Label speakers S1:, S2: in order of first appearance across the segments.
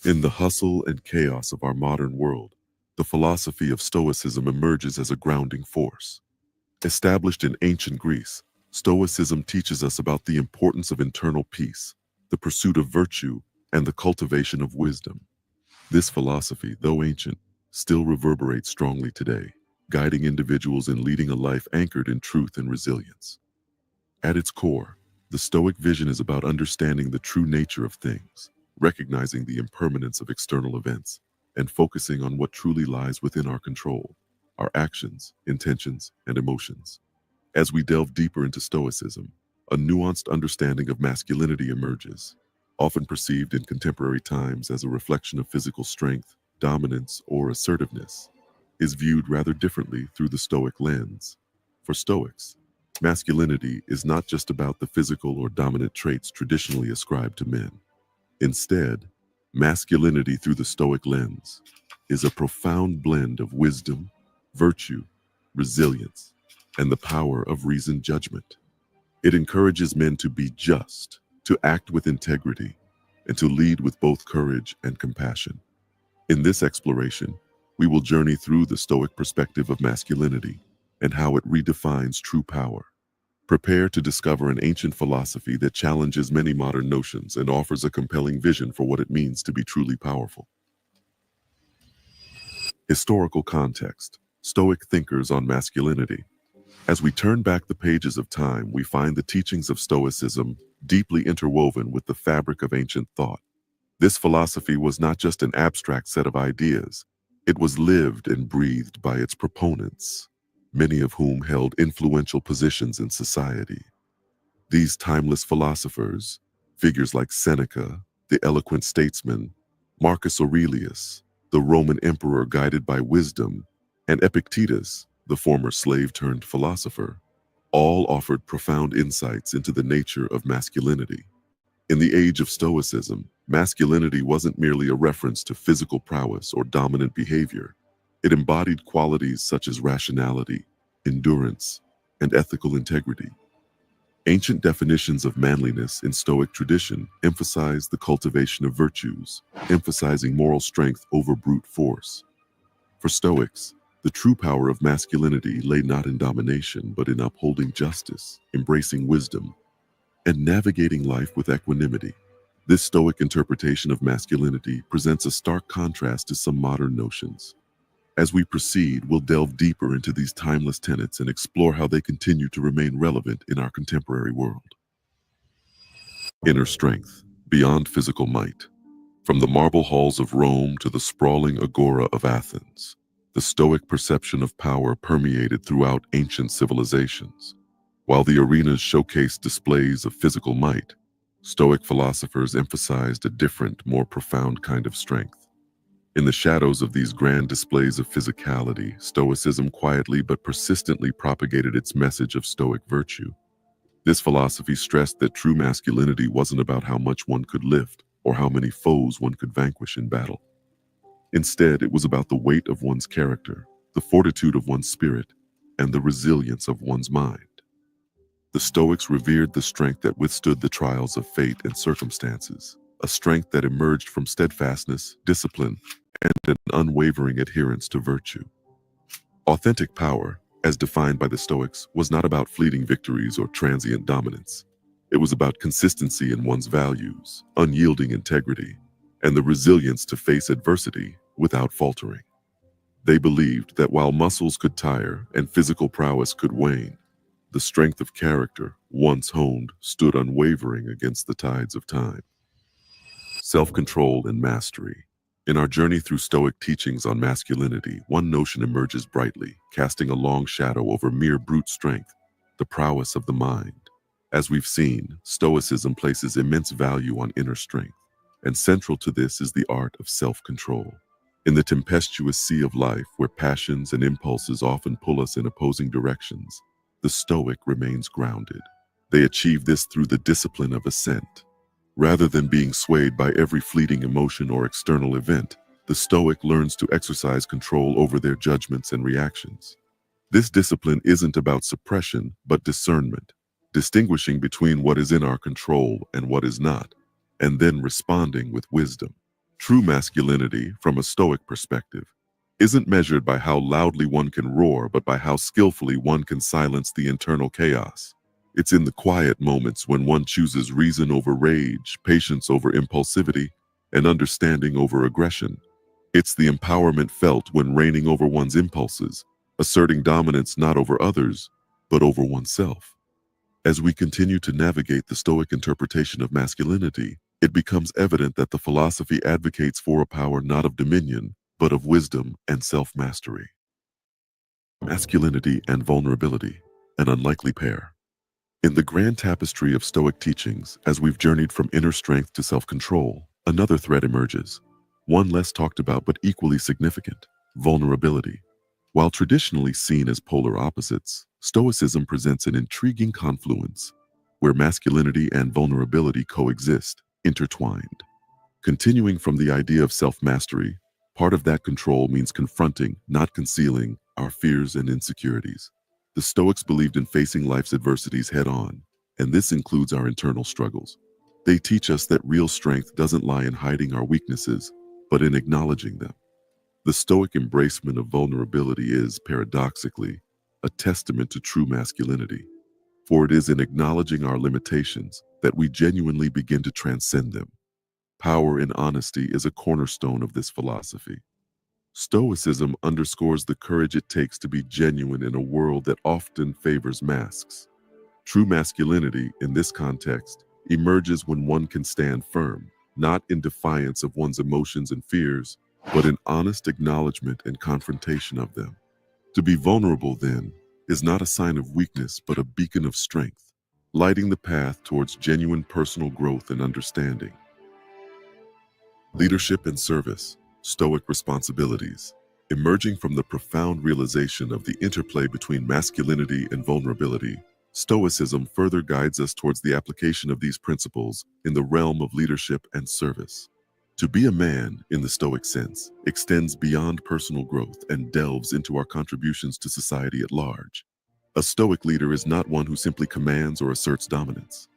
S1: In the hustle and chaos of our modern world, the philosophy of Stoicism emerges as a grounding force. Established in ancient Greece, Stoicism teaches us about the importance of internal peace, the pursuit of virtue, and the cultivation of wisdom. This philosophy, though ancient, still reverberates strongly today, guiding individuals in leading a life anchored in truth and resilience. At its core, the Stoic vision is about understanding the true nature of things, recognizing the impermanence of external events, and focusing on what truly lies within our control, our actions, intentions, and emotions. As we delve deeper into Stoicism, a nuanced understanding of masculinity emerges, often perceived in contemporary times as a reflection of physical strength, dominance, or assertiveness, is viewed rather differently through the Stoic lens. For Stoics, masculinity is not just about the physical or dominant traits traditionally ascribed to men. Instead, masculinity through the Stoic lens is a profound blend of wisdom, virtue, resilience, and the power of reasoned judgment. It encourages men to be just, to act with integrity, and to lead with both courage and compassion. In this exploration, we will journey through the Stoic perspective of masculinity and how it redefines true power. Prepare to discover an ancient philosophy that challenges many modern notions and offers a compelling vision for what it means to be truly powerful. Historical context: Stoic thinkers on masculinity. As we turn back the pages of time, we find the teachings of Stoicism deeply interwoven with the fabric of ancient thought. This philosophy was not just an abstract set of ideas, it was lived and breathed by its proponents, many of whom held influential positions in society. These timeless philosophers, figures like Seneca, the eloquent statesman, Marcus Aurelius, the Roman emperor guided by wisdom, and Epictetus, the former slave-turned-philosopher, all offered profound insights into the nature of masculinity. In the age of Stoicism, masculinity wasn't merely a reference to physical prowess or dominant behavior. It embodied qualities such as rationality, endurance, and ethical integrity. Ancient definitions of manliness in Stoic tradition emphasize the cultivation of virtues, emphasizing moral strength over brute force. For Stoics, the true power of masculinity lay not in domination, but in upholding justice, embracing wisdom, and navigating life with equanimity. This Stoic interpretation of masculinity presents a stark contrast to some modern notions. As we proceed, we'll delve deeper into these timeless tenets and explore how they continue to remain relevant in our contemporary world. Inner strength, beyond physical might. From the marble halls of Rome to the sprawling agora of Athens, the Stoic perception of power permeated throughout ancient civilizations. While the arenas showcased displays of physical might, Stoic philosophers emphasized a different, more profound kind of strength. In the shadows of these grand displays of physicality, Stoicism quietly but persistently propagated its message of Stoic virtue. This philosophy stressed that true masculinity wasn't about how much one could lift or how many foes one could vanquish in battle. Instead, it was about the weight of one's character, the fortitude of one's spirit, and the resilience of one's mind. The Stoics revered the strength that withstood the trials of fate and circumstances, a strength that emerged from steadfastness, discipline, and an unwavering adherence to virtue. Authentic power, as defined by the Stoics, was not about fleeting victories or transient dominance. It was about consistency in one's values, unyielding integrity, and the resilience to face adversity without faltering. They believed that while muscles could tire and physical prowess could wane, the strength of character, once honed, stood unwavering against the tides of time. Self-control and mastery. In our journey through Stoic teachings on masculinity, one notion emerges brightly, casting a long shadow over mere brute strength, the prowess of the mind. As we've seen, Stoicism places immense value on inner strength, and central to this is the art of self-control. In the tempestuous sea of life, where passions and impulses often pull us in opposing directions, the Stoic remains grounded. They achieve this through the discipline of assent. Rather than being swayed by every fleeting emotion or external event, the Stoic learns to exercise control over their judgments and reactions. This discipline isn't about suppression, but discernment, distinguishing between what is in our control and what is not, and then responding with wisdom. True masculinity, from a stoic perspective, isn't measured by how loudly one can roar, but by how skillfully one can silence the internal chaos. It's in the quiet moments when one chooses reason over rage, patience over impulsivity, and understanding over aggression. It's the empowerment felt when reigning over one's impulses, asserting dominance not over others, but over oneself. As we continue to navigate the Stoic interpretation of masculinity, it becomes evident that the philosophy advocates for a power not of dominion, but of wisdom and self-mastery. Masculinity and vulnerability, an unlikely pair. In the grand tapestry of Stoic teachings, as we've journeyed from inner strength to self-control, another thread emerges, one less talked about but equally significant: vulnerability. While traditionally seen as polar opposites, Stoicism presents an intriguing confluence where masculinity and vulnerability coexist, intertwined. Continuing from the idea of self-mastery, part of that control means confronting, not concealing, our fears and insecurities. The Stoics believed in facing life's adversities head-on, and this includes our internal struggles. They teach us that real strength doesn't lie in hiding our weaknesses, but in acknowledging them. The Stoic embracement of vulnerability is, paradoxically, a testament to true masculinity, for it is in acknowledging our limitations that we genuinely begin to transcend them. Power in honesty is a cornerstone of this philosophy. Stoicism underscores the courage it takes to be genuine in a world that often favors masks. True masculinity, in this context, emerges when one can stand firm, not in defiance of one's emotions and fears, but in honest acknowledgement and confrontation of them. To be vulnerable, then, is not a sign of weakness, but a beacon of strength, lighting the path towards genuine personal growth and understanding. Leadership and service, Stoic responsibilities. Emerging from the profound realization of the interplay between masculinity and vulnerability, Stoicism further guides us towards the application of these principles in the realm of leadership and service. To be a man, in the Stoic sense, extends beyond personal growth and delves into our contributions to society at large. A Stoic leader is not one who simply commands or asserts dominance.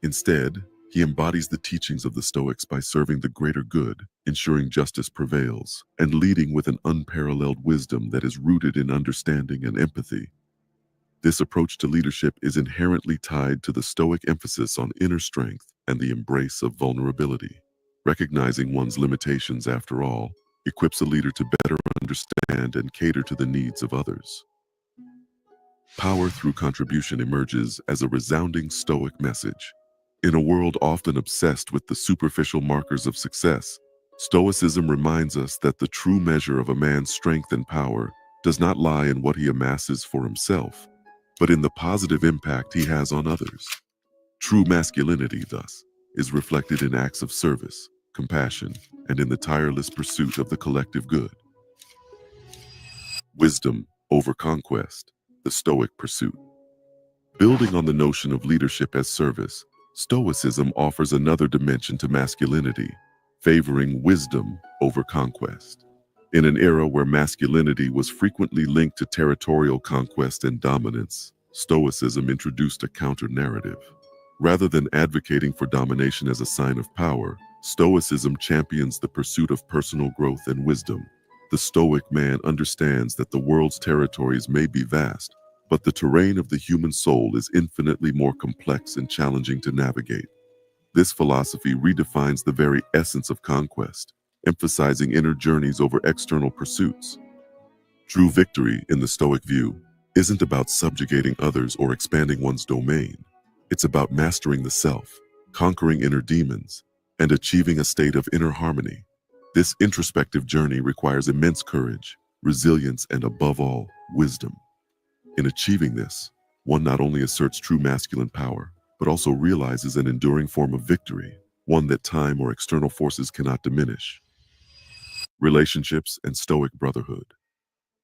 S1: Instead, he embodies the teachings of the Stoics by serving the greater good, ensuring justice prevails, and leading with an unparalleled wisdom that is rooted in understanding and empathy. This approach to leadership is inherently tied to the Stoic emphasis on inner strength and the embrace of vulnerability. Recognizing one's limitations, after all, equips a leader to better understand and cater to the needs of others. Power through contribution emerges as a resounding Stoic message. In a world often obsessed with the superficial markers of success, Stoicism reminds us that the true measure of a man's strength and power does not lie in what he amasses for himself, but in the positive impact he has on others. True masculinity, thus, is reflected in acts of service, compassion, and in the tireless pursuit of the collective good. Wisdom over conquest, the Stoic pursuit. Building on the notion of leadership as service, Stoicism offers another dimension to masculinity, favoring wisdom over conquest. In an era where masculinity was frequently linked to territorial conquest and dominance, Stoicism introduced a counter-narrative. Rather than advocating for domination as a sign of power, Stoicism champions the pursuit of personal growth and wisdom. The Stoic man understands that the world's territories may be vast, but the terrain of the human soul is infinitely more complex and challenging to navigate. This philosophy redefines the very essence of conquest, emphasizing inner journeys over external pursuits. True victory, in the Stoic view, isn't about subjugating others or expanding one's domain. It's about mastering the self, conquering inner demons, and achieving a state of inner harmony. This introspective journey requires immense courage, resilience, and above all, wisdom. In achieving this, one not only asserts true masculine power, but also realizes an enduring form of victory, one that time or external forces cannot diminish. Relationships and Stoic brotherhood.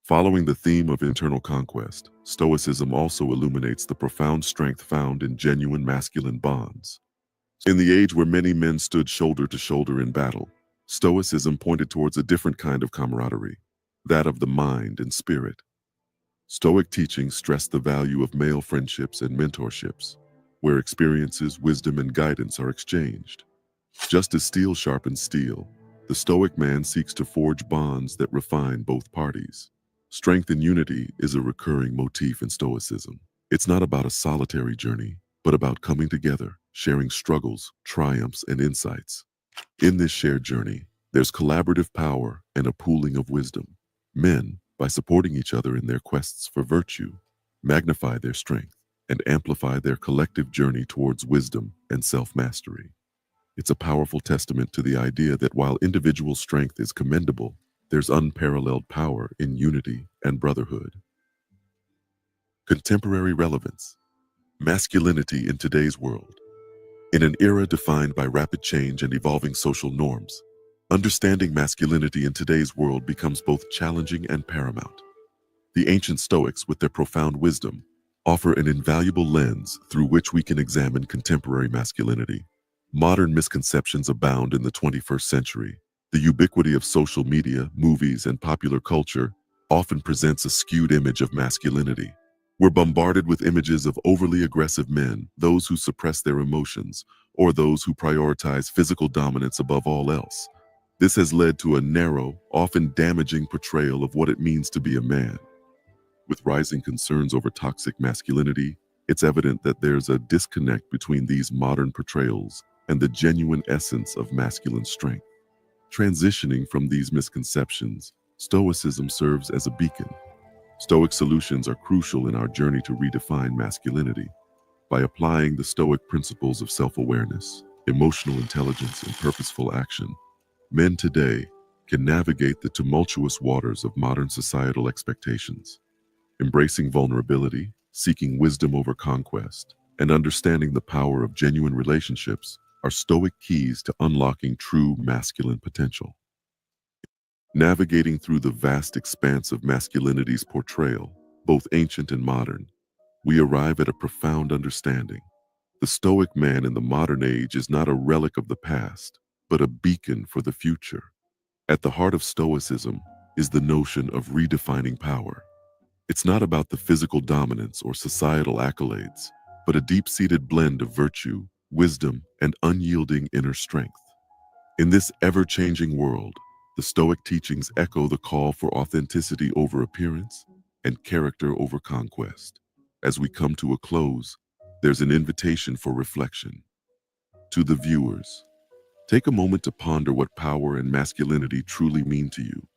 S1: Following the theme of internal conquest, Stoicism also illuminates the profound strength found in genuine masculine bonds. In the age where many men stood shoulder to shoulder in battle, Stoicism pointed towards a different kind of camaraderie, that of the mind and spirit. Stoic teachings stress the value of male friendships and mentorships, where experiences, wisdom, and guidance are exchanged. Just as steel sharpens steel, The Stoic man seeks to forge bonds that refine both parties. Strength and unity is a recurring motif in Stoicism. It's not about a solitary journey, but about coming together, sharing struggles, triumphs, and insights. In this shared journey, there's collaborative power and a pooling of wisdom. Men, by supporting each other in their quests for virtue, magnify their strength and amplify their collective journey towards wisdom and self-mastery. It's a powerful testament to the idea that while individual strength is commendable, there's unparalleled power in unity and brotherhood. Contemporary relevance. Masculinity in today's world. In an era defined by rapid change and evolving social norms, understanding masculinity in today's world becomes both challenging and paramount. The ancient Stoics, with their profound wisdom, offer an invaluable lens through which we can examine contemporary masculinity. Modern misconceptions abound in the 21st century. The ubiquity of social media, movies, and popular culture often presents a skewed image of masculinity. We're bombarded with images of overly aggressive men, those who suppress their emotions, or those who prioritize physical dominance above all else. This has led to a narrow, often damaging portrayal of what it means to be a man. With rising concerns over toxic masculinity, it's evident that there's a disconnect between these modern portrayals and the genuine essence of masculine strength. Transitioning from these misconceptions, Stoicism serves as a beacon. Stoic solutions are crucial in our journey to redefine masculinity. By applying the Stoic principles of self-awareness, emotional intelligence, and purposeful action, men today can navigate the tumultuous waters of modern societal expectations. Embracing vulnerability, seeking wisdom over conquest, and understanding the power of genuine relationships are Stoic keys to unlocking true masculine potential. Navigating through the vast expanse of masculinity's portrayal, both ancient and modern, we arrive at a profound understanding. The Stoic man in the modern age is not a relic of the past, but a beacon for the future. At the heart of Stoicism is the notion of redefining power. It's not about the physical dominance or societal accolades, but a deep-seated blend of virtue, wisdom, and unyielding inner strength. In this ever-changing world, the Stoic teachings echo the call for authenticity over appearance and character over conquest. As we come to a close, there's an invitation for reflection. To the viewers, take a moment to ponder what power and masculinity truly mean to you.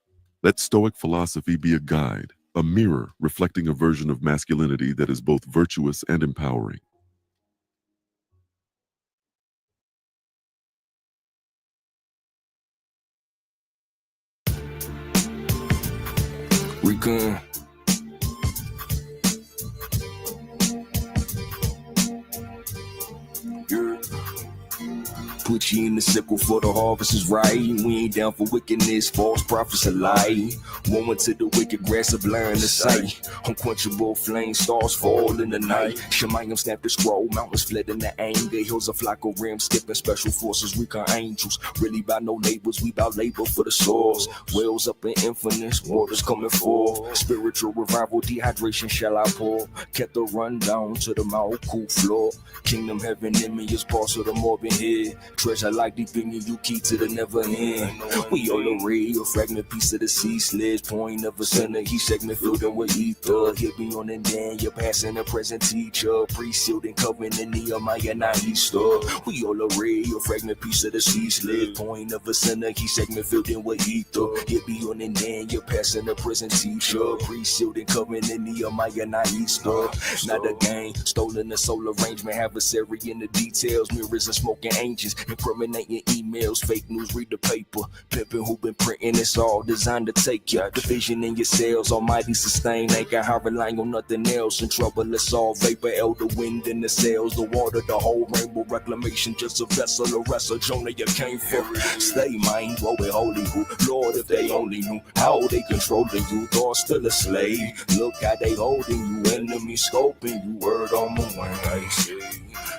S1: Let Stoic philosophy be a guide, a mirror reflecting a version of masculinity that is both virtuous and empowering.
S2: Recon. Put you in the sickle for the harvest is right. We ain't down for wickedness, false prophets a lie. Woman to the wicked grass of blind the sight. Unquenchable flame, stars fall in the night. Shemayim snapped the scroll, mountains fled in the anger. Hills a flock of rams, skipping special forces, recon angels. Really by no labels, we bout labor for the souls. Wells up in infinite, waters coming forth. Spiritual revival, dehydration shall I pour. Kept the run down to the mouth, cool floor. Kingdom heaven in me is boss of the morbid head. Treasure like deep in you, key to the never end. We all a ray, a fragment piece of the sea sledge. Point of a center, he segment filled in with ether. Hit me on and then you're passing a present teacher. Pre-sealed and covenant in Nehemiah, not Easter. We all a ray, a fragment piece of the sea sledge. Point of a center, he segment filled in with ether. Hit me on and then you're passing a present teacher. Pre-sealed and covenant in Nehemiah, not Easter. Not a game, stolen the soul arrangement. Adversary in the details, mirrors and smoking angels. Incriminating emails, fake news, read the paper. Pimping who been printing, it's all designed to take ya. Division in your cells, almighty sustain. Ain't got her relying on nothing else. In trouble, it's all vapor, elder wind in the sails. The water, the whole rainbow, reclamation, just a vessel, a wrestle. Jonah, you came for. Stay mind, woe and holy who. Lord, if they only knew how they controlling you, thought still a slave. Look how they holding you, enemy scoping you, word on my way.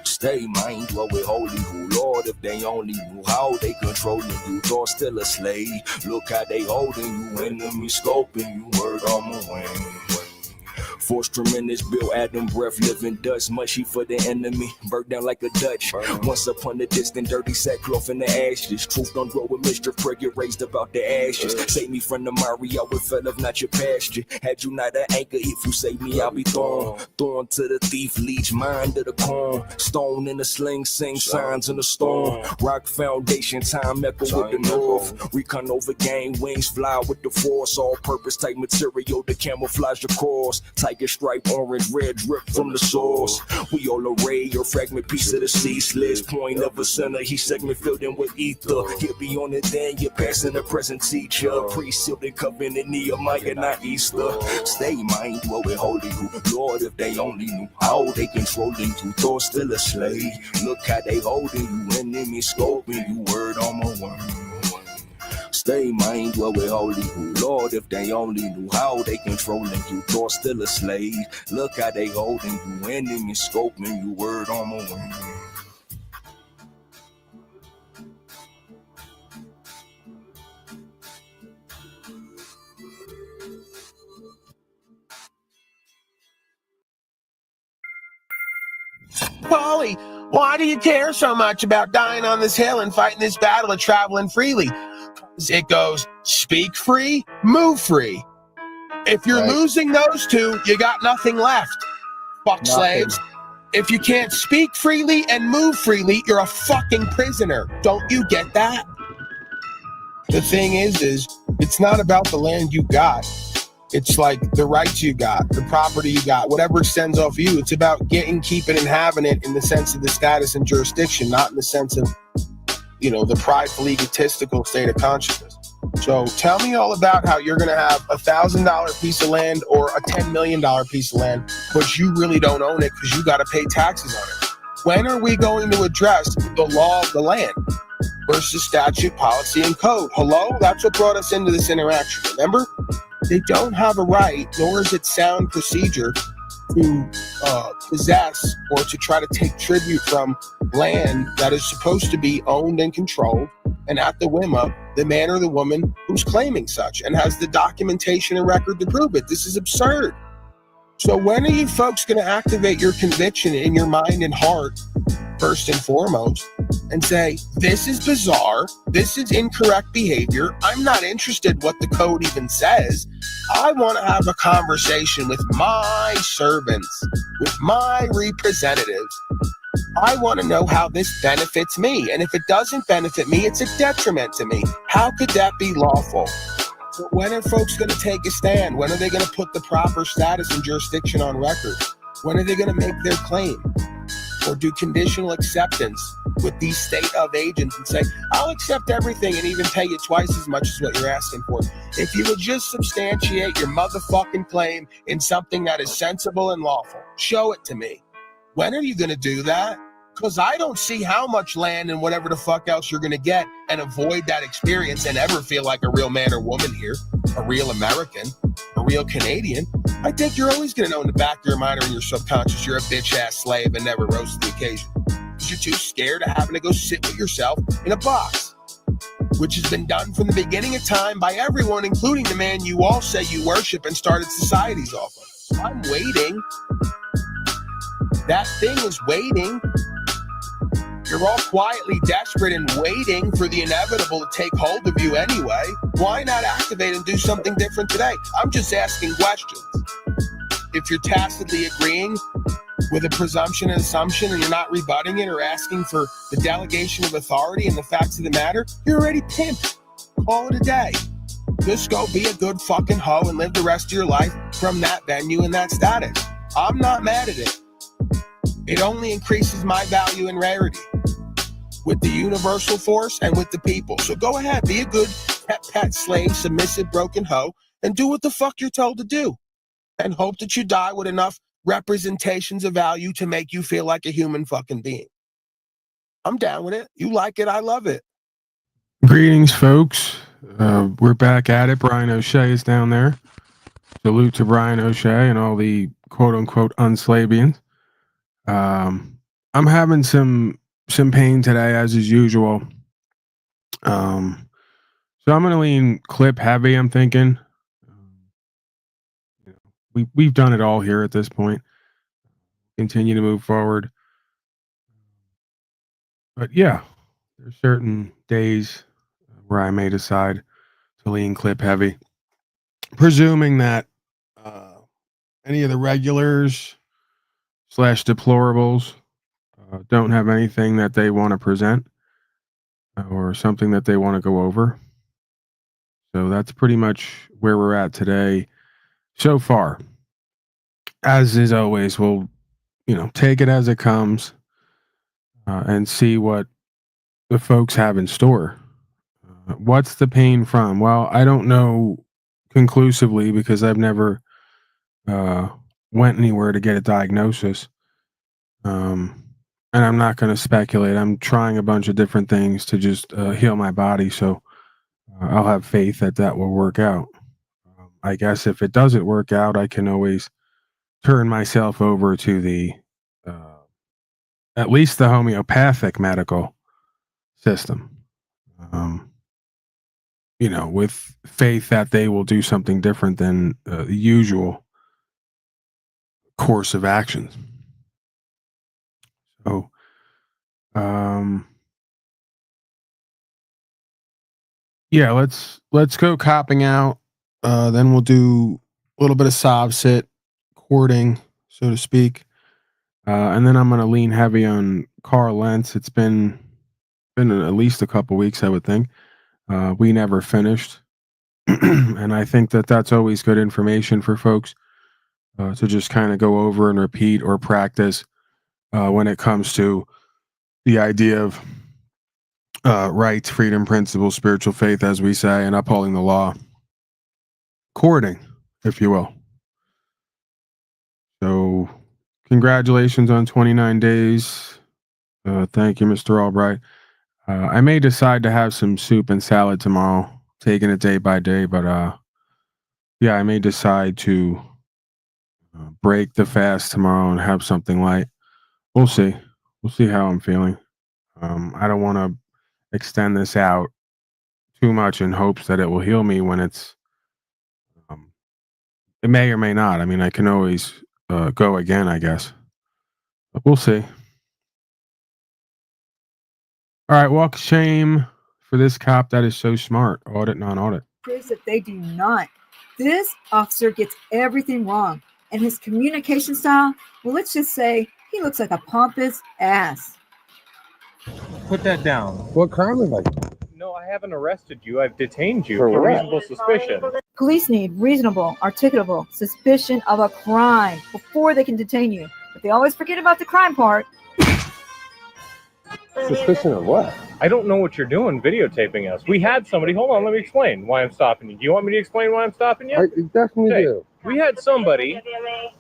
S2: Stay mind, dwell with holy who. Lord, if they only knew how they controlling you, thought still a slave. Look how they holding you, enemy scoping you, word on my way. Force tremendous, Bill Adam breath, living dust, mushy for the enemy, burnt down like a Dutch. Once upon a distant, dirty sackcloth in the ashes. Truth don't grow with mischief, prayer get raised about the ashes. Save me from the mire, I would fell of not your pasture. Had you not an anchor, if you save me, I'll be thrown to the thief, leech, mind of the corn. Stone in the sling, sing signs in the storm. Rock foundation, time echo with the north. Recon over game, wings fly with the force. All purpose type material to camouflage the course. Tiger stripe, orange, red drip from the source. We all array your fragment piece of the sea. Slits point of a center, he segment filled in with ether. He'll be on it then, you're passing the present teacher. Pre-sealed and covenant, Nehemiah, not Easter. Stay mind dwell with holy who. Lord, if they only knew how they controlling you, thought still a slave. Look how they holding you, enemy scoping you, word on my word. Stay mind dwell with holy who. Lord, if they only knew how they controlling you, thought still a slave. Look how they holding you, enemy scoping you, word on my word.
S3: Paulie, why do you care so much about dying on this hill and fighting this battle of traveling freely? It goes, speak free, move free. If you're losing those two, you got nothing left. Fuck slaves. If you can't speak freely and move freely, you're a fucking prisoner. Don't you get that? The thing is it's not about the land you got. It's like the rights you got, the property you got, whatever extends off you. It's about getting, keeping, and having it in the sense of the status and jurisdiction, not in the sense of, the prideful, egotistical state of consciousness. So tell me all about how you're going to have $1,000 piece of land or a $10 million piece of land, but you really don't own it because you got to pay taxes on it. When are we going to address the law of the land versus statute, policy, and code? Hello? That's what brought us into this interaction, remember? They don't have a right, nor is it sound procedure to possess or to try to take tribute from land that is supposed to be owned and controlled and at the whim of the man or the woman who's claiming such and has the documentation and record to prove it. This is absurd. So when are you folks going to activate your conviction in your mind and heart, first and foremost, and say, this is bizarre, this is incorrect behavior, I'm not interested what the code even says, I want to have a conversation with my servants, with my representatives. I want to know how this benefits me, and if it doesn't benefit me, it's a detriment to me. How could that be lawful? So when are folks going to take a stand? When are they going to put the proper status and jurisdiction on record? When are they going to make their claim? Or do conditional acceptance with these state of agents and say, I'll accept everything and even pay you twice as much as what you're asking for. If you would just substantiate your motherfucking claim in something that is sensible and lawful, show it to me. When are you going to do that? Because I don't see how much land and whatever the fuck else you're going to get and avoid that experience and ever feel like a real man or woman here, a real American, a real Canadian. I think you're always going to know in the back of your mind or in your subconscious you're a bitch-ass slave and never rose to the occasion. Because you're too scared of having to go sit with yourself in a box, which has been done from the beginning of time by everyone, including the man you all say you worship and started societies off of. I'm waiting. That thing is waiting. You're all quietly desperate and waiting for the inevitable to take hold of you anyway. Why not activate and do something different today? I'm just asking questions. If you're tacitly agreeing with a presumption and assumption and you're not rebutting it or asking for the delegation of authority and the facts of the matter, you're already pimped. Call it a day. Just go be a good fucking hoe and live the rest of your life from that venue and that status. I'm not mad at it. It only increases my value and rarity with the universal force and with the people. So go ahead, be a good pet slave, submissive, broken hoe, and do what the fuck you're told to do. And hope that you die with enough representations of value to make you feel like a human fucking being. I'm down with it. You like it, I love it.
S4: Greetings, folks. We're back at it. Brian O'Shea is down there. Salute to Brian O'Shea and all the quote-unquote unslavians. I'm having some pain today, as is usual. So I'm going to lean clip heavy, I'm thinking. we've done it all here at this point. Continue to move forward. But yeah, there's certain days where I may decide to lean clip heavy, presuming that any of the regulars / deplorables don't have anything that they want to present or something that they want to go over. So that's pretty much where we're at today so far. As is always, we'll take it as it comes and see what the folks have in store. What's the pain from? Well, I don't know conclusively because I've never went anywhere to get a diagnosis. And I'm not going to speculate. I'm trying a bunch of different things to just heal my body. So I'll have faith that that will work out. I guess if it doesn't work out, I can always turn myself over to the at least the homeopathic medical system. With faith that they will do something different than the usual course of actions. So, yeah, let's go copping out. Then we'll do a little bit of sob sit, courting, so to speak. And then I'm going to lean heavy on Carl Lentz. It's been at least a couple weeks, I would think. We never finished. And I think that that's always good information for folks to just kind of go over and repeat or practice when it comes to the idea of rights, freedom, principles, spiritual faith, as we say, and upholding the law. Courting, if you will. So, congratulations on 29 days. Thank you, Mr. Albright. I may decide to have some soup and salad tomorrow, taking it day by day, but yeah, I may decide to break the fast tomorrow and have something light. We'll see. We'll see how I'm feeling. I don't want to extend this out too much in hopes that it will heal me when it may or may not. I mean, I can always go again, I guess. But we'll see. All right, walk of shame for this cop that is so smart. Audit, non-audit.
S5: Proves that they do not. This officer gets everything wrong. And his communication style, well, let's just say he looks like a pompous ass.
S6: Put that down.
S7: What crime have I done?
S6: No, I haven't arrested you. I've detained you
S7: For
S6: for
S7: what?
S6: reasonable suspicion.
S5: Police need reasonable, articulable suspicion of a crime before they can detain you. But they always forget about the crime part.
S7: Suspicion of what?
S6: I don't know what you're doing videotaping us. We had somebody, hold on, let me explain why I'm stopping you. Do you want me to explain why I'm stopping you?
S7: I definitely
S6: Okay.
S7: do.
S6: We had somebody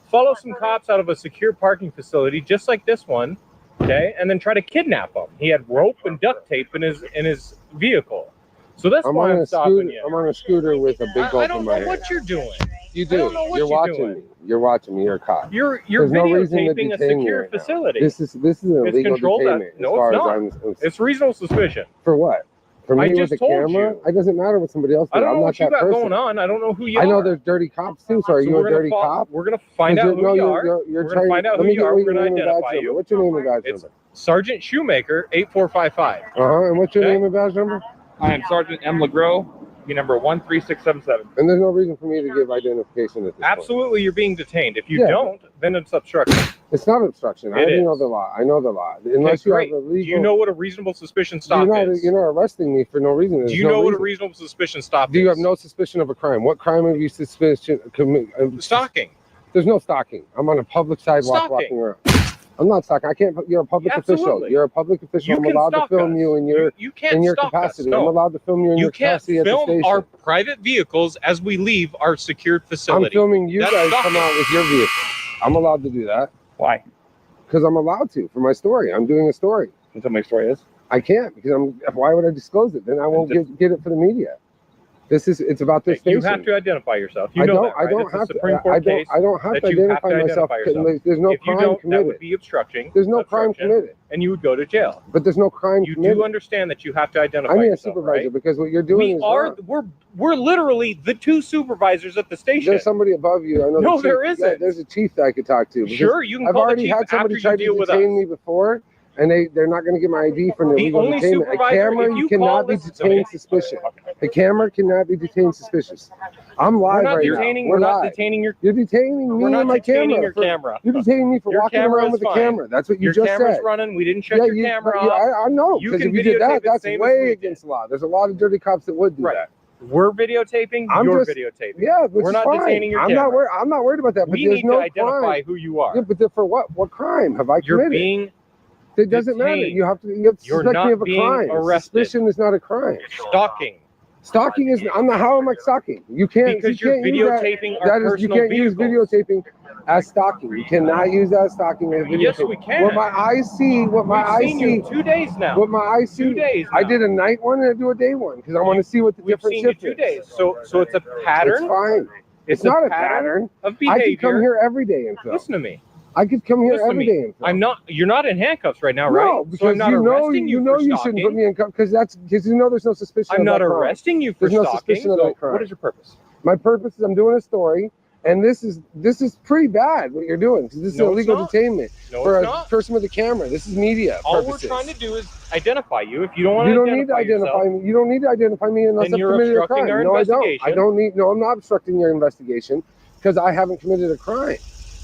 S6: follow some cops out of a secure parking facility, just like this one, okay, and then try to kidnap them. He had rope and duct tape in his vehicle. So that's
S7: I'm
S6: why
S7: on
S6: I'm
S7: a
S6: stopping
S7: scooter.
S6: you.
S7: I'm on a scooter with a big
S6: I
S7: gulp
S6: don't
S7: in
S6: know
S7: my hand.
S6: what you're doing.
S7: You
S6: I
S7: do.
S6: don't know what
S7: You're
S6: you're
S7: watching
S6: doing.
S7: me. You're watching me. You're a cop.
S6: You're
S7: There's no reason to
S6: videotaping a
S7: detain me
S6: secure
S7: right now.
S6: facility.
S7: This is an
S6: It's
S7: illegal
S6: controlled.
S7: detainment.
S6: No,
S7: as far
S6: it's
S7: as
S6: not.
S7: I'm.
S6: It's reasonable suspicion.
S7: For what? For me
S6: I
S7: with
S6: just
S7: a
S6: told
S7: camera?
S6: you.
S7: It doesn't matter what somebody else
S6: I
S7: did.
S6: don't
S7: I'm
S6: know
S7: not
S6: what you
S7: that
S6: got
S7: person.
S6: going on. I don't know who you are.
S7: I know there's dirty cops too. So are you a dirty cop?
S6: We're gonna find out who you are.
S7: You're
S6: We're
S7: trying.
S6: gonna find out
S7: Let
S6: who
S7: me
S6: you
S7: get
S6: are.
S7: what
S6: We're
S7: your
S6: gonna
S7: name and badge
S6: identify
S7: number.
S6: you.
S7: What's your name and badge
S6: It's
S7: number?
S6: Sergeant Shoemaker 8455.
S7: And what's your
S6: Okay.
S7: name and badge number?
S6: I am Sergeant M. LeGros. Be number 13677.
S7: And there's no reason for me to give identification at this point.
S6: Absolutely, you're being detained. If you
S7: Yeah.
S6: don't, then it's obstruction.
S7: It's not obstruction. I
S6: It
S7: already know
S6: is.
S7: the law. I know the law.
S6: Okay,
S7: Unless you
S6: great.
S7: have a legal.
S6: Do you know what a reasonable suspicion stop is?
S7: You're not arresting me for no reason. There's
S6: Do you
S7: no
S6: know what a
S7: reason.
S6: reasonable suspicion stop is?
S7: Do you have no suspicion of a crime? What crime have you
S6: Stalking.
S7: There's no stalking. I'm on a public sidewalk
S6: Stalking.
S7: walking around. I'm not stalking. I can't. You're a public official.
S6: Absolutely.
S7: You're a public official.
S6: You
S7: I'm
S6: can
S7: allowed to
S6: stalk
S7: film
S6: us.
S7: you in
S6: You can't
S7: your
S6: stalk
S7: capacity.
S6: us. No.
S7: I'm allowed to film you in
S6: You
S7: your
S6: can't
S7: capacity at the
S6: film
S7: station.
S6: our private vehicles as we leave our secured facility.
S7: I'm filming you
S6: That's
S7: guys
S6: stalking.
S7: come out with your vehicle. I'm allowed to do that
S6: Why?
S7: because I'm allowed to for my story. I'm doing a story.
S6: That's what my story is.
S7: I can't because Why would I disclose it? Then I won't get it for the media. It's about this
S6: You
S7: station.
S6: have to identify yourself. You
S7: I
S6: know
S7: don't.
S6: that, right?
S7: I don't
S6: It's a
S7: have to.
S6: Supreme Court case
S7: I don't have
S6: that
S7: to
S6: you have
S7: identify
S6: to
S7: myself.
S6: identify yourself.
S7: There's no
S6: If you
S7: crime
S6: don't, that
S7: committed.
S6: would be obstructing.
S7: There's no crime
S6: obstruction,
S7: committed.
S6: and you would go to jail.
S7: But there's no crime
S6: You
S7: committed.
S6: do understand that you have to identify
S7: I need a
S6: yourself,
S7: supervisor
S6: right?
S7: because what you're doing is wrong.
S6: We're literally the two supervisors at the station.
S7: There's somebody above you. I know.
S6: No,
S7: the chief.
S6: there isn't.
S7: Yeah, there's a chief that I could talk to.
S6: Sure, you can
S7: I've
S6: call
S7: already
S6: the chief
S7: had somebody
S6: after
S7: try
S6: you
S7: to
S6: deal with
S7: detain
S6: us.
S7: me before, and they're not going to get my ID for an
S6: The
S7: illegal
S6: only
S7: detainment. A
S6: supervisor,
S7: camera,
S6: if
S7: you
S6: you call
S7: cannot be
S6: this-
S7: detained suspicious. A camera cannot be detained suspicious. I'm
S6: We're
S7: live
S6: not
S7: right
S6: detaining.
S7: now.
S6: We're not
S7: live.
S6: detaining your.
S7: You're detaining me
S6: We're not
S7: and my
S6: detaining
S7: camera.
S6: your camera.
S7: You're detaining me for
S6: Your
S7: walking
S6: camera
S7: around
S6: is
S7: with a
S6: fine.
S7: camera. That's what you
S6: Your
S7: just
S6: camera's
S7: said.
S6: running. We didn't shut your camera off.
S7: I know,
S6: You
S7: because
S6: can
S7: if you did
S6: videotape
S7: that,
S6: it
S7: that's
S6: same as we
S7: way
S6: did.
S7: against the law. There's a lot of dirty cops that would do
S6: Right.
S7: that.
S6: We're videotaping.
S7: I'm
S6: You're
S7: just-
S6: videotaping.
S7: Yeah, which
S6: We're
S7: is
S6: not
S7: fine.
S6: detaining your
S7: I'm
S6: camera.
S7: not worried about that. But
S6: We
S7: there's
S6: need
S7: no
S6: to identify
S7: crime.
S6: who you are.
S7: Yeah, but for what? What crime have I
S6: You're
S7: committed?
S6: being
S7: It doesn't matter.
S6: detained.
S7: You have to
S6: You're
S7: suspect me
S6: not
S7: of a
S6: being
S7: crime.
S6: arrested.
S7: Suspicion is not a crime.
S6: stalking
S7: Stalking is. I'm not. How am I stalking? You can't.
S6: because
S7: you
S6: you're
S7: can't use that.
S6: videotaping our
S7: That is. You
S6: personal
S7: can't use
S6: vehicles.
S7: videotaping as stalking. You cannot use that as stalking as videotaping.
S6: Yes, we can.
S7: What my eyes see. What my
S6: We've
S7: eyes
S6: seen you
S7: see.
S6: 2 days now.
S7: What my eyes see.
S6: 2 days.
S7: I
S6: now.
S7: did a night one and I do a day one because I want to see what the
S6: We've
S7: different
S6: seen you
S7: shift
S6: 2
S7: is.
S6: days. So it's a
S7: It's
S6: pattern.
S7: fine. It's not a pattern.
S6: of
S7: I
S6: behavior.
S7: could come here every day and film.
S6: Listen to me.
S7: I could come here
S6: Listen to
S7: every
S6: me.
S7: day and film.
S6: I'm not. You're not in handcuffs right now, right?
S7: No, because
S6: so I'm not
S7: you know
S6: arresting
S7: you
S6: for
S7: know you
S6: stalking.
S7: shouldn't put me in because you know there's no suspicion.
S6: I'm
S7: of
S6: not
S7: that crime.
S6: arresting you for
S7: There's no
S6: stalking.
S7: suspicion of
S6: So
S7: that crime.
S6: what is your purpose?
S7: My purpose is I'm doing a story, and this is pretty bad what you're doing because this is
S6: No, it's
S7: illegal
S6: not.
S7: detainment
S6: No,
S7: for
S6: it's
S7: a
S6: not.
S7: person with a camera. This is media
S6: All
S7: purposes.
S6: we're trying to do is identify you. If you don't want
S7: You
S6: to
S7: don't need to identify me. You don't need to identify me unless
S6: Then
S7: I've
S6: you're
S7: committed a
S6: obstructing
S7: crime.
S6: our
S7: No, I don't. I
S6: investigation.
S7: don't need. No, I'm not obstructing your investigation because I haven't committed a crime.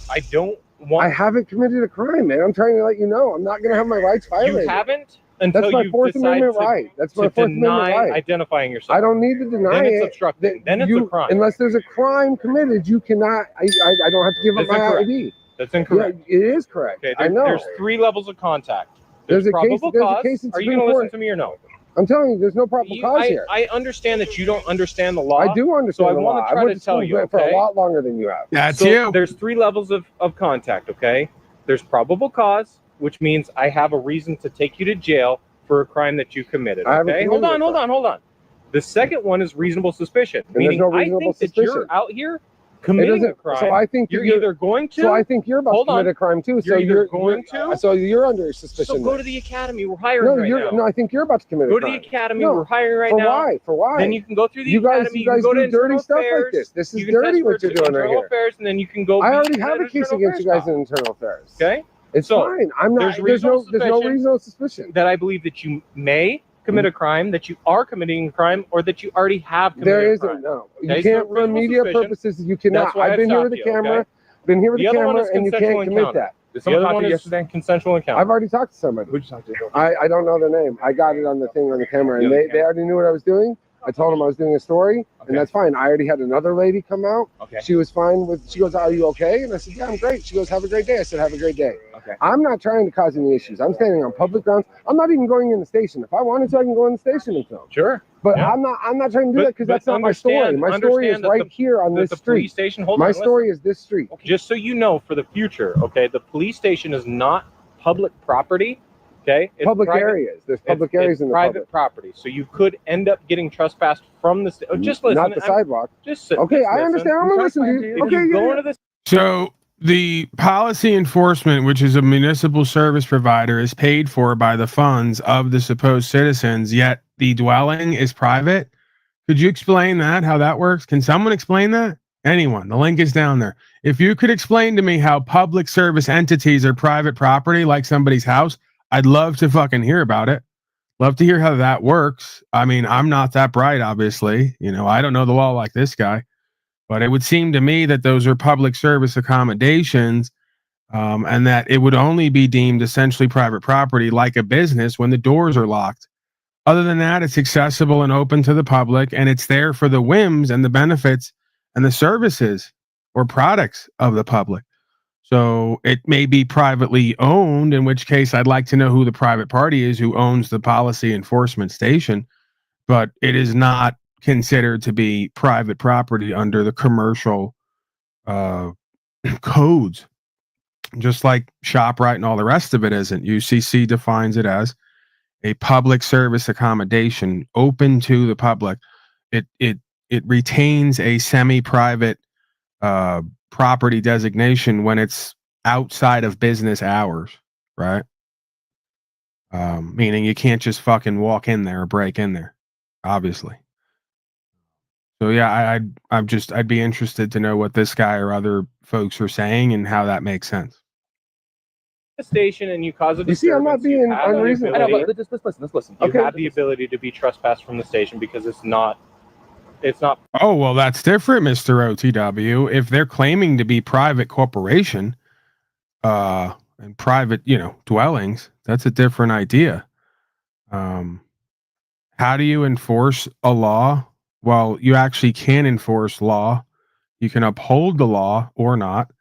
S6: I don't want.
S7: I haven't committed a crime, man. I'm trying to let you know. I'm not going to have my rights violated.
S6: You haven't until
S7: That's my
S6: you
S7: Fourth
S6: decide
S7: Amendment
S6: to,
S7: right. That's my
S6: to
S7: Fourth Amendment
S6: deny
S7: right.
S6: identifying yourself.
S7: I don't need to deny
S6: Then it's
S7: it.
S6: obstructing. Then it's a crime.
S7: Unless there's a crime committed, you cannot. I don't have to give up
S6: That's
S7: my
S6: incorrect.
S7: ID.
S6: That's incorrect.
S7: Yeah, it is correct.
S6: Okay,
S7: I know.
S6: There's 3 levels of contact.
S7: There's a case-
S6: probable
S7: there's a
S6: cause.
S7: case in
S6: Are you
S7: Supreme
S6: going to listen
S7: Court.
S6: to me or no?
S7: I'm telling you, there's no probable cause here.
S6: I understand that you don't understand the law.
S7: I do understand
S6: So I
S7: the
S6: wanna
S7: law.
S6: try
S7: I went
S6: to
S7: to
S6: tell
S7: school
S6: you,
S7: for a
S6: okay?
S7: lot longer than you have.
S4: That's
S6: So
S4: you.
S6: there's 3 levels of contact, okay? There's probable cause, which means I have a reason to take you to jail for a crime that you committed.
S7: I haven't
S6: Okay,
S7: committed
S6: hold
S7: a
S6: on. The second one is reasonable suspicion,
S7: there's
S6: meaning
S7: no
S6: I
S7: reasonable
S6: think that
S7: suspicion.
S6: you're out here
S7: It
S6: committing a
S7: doesn't.
S6: crime.
S7: So I think
S6: you're
S7: that
S6: either going to.
S7: So I think you're about
S6: Hold
S7: to commit
S6: on.
S7: a crime too.
S6: You're
S7: so
S6: either going
S7: you're,
S6: to.
S7: So you're under suspicion.
S6: So go
S7: then.
S6: to the academy. We're hiring
S7: No,
S6: right now.
S7: no. I think you're about to commit
S6: Go
S7: a
S6: to
S7: crime.
S6: the academy.
S7: No.
S6: We're hiring right
S7: For
S6: now.
S7: why? For why?
S6: Then you can go through the
S7: You guys
S6: academy.
S7: do
S6: go to
S7: dirty
S6: internal
S7: stuff
S6: affairs.
S7: like this. This is
S6: You can
S7: dirty
S6: test
S7: what
S6: for
S7: you're doing right
S6: internal
S7: here.
S6: affairs, and then you can go.
S7: I
S6: be
S7: already
S6: an
S7: have a case
S6: internal
S7: against you
S6: affairs
S7: guys in internal affairs.
S6: Okay.
S7: It's
S6: So,
S7: fine. I'm not.
S6: there's
S7: There's no
S6: reasonable
S7: reasonable suspicion.
S6: that I believe that you may commit a crime, that you are committing a crime, or that you already have committed
S7: There
S6: a crime.
S7: isn't. No.
S6: Okay,
S7: You
S6: so
S7: can't, for
S6: reasonable
S7: media
S6: suspicion.
S7: purposes, you cannot.
S6: That's why
S7: I've been here with
S6: stopped
S7: the
S6: you,
S7: camera.
S6: okay?
S7: Been here with
S6: The
S7: the
S6: other one
S7: camera,
S6: is
S7: and you
S6: consensual
S7: can't commit
S6: encounter.
S7: that.
S6: The
S7: Somebody
S6: other one
S7: talked to
S6: is
S7: yesterday?
S6: consensual encounter.
S7: I've already talked to somebody.
S6: Who'd you talk to?
S7: I don't know their name. I got it on the thing on the camera, and
S6: The other
S7: they
S6: camera.
S7: already knew what I was doing. I told them I was doing a story,
S6: Okay.
S7: and that's fine. I already had another lady come out.
S6: Okay.
S7: She was fine with. She goes, "Are you okay?" And I said, "Yeah, I'm great." She goes, "Have a great day." I said, "Have a great day."
S6: Okay.
S7: I'm not trying to cause any issues. I'm standing on public grounds. I'm not even going in the station. If I wanted to, I can go in the station and film.
S6: Sure.
S7: But
S6: Yeah.
S7: I'm not trying to do that because
S6: But
S7: that's not my story.
S6: understand-
S7: My story is
S6: understand that
S7: right here on
S6: That
S7: this
S6: the police
S7: street.
S6: station. Hold
S7: My
S6: on,
S7: story is this street.
S6: listen. Just so you know, for the future, okay, the police station is not public property. Okay. It's
S7: Public
S6: private-
S7: areas. There's public
S6: it's
S7: areas in the
S6: private
S7: public.
S6: property, so you could end up getting trespassed from the. Just listen.
S7: Not the sidewalk.
S6: Just
S7: Okay,
S6: just
S7: I
S6: listen.
S7: understand. I'm gonna listen to you.
S6: If
S7: Okay,
S6: you go
S7: yeah.
S6: into this.
S4: So the policy enforcement, which is a municipal service provider, is paid for by the funds of the supposed citizens, yet the dwelling is private. Could you explain that, how that works? Can someone explain that? Anyone? The link is down there. If you could explain to me how public service entities are private property, like somebody's house, I'd love to fucking hear about it. Love to hear how that works. I mean, I'm not that bright, obviously. You know, I don't know the law like this guy. But it would seem to me that those are public service accommodations, and that it would only be deemed essentially private property like a business when the doors are locked. Other than that, it's accessible and open to the public, and it's there for the whims and the benefits and the services or products of the public. So it may be privately owned, in which case I'd like to know who the private party is who owns the policy enforcement station, but it is not considered to be private property under the commercial codes, just like ShopRite and all the rest of it isn't. UCC defines it as a public service accommodation open to the public. It retains a semi-private property designation when it's outside of business hours, right? Meaning you can't just fucking walk in there or break in there, obviously. So yeah, I'd be interested to know what this guy or other folks are saying and how that makes sense.
S6: The station and you cause a disturbance.
S7: You see, I'm not being unreasonable.
S6: I know,
S7: here.
S6: but let's listen. You have the ability to be trespassed from the station because it's not.
S4: Oh, well, that's different, Mr. OTW. If they're claiming to be private corporation, and private, dwellings, that's a different idea. How do you enforce a law? Well, you actually can enforce law. You can uphold the law or not.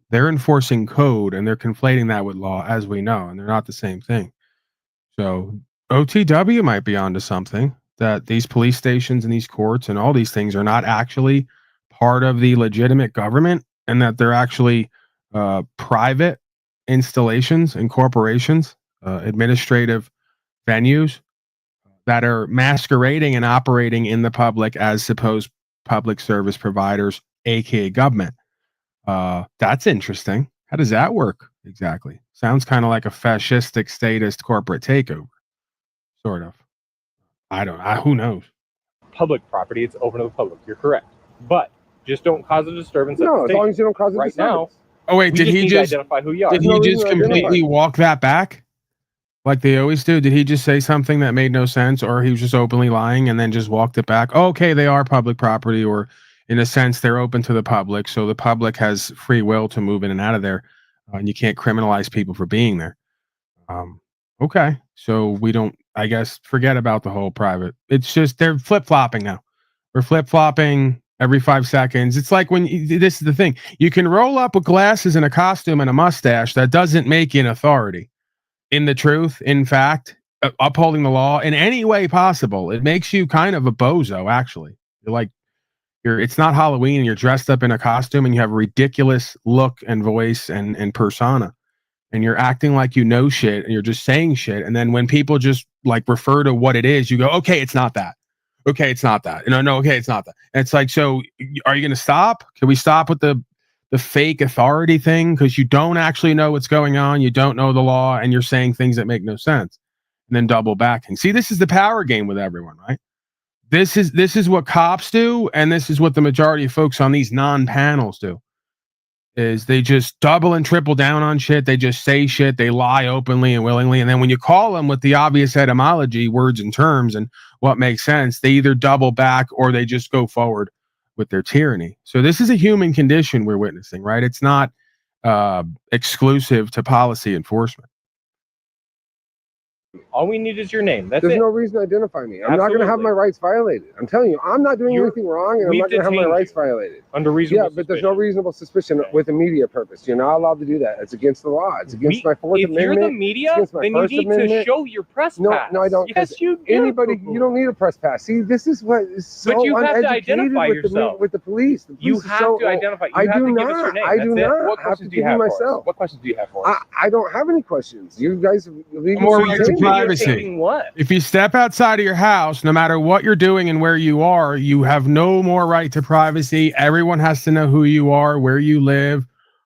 S4: They're enforcing code and they're conflating that with law, as we know, and they're not the same thing. So OTW might be onto something, that these police stations and these courts and all these things are not actually part of the legitimate government, and that they're actually private installations and corporations, administrative venues that are masquerading and operating in the public as supposed public service providers, aka government. That's interesting. How does that work exactly? Sounds kind of like a fascistic statist corporate takeover, sort of. Who knows?
S6: Public property, it's open to the public. You're correct, but just don't cause a disturbance.
S7: No, as long as you don't cause a disturbance.
S6: Now,
S4: oh wait, did he just
S6: identify who you are?
S4: Did he just completely walk that back, like they always do? Did he just say something that made no sense, or he was just openly lying and then just walked it back? Oh, okay, they are public property, or in a sense, they're open to the public, so the public has free will to move in and out of there, and you can't criminalize people for being there. Okay, so we don't, I guess, forget about the whole private. It's just they're flip-flopping now. We're flip-flopping every 5 seconds. It's like this is the thing. You can roll up with glasses and a costume and a mustache. That doesn't make you an authority. In the truth, in fact, upholding the law in any way possible, it makes you kind of a bozo, actually. It's not Halloween and you're dressed up in a costume and you have a ridiculous look and voice and persona. And you're acting like you know shit and you're just saying shit. And then when people just like refer to what it is, you go, okay, it's not that. Okay, it's not that. No, okay, it's not that. And it's like, so are you going to stop? Can we stop with the fake authority thing? Because you don't actually know what's going on. You don't know the law and you're saying things that make no sense. And then double backing. See, this is the power game with everyone, right? This is what cops do. And this is what the majority of folks on these non-panels do. Is they just double and triple down on shit. They just say shit. They lie openly and willingly. And then when you call them with the obvious etymology, words and terms, and what makes sense, they either double back or they just go forward with their tyranny. So this is a human condition we're witnessing, right? It's not exclusive to policy enforcement.
S6: All we need is your name. There's
S7: no reason to identify me. I'm not going to have my rights violated. I'm telling you, I'm not doing anything wrong, and I'm not going to have my rights violated.
S6: Under reasonable
S7: suspicion. But there's no reasonable suspicion with a media purpose. You're not allowed to do that. It's against the law. It's against my Fourth Amendment.
S6: If you're the media, then you need to show your press pass.
S7: No, I don't.
S6: Yes, you do.
S7: Anybody, you don't need a press pass. See, this is what is so
S6: but you have to
S7: uneducated
S6: identify yourself.
S7: with the police.
S6: You have to identify. You have to give us your name.
S7: I do not.
S6: What questions do you have for us? What questions do you have for us?
S7: I don't have any questions. You guys
S4: more right to privacy.
S6: What?
S4: If you step outside of your house, no matter what you're doing and where you are, you have no more right to privacy. Everyone has to know who you are, where you live,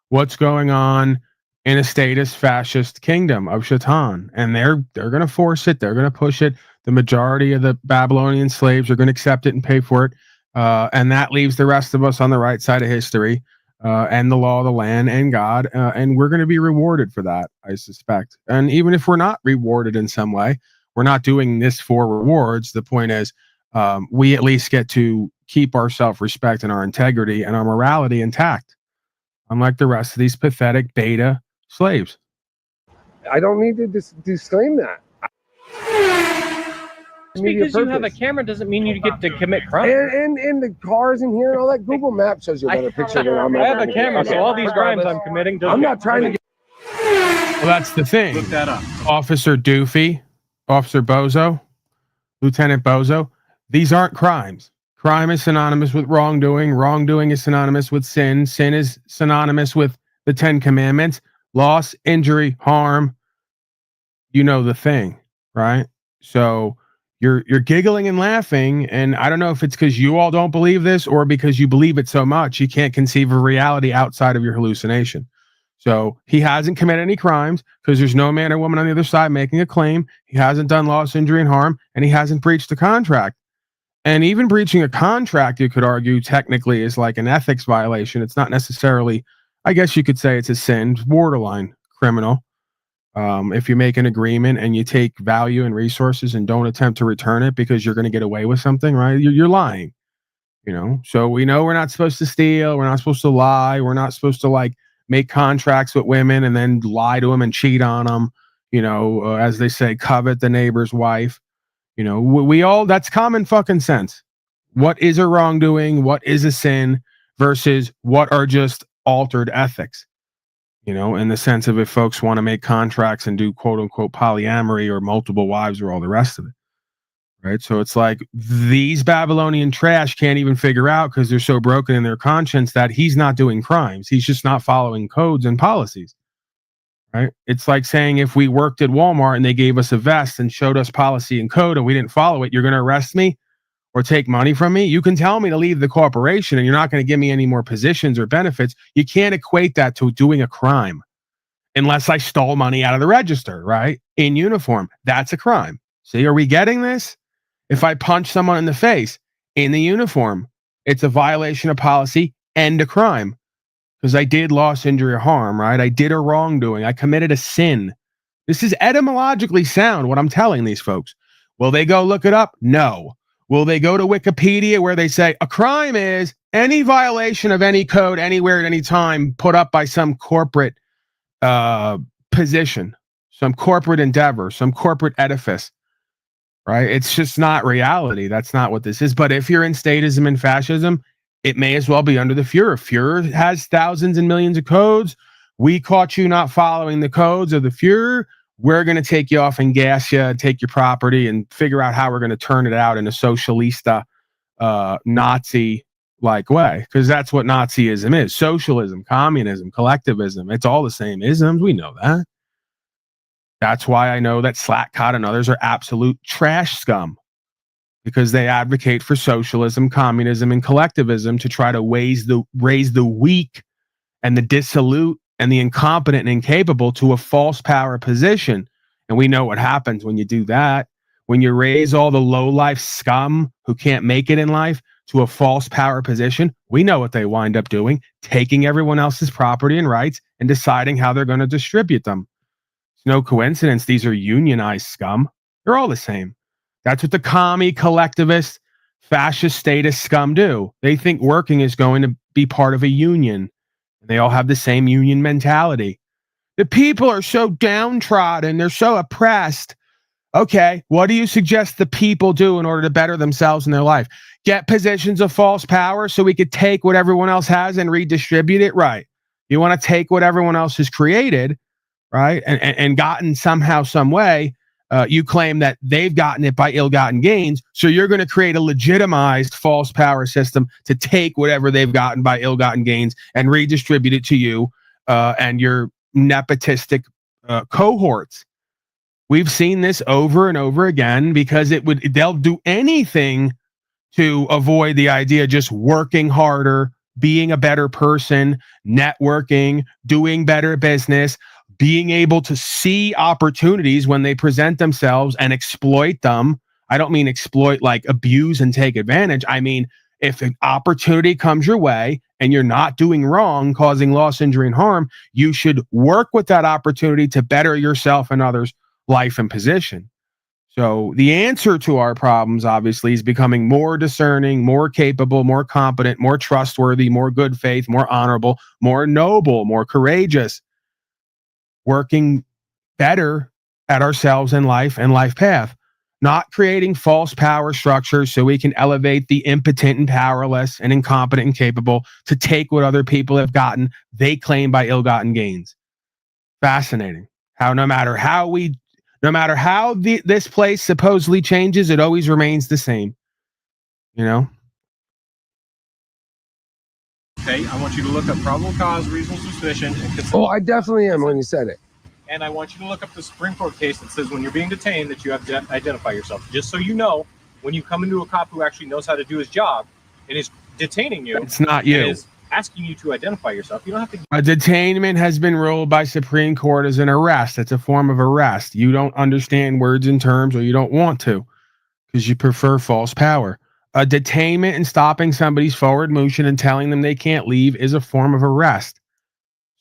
S4: what's going on in a statist fascist kingdom of Shaitan. And they're going to force it. They're going to push it. The majority of the Babylonian slaves are going to accept it and pay for it. And that leaves the rest of us on the right side of history and the law of the land and God. And we're going to be rewarded for that, I suspect. And even if we're not rewarded in some way, we're not doing this for rewards. The point is, we at least get to keep our self-respect and our integrity and our morality intact, unlike the rest of these pathetic beta slaves.
S7: I don't need to disclaim that.
S6: Just because you have a camera doesn't mean you get to commit crime.
S7: And the cars in here and all that. Google Maps shows you a better picture than I'm.
S6: I have a camera, so all these crimes I'm committing.
S7: I'm not trying to get.
S4: Well, that's the thing.
S8: Look that up.
S4: Officer Doofy, Officer Bozo, Lieutenant Bozo, these aren't crimes. Crime is synonymous with wrongdoing. Wrongdoing is synonymous with sin. Sin is synonymous with the 10 Commandments. Loss, injury, harm. You know the thing, right? So you're giggling and laughing, and I don't know if it's because you all don't believe this or because you believe it so much you can't conceive of reality outside of your hallucination. So he hasn't committed any crimes because there's no man or woman on the other side making a claim. He hasn't done loss, injury, and harm, and he hasn't breached the contract. And even breaching a contract, you could argue, technically is like an ethics violation. It's not necessarily, I guess you could say it's a sin, borderline criminal. If you make an agreement and you take value and resources and don't attempt to return it because you're going to get away with something, right? You're lying, you know? So we know we're not supposed to steal. We're not supposed to lie. We're not supposed to like make contracts with women and then lie to them and cheat on them, you know, as they say, covet the neighbor's wife. You know, we all, that's common fucking sense. What is a wrongdoing? What is a sin versus what are just altered ethics? You know, in the sense of if folks want to make contracts and do quote unquote polyamory or multiple wives or all the rest of it. Right. So it's like these Babylonian trash can't even figure out because they're so broken in their conscience that he's not doing crimes. He's just not following codes and policies. Right. It's like saying if we worked at Walmart and they gave us a vest and showed us policy and code and we didn't follow it, you're going to arrest me or take money from me. You can tell me to leave the corporation and you're not going to give me any more positions or benefits. You can't equate that to doing a crime unless I stole money out of the register, right? In uniform. That's a crime. See, are we getting this? If I punch someone in the face in the uniform, it's a violation of policy and a crime because I did loss, injury, or harm, right? I did a wrongdoing. I committed a sin. This is etymologically sound, what I'm telling these folks. Will they go look it up? No. Will they go to Wikipedia where they say a crime is any violation of any code anywhere at any time put up by some corporate position, some corporate endeavor, some corporate edifice? Right? It's just not reality. That's not what this is. But if you're in statism and fascism, it may as well be under the Fuhrer. Fuhrer has thousands and millions of codes. We caught you not following the codes of the Fuhrer. We're going to take you off and gas you, take your property, and figure out how we're going to turn it out in a socialista, Nazi-like way. Because that's what Nazism is. Socialism, communism, collectivism. It's all the same isms. We know that. That's why I know that Slackcott and others are absolute trash scum, because they advocate for socialism, communism, and collectivism to try to raise the weak and the dissolute and the incompetent and incapable to a false power position. And we know what happens when you do that. When you raise all the low-life scum who can't make it in life to a false power position, we know what they wind up doing, taking everyone else's property and rights and deciding how they're going to distribute them. It's no coincidence these are unionized scum. They're all the same. That's what the commie, collectivist, fascist, statist scum do. They think working is going to be part of a union. They all have the same union mentality. The people are so downtrodden. They're so oppressed. Okay, what do you suggest the people do in order to better themselves in their life? Get positions of false power so we could take what everyone else has and redistribute it? Right. You want to take what everyone else has created, right, and gotten somehow, some way. You claim that they've gotten it by ill-gotten gains, so you're going to create a legitimized false power system to take whatever they've gotten by ill-gotten gains and redistribute it to you and your nepotistic cohorts. We've seen this over and over again because they'll do anything to avoid the idea of just working harder, being a better person, networking, doing better business, being able to see opportunities when they present themselves and exploit them. I don't mean exploit like abuse and take advantage. I mean, if an opportunity comes your way and you're not doing wrong, causing loss, injury, and harm, you should work with that opportunity to better yourself and others' life and position. So the answer to our problems, obviously, is becoming more discerning, more capable, more competent, more trustworthy, more good faith, more honorable, more noble, more courageous, working better at ourselves in life and life path, not creating false power structures so we can elevate the impotent and powerless and incompetent and capable to take what other people have gotten, they claim by ill-gotten gains. Fascinating. How no matter how this place supposedly changes, it always remains the same. You know?
S6: Okay, I want you to look up probable cause, reasonable suspicion, and consent.
S7: Oh, I definitely am when you said it.
S6: And I want you to look up the Supreme Court case that says when you're being detained that you have to identify yourself. Just so you know, when you come into a cop who actually knows how to do his job and is detaining you,
S4: it's not you.
S6: asking you to identify yourself. You don't have to.
S4: A detainment has been ruled by Supreme Court as an arrest. It's a form of arrest. You don't understand words and terms, or you don't want to, because you prefer false power. A detainment and stopping somebody's forward motion and telling them they can't leave is a form of arrest.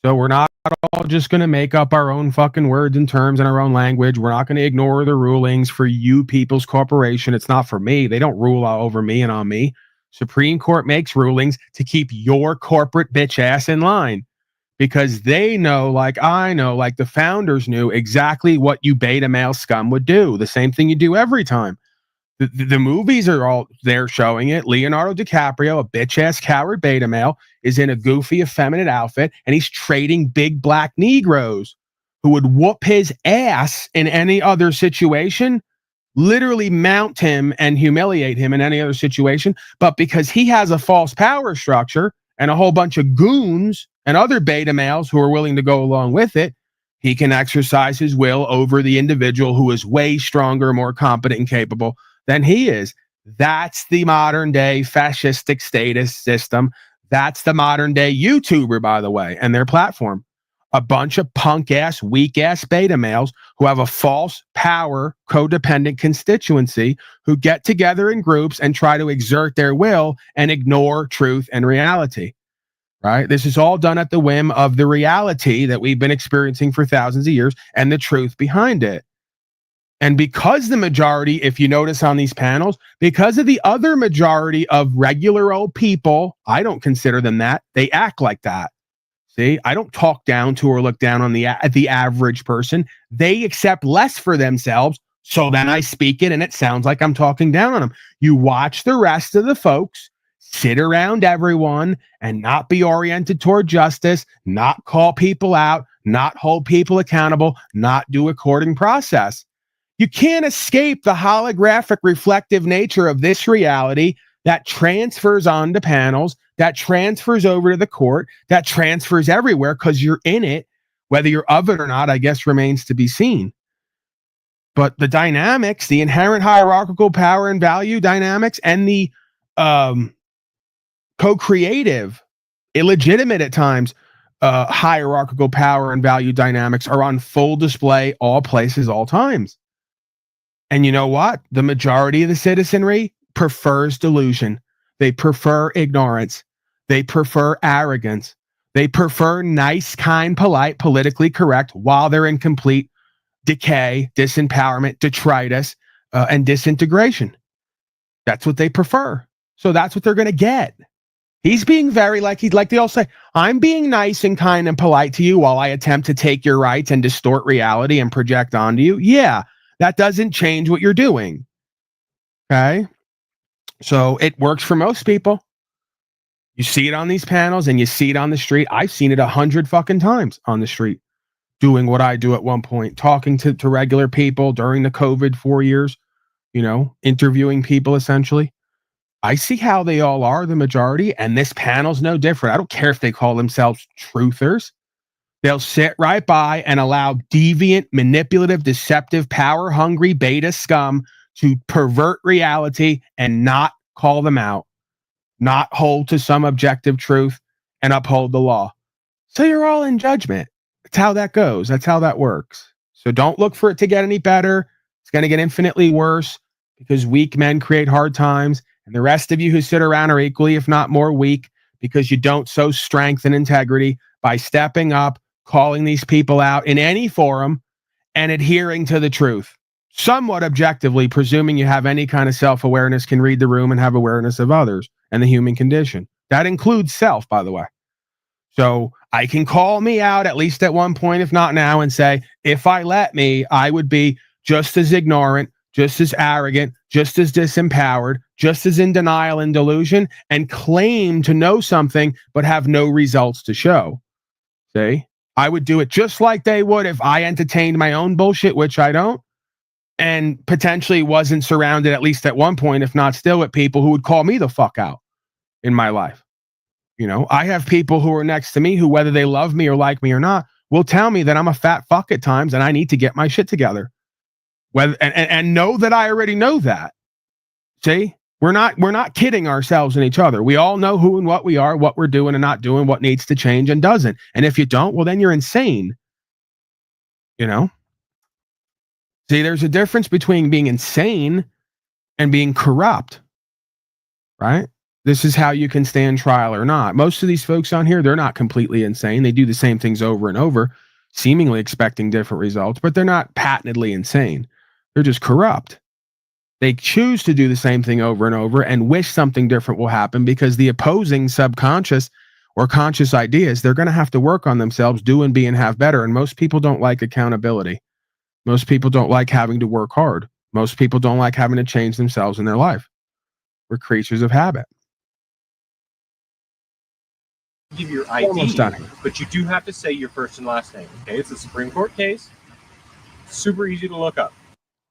S4: So we're not all just going to make up our own fucking words and terms in our own language. We're not going to ignore the rulings for you people's corporation. It's not for me. They don't rule over me and on me. Supreme Court makes rulings to keep your corporate bitch ass in line, because they know, like I know, like the founders knew exactly what you beta male scum would do. The same thing you do every time. The movies are all there showing it. Leonardo DiCaprio, a bitch ass coward beta male, is in a goofy, effeminate outfit, and he's trading big black Negroes who would whoop his ass in any other situation, literally mount him and humiliate him in any other situation. But because he has a false power structure and a whole bunch of goons and other beta males who are willing to go along with it, he can exercise his will over the individual who is way stronger, more competent, and capable than he is. That's the modern day fascistic status system. That's the modern day YouTuber, by the way, and their platform. A bunch of punk ass, weak ass beta males who have a false power, codependent constituency who get together in groups and try to exert their will and ignore truth and reality. Right? This is all done at the whim of the reality that we've been experiencing for thousands of years and the truth behind it. And because the majority, if you notice on these panels, because of the other majority of regular old people, I don't consider them that. They act like that. See, I don't talk down to or look down on the average person. They accept less for themselves. So then I speak it and it sounds like I'm talking down on them. You watch the rest of the folks sit around everyone and not be oriented toward justice, not call people out, not hold people accountable, not do a courting process. You can't escape the holographic reflective nature of this reality that transfers onto panels, that transfers over to the court, that transfers everywhere because you're in it. Whether you're of it or not, I guess remains to be seen. But the dynamics, the inherent hierarchical power and value dynamics, and the co-creative, illegitimate at times, hierarchical power and value dynamics are on full display all places, all times. And you know what? The majority of the citizenry prefers delusion. They prefer ignorance. They prefer arrogance. They prefer nice, kind, polite, politically correct while they're in complete decay, disempowerment, detritus, and disintegration. That's what they prefer. So that's what they're going to get. He's being very, like they all say, I'm being nice and kind and polite to you while I attempt to take your rights and distort reality and project onto you. Yeah. That doesn't change what you're doing. Okay. So it works for most people. You see it on these panels and you see it on the street. I've seen it 100 fucking times on the street, doing what I do at one point, talking to regular people during the COVID 4 years, interviewing people essentially. I see how they all are, the majority, and this panel's no different. I don't care if they call themselves truthers. They'll sit right by and allow deviant, manipulative, deceptive, power-hungry beta scum to pervert reality and not call them out, not hold to some objective truth and uphold the law. So you're all in judgment. That's how that goes. That's how that works. So don't look for it to get any better. It's going to get infinitely worse because weak men create hard times, and the rest of you who sit around are equally, if not more, weak because you don't sow strength and integrity by stepping up, calling these people out in any forum, and adhering to the truth. Somewhat objectively, presuming you have any kind of self-awareness, can read the room and have awareness of others and the human condition. That includes self, by the way. So I can call me out, at least at one point, if not now, and say, if I let me, I would be just as ignorant, just as arrogant, just as disempowered, just as in denial and delusion, and claim to know something, but have no results to show. See? I would do it just like they would if I entertained my own bullshit, which I don't, and potentially wasn't surrounded, at least at one point, if not still, with people who would call me the fuck out in my life. I have people who are next to me who, whether they love me or like me or not, will tell me that I'm a fat fuck at times and I need to get my shit together. And know that I already know that. See? We're not kidding ourselves and each other. We all know who and what we are, what we're doing and not doing, what needs to change and doesn't. And if you don't, well, then you're insane. You know? See, there's a difference between being insane and being corrupt, right? This is how you can stand trial or not. Most of these folks on here, they're not completely insane. They do the same things over and over, seemingly expecting different results, but they're not patently insane. They're just corrupt. They choose to do the same thing over and over and wish something different will happen because the opposing subconscious or conscious ideas, they're going to have to work on themselves, do and be and have better. And most people don't like accountability. Most people don't like having to work hard. Most people don't like having to change themselves in their life. We're creatures of habit.
S6: Give your ID, but you do have to say your first and last name. Okay, it's a Supreme Court case. Super easy to look up.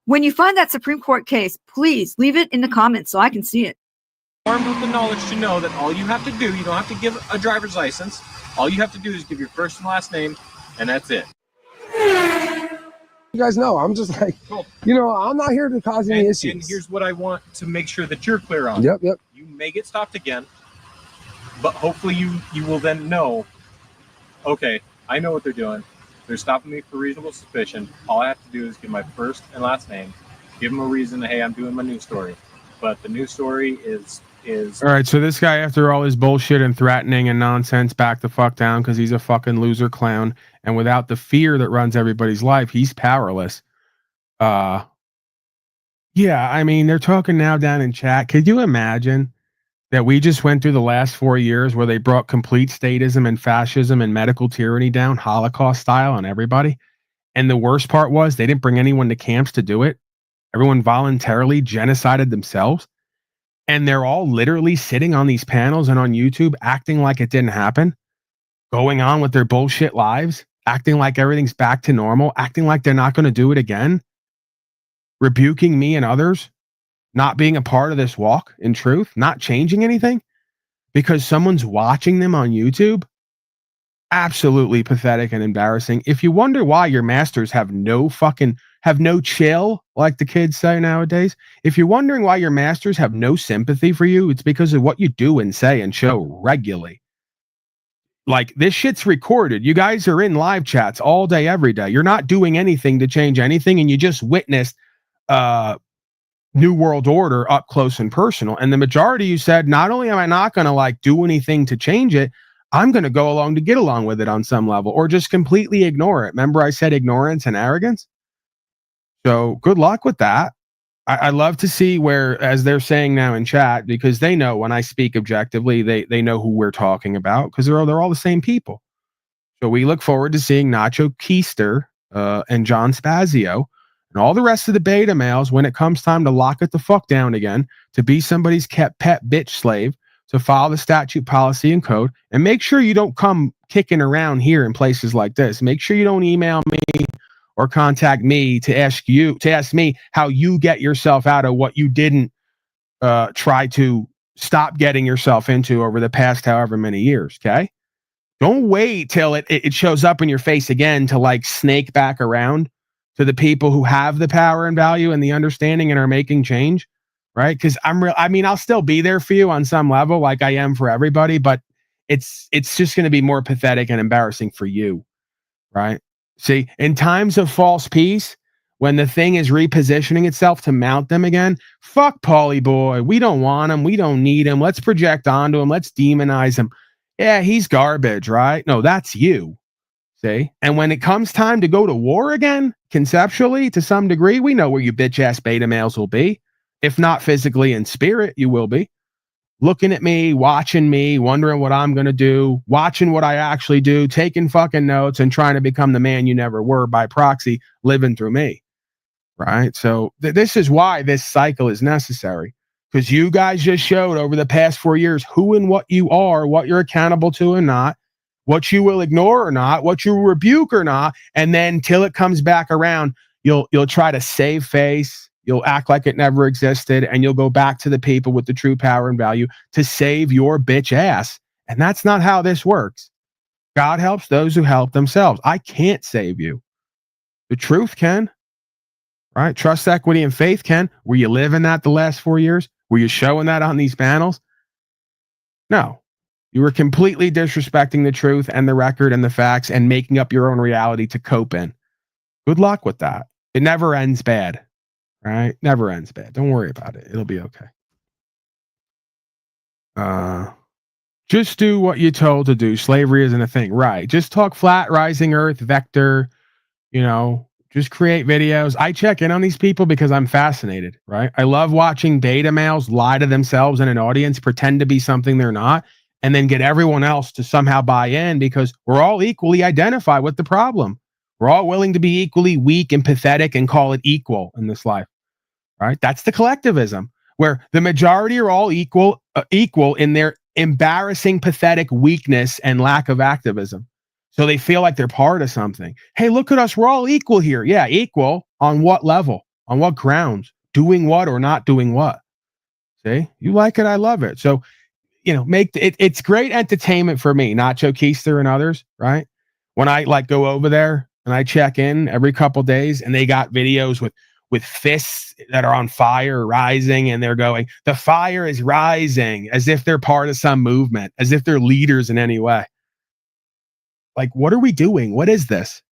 S5: When you find that Supreme Court case, please leave it in the comments so I can see it.
S6: Armed with the knowledge to know that all you have to do, you don't have to give a driver's license. All you have to do is give your first and last name, and that's it.
S7: You guys know, I'm just like, you know, I'm not here to cause any issues.
S6: And here's what I want to make sure that you're clear on.
S7: Yep.
S6: You may get stopped again, but hopefully you will then know, okay, I know what they're doing. They're stopping me for reasonable suspicion. All I have to do is give my first and last name, give them a reason, hey, I'm doing my news story. But the news story is
S4: all right, so this guy, after all his bullshit and threatening and nonsense, back the fuck down because he's a fucking loser clown. And without the fear that runs everybody's life, he's powerless. Yeah, I mean, they're talking now down in chat. Could you imagine that we just went through the last 4 years where they brought complete statism and fascism and medical tyranny down, Holocaust style, on everybody? And the worst part was they didn't bring anyone to camps to do it. Everyone voluntarily genocided themselves. And they're all literally sitting on these panels and on YouTube acting like it didn't happen, going on with their bullshit lives, acting like everything's back to normal, acting like they're not going to do it again, rebuking me and others, not being a part of this walk in truth, not changing anything because someone's watching them on YouTube. Absolutely pathetic and embarrassing. If you wonder why your masters have no chill, like the kids say nowadays, if you're wondering why your masters have no sympathy for you, it's because of what you do and say and show regularly. Like, this shit's recorded. You guys are in live chats all day, every day. You're not doing anything to change anything, and you just witnessed New World Order up close and personal. And the majority of you said, not only am I not going to like do anything to change it, I'm going to go along to get along with it on some level, or just completely ignore it. Remember I said ignorance and arrogance? So good luck with that. I love to see where, as they're saying now in chat, because they know when I speak objectively, they know who we're talking about because they're all the same people. So we look forward to seeing Nacho Keister and John Spazio and all the rest of the beta males when it comes time to lock it the fuck down again, to be somebody's pet bitch slave, to follow the statute, policy, and code, and make sure you don't come kicking around here in places like this. Make sure you don't email me or contact me to ask me how you get yourself out of what you didn't try to stop getting yourself into over the past however many years. Okay, don't wait till it shows up in your face again to like snake back around to the people who have the power and value and the understanding and are making change. Right? Because I'll still be there for you on some level, like I am for everybody, but it's just going to be more pathetic and embarrassing for you. Right? See, in times of false peace, when the thing is repositioning itself to mount them again, fuck Paulie boy. We don't want him. We don't need him. Let's project onto him. Let's demonize him. Yeah, he's garbage, right? No, that's you. See? And when it comes time to go to war again, conceptually, to some degree, we know where you bitch ass beta males will be. If not physically, in spirit, you will be. Looking at me, watching me, wondering what I'm going to do, watching what I actually do, taking fucking notes and trying to become the man you never were by proxy, living through me. Right? So this is why this cycle is necessary. Because you guys just showed over the past 4 years who and what you are, what you're accountable to and not, what you will ignore or not, what you rebuke or not. And then till it comes back around, you'll try to save face. You'll act like it never existed, and you'll go back to the people with the true power and value to save your bitch ass. And that's not how this works. God helps those who help themselves. I can't save you. The truth can. Right? Trust, equity, and faith can. Were you living that the last 4 years? Were you showing that on these panels? No. You were completely disrespecting the truth and the record and the facts and making up your own reality to cope in. Good luck with that. It never ends bad, right? Never ends bad. Don't worry about it. It'll be okay. Just do what you're told to do. Slavery isn't a thing. Right. Just talk flat, rising earth, vector, just create videos. I check in on these people because I'm fascinated, right? I love watching beta males lie to themselves in an audience, pretend to be something they're not, and then get everyone else to somehow buy in because we're all equally identified with the problem. We're all willing to be equally weak and pathetic and call it equal in this life, right? That's the collectivism where the majority are all equal in their embarrassing, pathetic weakness and lack of activism. So they feel like they're part of something. Hey, look at us. We're all equal here. Yeah, equal on what level? On what grounds? Doing what or not doing what? See, you like it. I love it. So, make it's great entertainment for me, Nacho Keister and others, right? When I go over there and I check in every couple days and they got videos with fists that are on fire rising and they're going, the fire is rising, as if they're part of some movement, as if they're leaders in any way. Like, what are we doing? What is this?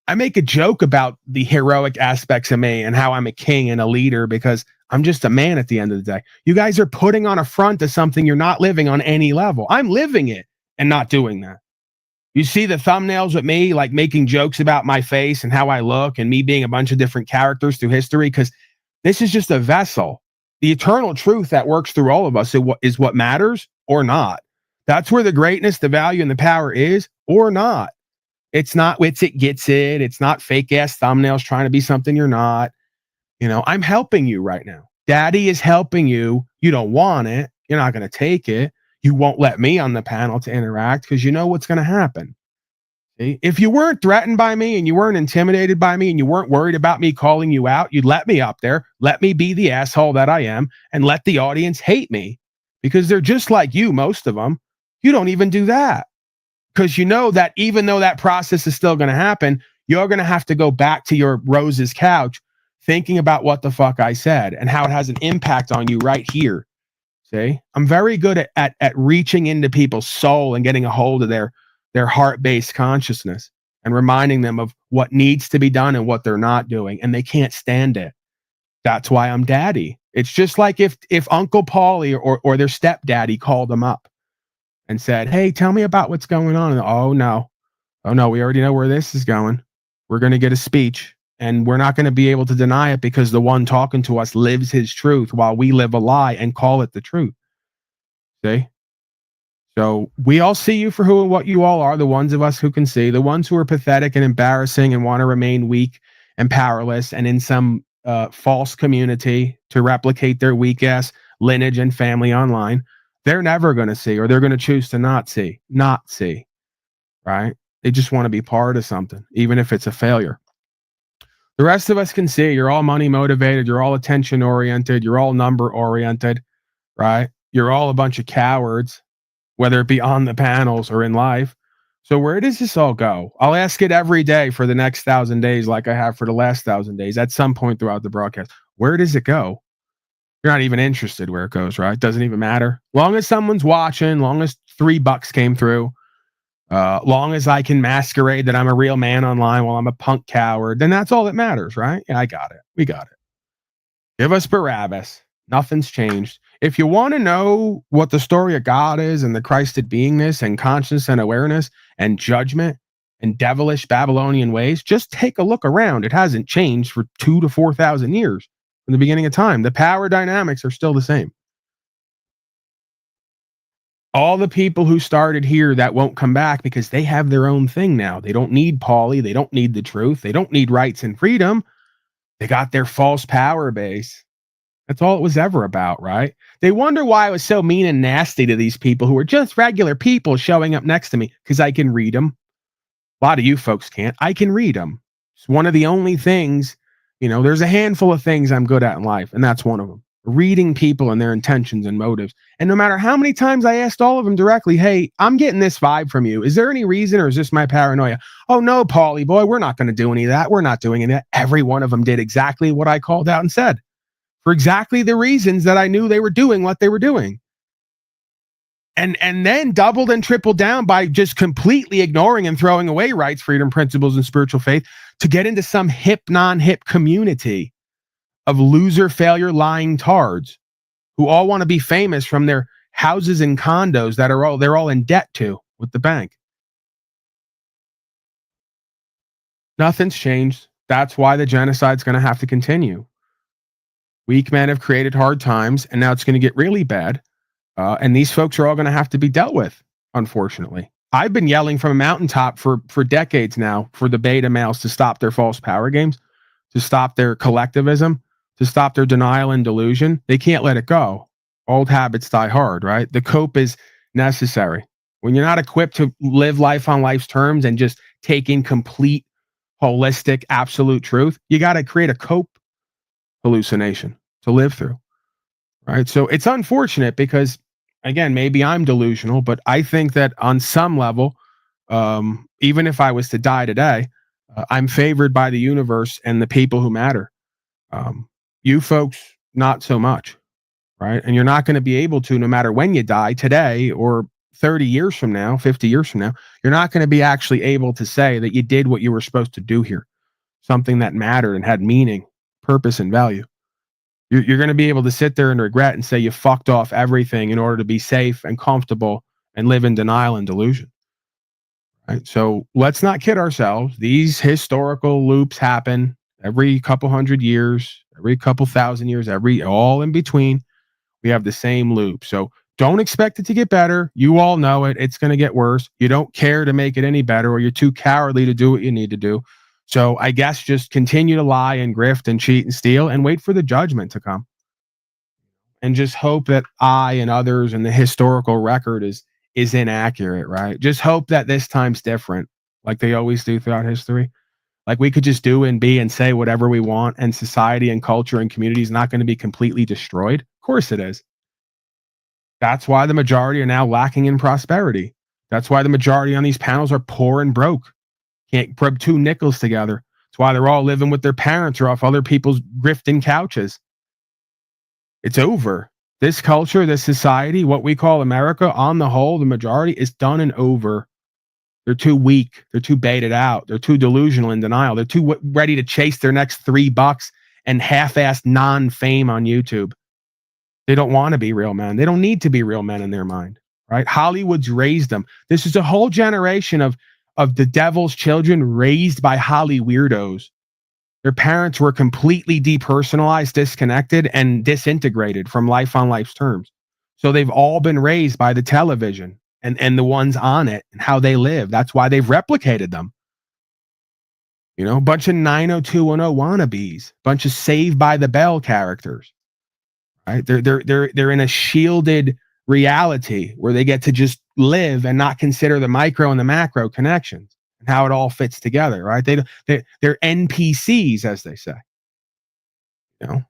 S4: I make a joke about the heroic aspects of me and how I'm a king and a leader because I'm just a man at the end of the day. You guys are putting on a front to something you're not living on any level. I'm living it and not doing that. You see the thumbnails with me, like making jokes about my face and how I look and me being a bunch of different characters through history because this is just a vessel. The eternal truth that works through all of us is what matters or not. That's where the greatness, the value, and the power is or not. It's not wits it gets it. It's not fake ass thumbnails trying to be something you're not. I'm helping you right now. Daddy is helping you. You don't want it. You're not going to take it. You won't let me on the panel to interact because you know what's going to happen. See? If you weren't threatened by me and you weren't intimidated by me and you weren't worried about me calling you out, you'd let me up there, let me be the asshole that I am, and let the audience hate me because they're just like you, most of them. You don't even do that because you know that even though that process is still going to happen, you're going to have to go back to your Rose's couch thinking about what the fuck I said and how it has an impact on you right here. See, I'm very good at reaching into people's soul and getting a hold of their heart-based consciousness and reminding them of what needs to be done and what they're not doing, and they can't stand it. That's why I'm daddy. It's just like if Uncle Paulie or their stepdaddy called them up and said, hey, tell me about what's going on. And, oh no, we already know where this is going. We're going to get a speech and we're not going to be able to deny it because the one talking to us lives his truth while we live a lie and call it the truth. See? So we all see you for who and what you all are, the ones of us who can see, the ones who are pathetic and embarrassing and want to remain weak and powerless and in some false community to replicate their weak ass lineage and family online. They're never going to see, or they're going to choose to not see, right? They just want to be part of something, even if it's a failure. The rest of us can see you're all money motivated. You're all attention oriented. You're all number oriented, right? You're all a bunch of cowards, whether it be on the panels or in life. So where does this all go? I'll ask it every day for the next 1,000 days, like I have for the last 1,000 days at some point throughout the broadcast. Where does it go? You're not even interested where it goes, right? Doesn't even matter. Long as someone's watching, long as $3 came through, long as I can masquerade that I'm a real man online while I'm a punk coward, then that's all that matters, right? Yeah, I got it. We got it. Give us Barabbas. Nothing's changed. If you want to know what the story of God is and the Christed beingness and conscience and awareness and judgment and devilish Babylonian ways, just take a look around. It hasn't changed for 2,000 to 4,000 years from the beginning of time. The power dynamics are still the same. All the people who started here that won't come back because they have their own thing now. They don't need Paulie. They don't need the truth. They don't need rights and freedom. They got their false power base. That's all it was ever about, right? They wonder why I was so mean and nasty to these people who are just regular people showing up next to me because I can read them. A lot of you folks can't. I can read them. It's one of the only things, there's a handful of things I'm good at in life, and that's one of them. Reading people and their intentions and motives. And no matter how many times I asked all of them directly, hey, I'm getting this vibe from you. Is there any reason or is this my paranoia? Oh, no, Paulie boy, we're not going to do any of that. We're not doing any of that. Every one of them did exactly what I called out and said. for exactly the reasons that I knew they were doing what they were doing. And then doubled and tripled down by just completely ignoring and throwing away rights, freedom, principles, and spiritual faith to get into some hip, non-hip community of loser, failure, lying tards who all want to be famous from their houses and condos that they're all in debt to with the bank. Nothing's changed. That's why the genocide's going to have to continue. Weak men have created hard times, and now it's going to get really bad. And these folks are all going to have to be dealt with, unfortunately. I've been yelling from a mountaintop for decades now for the beta males to stop their false power games, to stop their collectivism, to stop their denial and delusion. They can't let it go. Old habits die hard, right? The cope is necessary. When you're not equipped to live life on life's terms and just take in complete, holistic, absolute truth, you got to create a cope hallucination to live through, right? So it's unfortunate because, again, maybe I'm delusional, but I think that on some level, even if I was to die today, I'm favored by the universe and the people who matter. You folks, not so much, right? And you're not going to be able to, no matter when you die, today or 30 years from now, 50 years from now, you're not going to be actually able to say that you did what you were supposed to do here, something that mattered and had meaning, purpose, and value. You're going to be able to sit there and regret and say you fucked off everything in order to be safe and comfortable and live in denial and delusion. Right? So let's not kid ourselves. These historical loops happen every couple hundred years, every couple thousand years, all in between. We have the same loop. So don't expect it to get better. You all know it. It's going to get worse. You don't care to make it any better, or you're too cowardly to do what you need to do. So I guess just continue to lie and grift and cheat and steal and wait for the judgment to come. And just hope that I and others and the historical record is inaccurate, right? Just hope that this time's different, like they always do throughout history. Like we could just do and be and say whatever we want, and society and culture and community is not going to be completely destroyed. Of course it is. That's why the majority are now lacking in prosperity. That's why the majority on these panels are poor and broke. Can't rub two nickels together. That's why they're all living with their parents or off other people's grifting couches. It's over. This culture, this society, what we call America, on the whole, the majority is done and over. They're too weak. They're too baited out. They're too delusional in denial. They're too ready to chase their next $3 and half-assed non-fame on YouTube. They don't want to be real men. They don't need to be real men in their mind, right? Hollywood's raised them. This is a whole generation of the devil's children raised by Holly weirdos. Their parents were completely depersonalized, disconnected, and disintegrated from life on life's terms. So they've all been raised by the television and the ones on it and how they live. That's why they've replicated them. You know, a bunch of 90210 wannabes, bunch of Saved by the Bell characters. Right? They're in a shielded reality where they get to just live and not consider the micro and the macro connections and how it all fits together, right? They're NPCs, as they say. You know.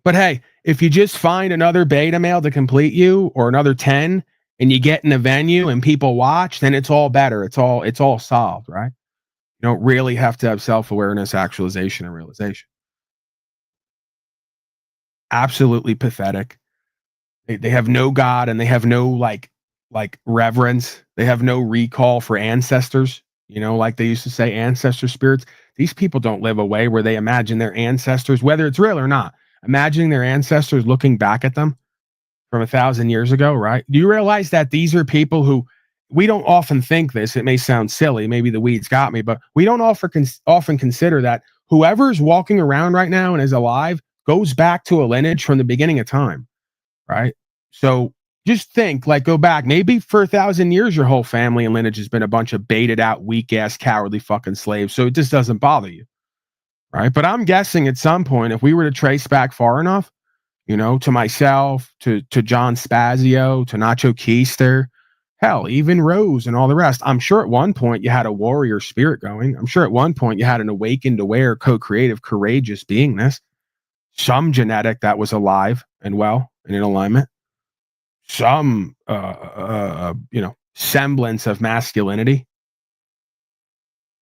S4: But hey, if you just find another beta male to complete you or another 10 and you get in a venue and people watch, then it's all better. It's all solved, right? You don't really have to have self-awareness, actualization, and realization. Absolutely pathetic. They have no God, and they have no like reverence. They have no recall for ancestors. You know, like they used to say, ancestor spirits. These people don't live a way where they imagine their ancestors, whether it's real or not, imagining their ancestors looking back at them from 1,000 years ago, right? Do you realize that these are people who, we don't often think this, it may sound silly, maybe the weeds got me, but we don't often consider that whoever's walking around right now and is alive goes back to a lineage from the beginning of time, right? So just think, like, go back, maybe for 1,000 years, your whole family and lineage has been a bunch of baited out, weak ass, cowardly fucking slaves. So it just doesn't bother you, right? But I'm guessing at some point, if we were to trace back far enough, you know, to myself, to John Spazio, to Nacho Keister, hell, even Rose and all the rest. I'm sure at one point you had a warrior spirit going. I'm sure at one point you had an awakened, aware, co-creative, courageous beingness. Some genetic that was alive and well and in alignment. Some, semblance of masculinity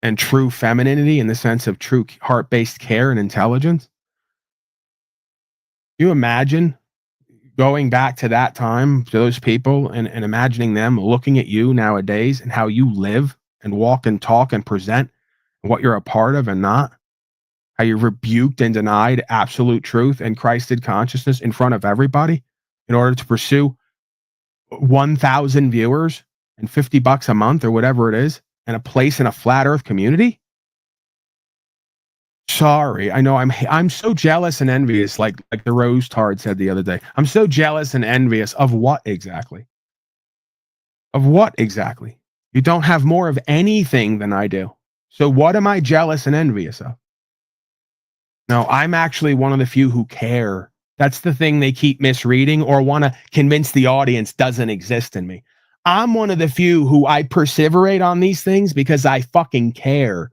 S4: and true femininity in the sense of true heart-based care and intelligence. You imagine going back to that time, to those people, and imagining them looking at you nowadays and how you live and walk and talk and present, and what you're a part of and not, how you rebuked and denied absolute truth and Christed consciousness in front of everybody in order to pursue 1,000 viewers and $50 a month or whatever it is, and a place in a flat earth community. Sorry, I know I'm so jealous and envious, like the Rose Tard said the other day. I'm so jealous and envious of what exactly? Of what exactly? You don't have more of anything than I do. So what am I jealous and envious of? No, I'm actually one of the few who care. That's the thing they keep misreading or want to convince the audience doesn't exist in me. I'm one of the few who I perseverate on these things because I fucking care.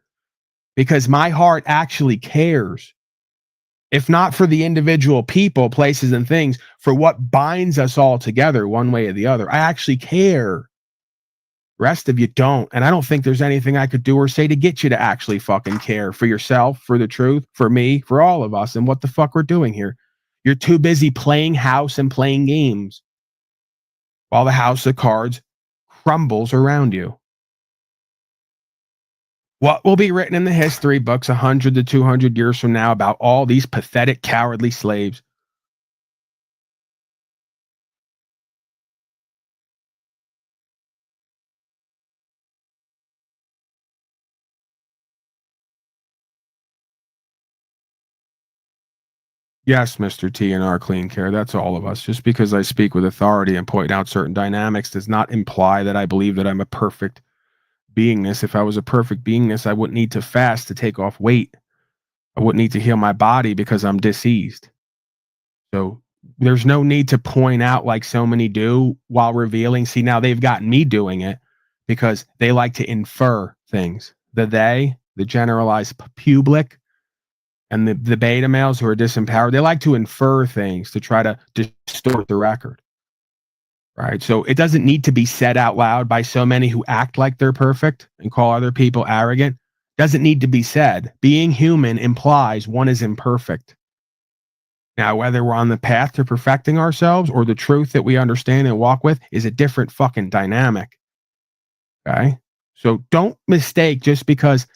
S4: Because my heart actually cares. If not for the individual people, places, and things, for what binds us all together one way or the other. I actually care. Rest of you don't. And I don't think there's anything I could do or say to get you to actually fucking care for yourself, for the truth, for me, for all of us, and what the fuck we're doing here. You're too busy playing house and playing games while the house of cards crumbles around you. What will be written in the history books 100 to 200 years from now about all these pathetic, cowardly slaves? Yes, Mr. T and R Clean Care, that's all of us. Just because I speak with authority and point out certain dynamics does not imply that I believe that I'm a perfect beingness. If I was a perfect beingness, I wouldn't need to fast to take off weight. I wouldn't need to heal my body because I'm diseased. So there's no need to point out like so many do while revealing. See, now they've gotten me doing it because they like to infer things. The generalized public, and the beta males who are disempowered, they like to infer things to try to distort the record. Right? So it doesn't need to be said out loud by so many who act like they're perfect and call other people arrogant. Doesn't need to be said. Being human implies one is imperfect. Now, whether we're on the path to perfecting ourselves or the truth that we understand and walk with is a different fucking dynamic. Okay? So don't mistake just because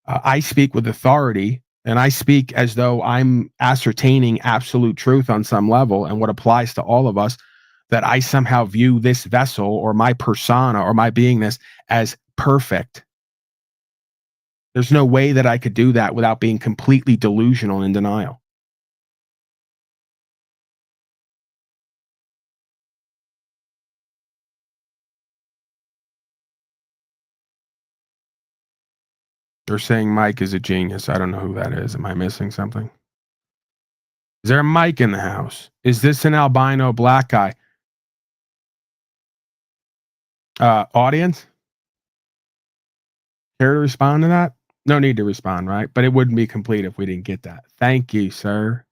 S4: I speak with authority and I speak as though I'm ascertaining absolute truth on some level and what applies to all of us, that I somehow view this vessel or my persona or my beingness as perfect. There's no way that I could do that without being completely delusional and in denial. They're saying Mike is a genius. I don't know who that is. Am I missing something? Is there a Mike in the house? Is this an albino black guy? Audience? Care to respond to that? No need to respond, right? But it wouldn't be complete if we didn't get that. Thank you, sir.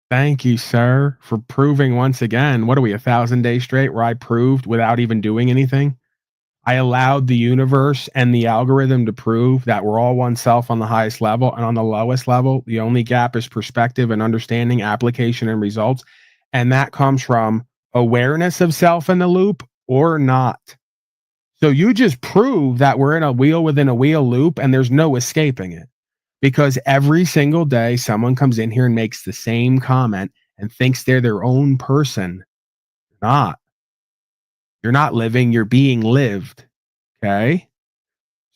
S4: Thank you, sir, for proving once again. What are we, 1,000 days straight where I proved without even doing anything? I allowed the universe and the algorithm to prove that we're all oneself on the highest level, and on the lowest level, the only gap is perspective and understanding, application, and results. And that comes from awareness of self in the loop or not. So you just prove that we're in a wheel within a wheel loop and there's no escaping it. Because every single day someone comes in here and makes the same comment and thinks they're their own person. Not. You're not living, you're being lived. Okay?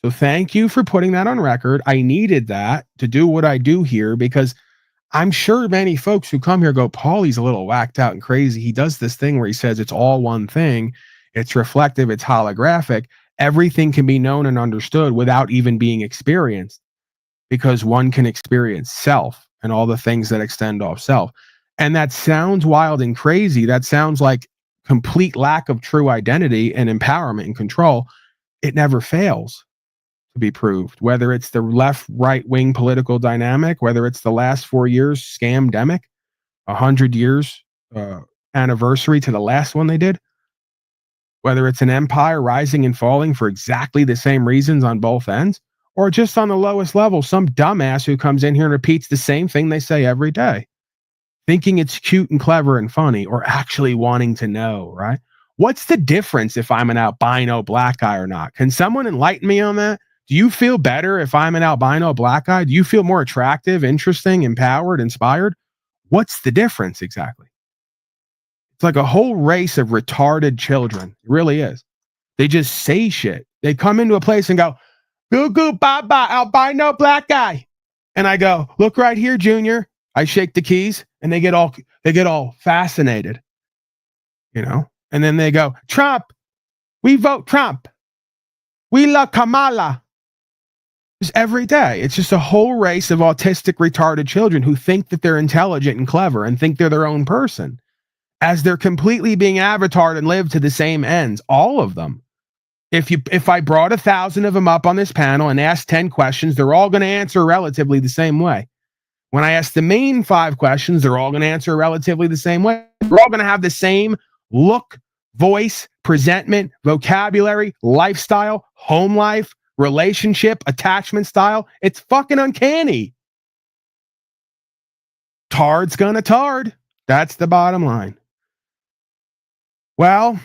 S4: So thank you for putting that on record. I needed that to do what I do here because I'm sure many folks who come here go, Paulie's a little whacked out and crazy. He does this thing where he says it's all one thing. It's reflective, it's holographic. Everything can be known and understood without even being experienced because one can experience self and all the things that extend off self. And that sounds wild and crazy. That sounds like complete lack of true identity and empowerment and control. It never fails to be proved, whether it's the left right wing political dynamic, whether it's the last 4 years scamdemic, 100 years anniversary to the last one they did, whether it's an empire rising and falling for exactly the same reasons on both ends, or just on the lowest level, some dumbass who comes in here and repeats the same thing they say every day. thinking it's cute and clever and funny, or actually wanting to know, right? What's the difference if I'm an albino black guy or not? Can someone enlighten me on that? Do you feel better if I'm an albino black guy? Do you feel more attractive, interesting, empowered, inspired? What's the difference exactly? It's like a whole race of retarded children. It really is. They just say shit. They come into a place and go, goo goo baba, albino black guy. And I go, look right here, Junior. I shake the keys and they get all fascinated, you know? And then they go, Trump, we vote Trump. We love Kamala. Just every day. It's just a whole race of autistic, retarded children who think that they're intelligent and clever and think they're their own person, as they're completely being avatared and live to the same ends. All of them. If I brought 1,000 of them up on this panel and asked 10 questions, they're all going to answer relatively the same way. When I ask the main 5 questions, they're all going to answer relatively the same way. They're all going to have the same look, voice, presentment, vocabulary, lifestyle, home life, relationship, attachment style. It's fucking uncanny. Tard's gonna tard. That's the bottom line. Well,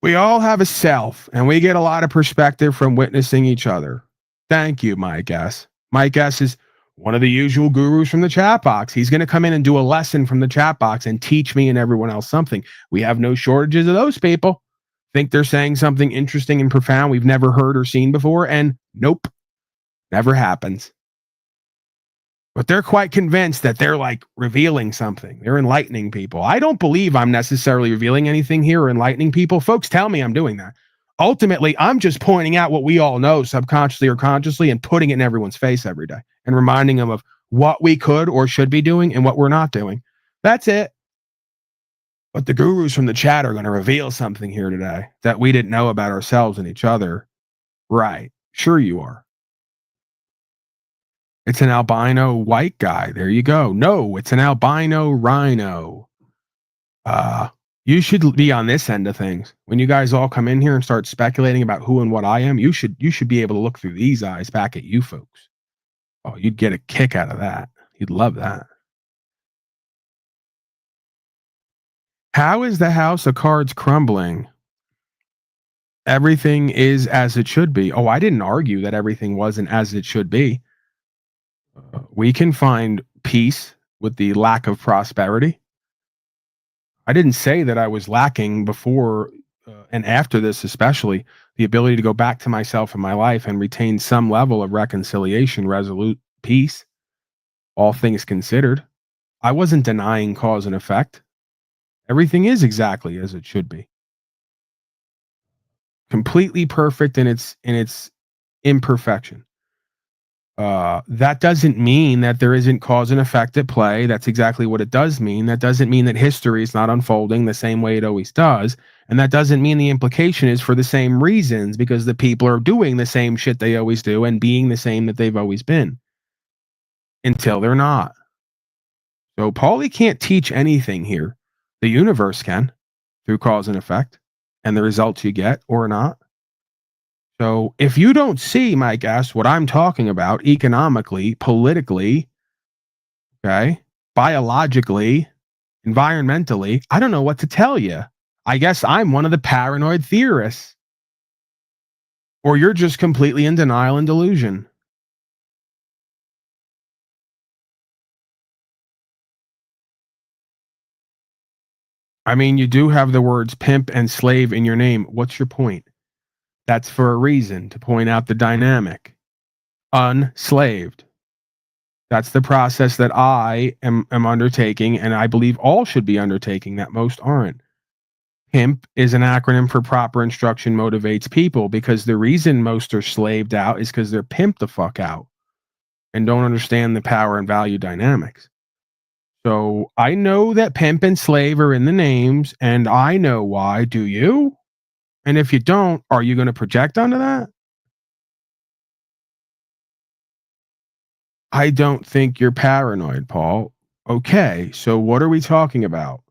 S4: we all have a self, and we get a lot of perspective from witnessing each other. Thank you, my guest. My guest is one of the usual gurus from the chat box. He's going to come in and do a lesson from the chat box and teach me and everyone else something. We have no shortages of those people. Think they're saying something interesting and profound we've never heard or seen before, and nope, never happens. But they're quite convinced that they're like revealing something. They're enlightening people. I don't believe I'm necessarily revealing anything here or enlightening people. Folks tell me I'm doing that. Ultimately, I'm just pointing out what we all know subconsciously or consciously and putting it in everyone's face every day and reminding them of what we could or should be doing and what we're not doing. That's it. But the gurus from the chat are going to reveal something here today that we didn't know about ourselves and each other. Right. Sure you are. It's an albino white guy. There you go. No, it's an albino rhino. You should be on this end of things. When you guys all come in here and start speculating about who and what I am, you should be able to look through these eyes back at you folks. Oh, you'd get a kick out of that. You'd love that. How is the house of cards crumbling? Everything is as it should be. Oh, I didn't argue that everything wasn't as it should be. We can find peace with the lack of prosperity. I didn't say that I was lacking before and after this, especially the ability to go back to myself and my life and retain some level of reconciliation, resolute peace, all things considered. I wasn't denying cause and effect. Everything is exactly as it should be. Completely perfect in its imperfection. That doesn't mean that there isn't cause and effect at play. That's exactly what it does mean. That doesn't mean that history is not unfolding the same way it always does. And that doesn't mean the implication is for the same reasons, because the people are doing the same shit they always do and being the same that they've always been until they're not. So Paulie can't teach anything here. The universe can, through cause and effect and the results you get or not. So if you don't see, my guess, what I'm talking about economically, politically, okay, biologically, environmentally, I don't know what to tell you. I guess I'm one of the paranoid theorists. Or you're just completely in denial and delusion. I mean, you do have the words pimp and slave in your name. What's your point? That's for a reason, to point out the dynamic. Unslaved. That's the process that I am undertaking, and I believe all should be undertaking, that most aren't. PIMP is an acronym for proper instruction motivates people, because the reason most are slaved out is because they're pimped the fuck out and don't understand the power and value dynamics. So I know that pimp and slave are in the names, and I know why. Do you? And if you don't, are you going to project onto that? I don't think you're paranoid, Paul. Okay, so what are we talking about?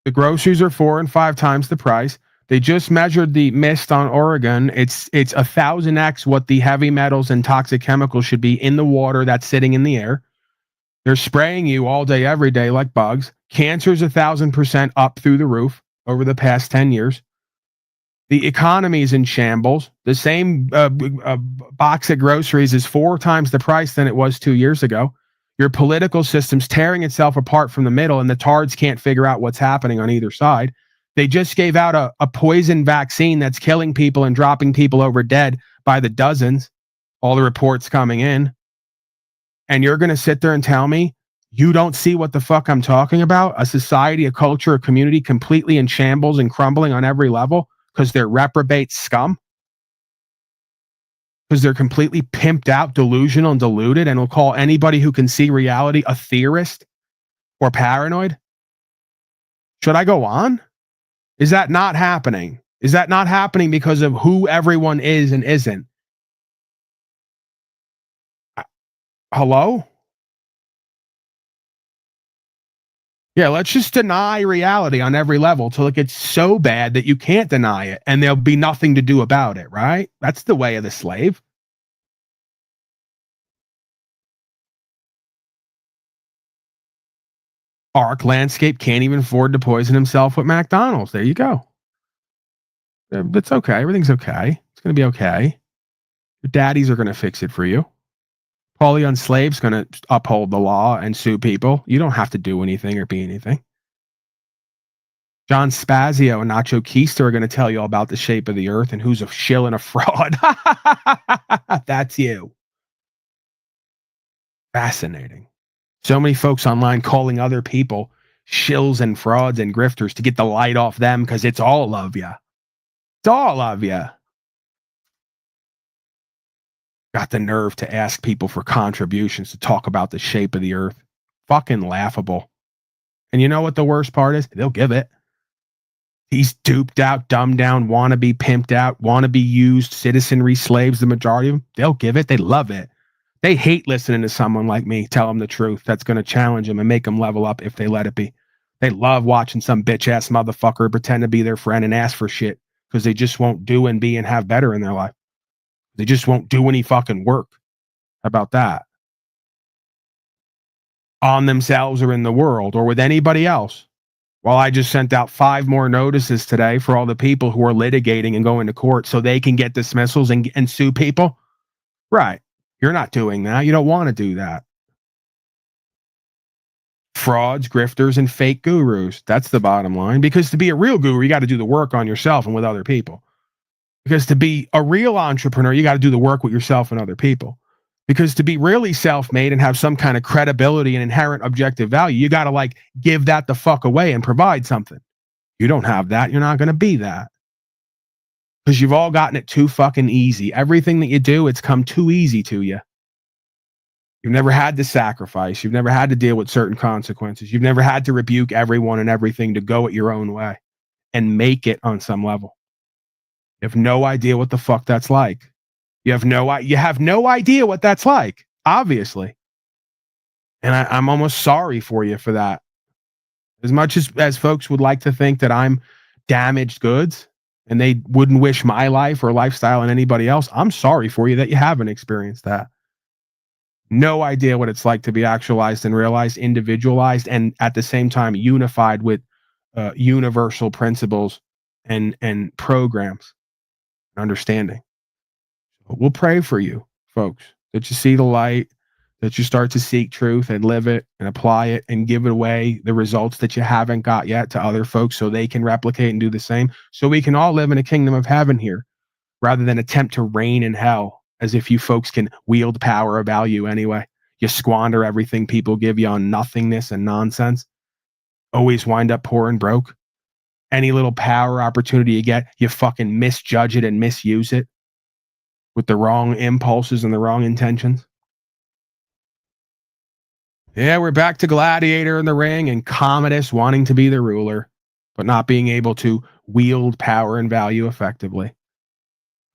S4: The groceries are 4 and 5 times the price. They just measured the mist on Oregon. It's 1,000x what the heavy metals and toxic chemicals should be in the water that's sitting in the air. They're spraying you all day, every day like bugs. Cancer's 1,000% up through the roof over the past 10 years. The economy is in shambles. The same box of groceries is 4 times the price than it was 2 years ago. Your political system's tearing itself apart from the middle, and the tards can't figure out what's happening on either side. They just gave out a poison vaccine that's killing people and dropping people over dead by the dozens. All the reports coming in. And you're going to sit there and tell me you don't see what the fuck I'm talking about? A society, a culture, a community completely in shambles and crumbling on every level because they're reprobate scum? Because they're completely pimped out, delusional, and deluded, and will call anybody who can see reality a theorist or paranoid? Should I go on? Is that not happening? Is that not happening because of who everyone is and isn't? Hello? Yeah, let's just deny reality on every level till it gets so bad that you can't deny it and there'll be nothing to do about it, right? That's the way of the slave. Arc Landscape can't even afford to poison himself with McDonald's. There you go. That's okay. Everything's okay. It's going to be okay. Your daddies are going to fix it for you. Paulie Unslaved's going to uphold the law and sue people. You don't have to do anything or be anything. John Spazio and Nacho Keister are going to tell you all about the shape of the earth and who's a shill and a fraud. That's you. Fascinating. So many folks online calling other people shills and frauds and grifters to get the light off them because it's all of you. It's all of you. Got the nerve to ask people for contributions to talk about the shape of the earth. Fucking laughable. And you know what the worst part is? They'll give it. These duped out, dumbed down, wannabe pimped out, wannabe used citizenry slaves, the majority of them, they'll give it. They love it. They hate listening to someone like me tell them the truth that's going to challenge them and make them level up if they let it be. They love watching some bitch ass motherfucker pretend to be their friend and ask for shit because they just won't do and be and have better in their life. They just won't do any fucking work. How about that? On themselves or in the world or with anybody else. Well, I just sent out 5 more notices today for all the people who are litigating and going to court so they can get dismissals and sue people. Right. You're not doing that. You don't want to do that. Frauds, grifters, and fake gurus. That's the bottom line. Because to be a real guru, you got to do the work on yourself and with other people. Because to be a real entrepreneur, you got to do the work with yourself and other people. Because to be really self-made and have some kind of credibility and inherent objective value, you got to like give that the fuck away and provide something. You don't have that. You're not going to be that. Because you've all gotten it too fucking easy. Everything that you do, it's come too easy to you. You've never had to sacrifice. You've never had to deal with certain consequences. You've never had to rebuke everyone and everything to go it your own way and make it on some level. You have no idea what the fuck that's like. You have no idea what that's like, obviously. And I'm almost sorry for you for that. As much as folks would like to think that I'm damaged goods and they wouldn't wish my life or lifestyle on anybody else, I'm sorry for you that you haven't experienced that. No idea what it's like to be actualized and realized, individualized, and at the same time unified with universal principles and programs and understanding. We'll pray for you, folks, that you see the light, that you start to seek truth and live it and apply it and give it away, the results that you haven't got yet to other folks so they can replicate and do the same. So we can all live in a kingdom of heaven here rather than attempt to reign in hell as if you folks can wield power or value anyway. You squander everything people give you on nothingness and nonsense. Always wind up poor and broke. Any little power opportunity you get, you fucking misjudge it and misuse it with the wrong impulses and the wrong intentions. Yeah, we're back to Gladiator in the ring and Commodus wanting to be the ruler, but not being able to wield power and value effectively.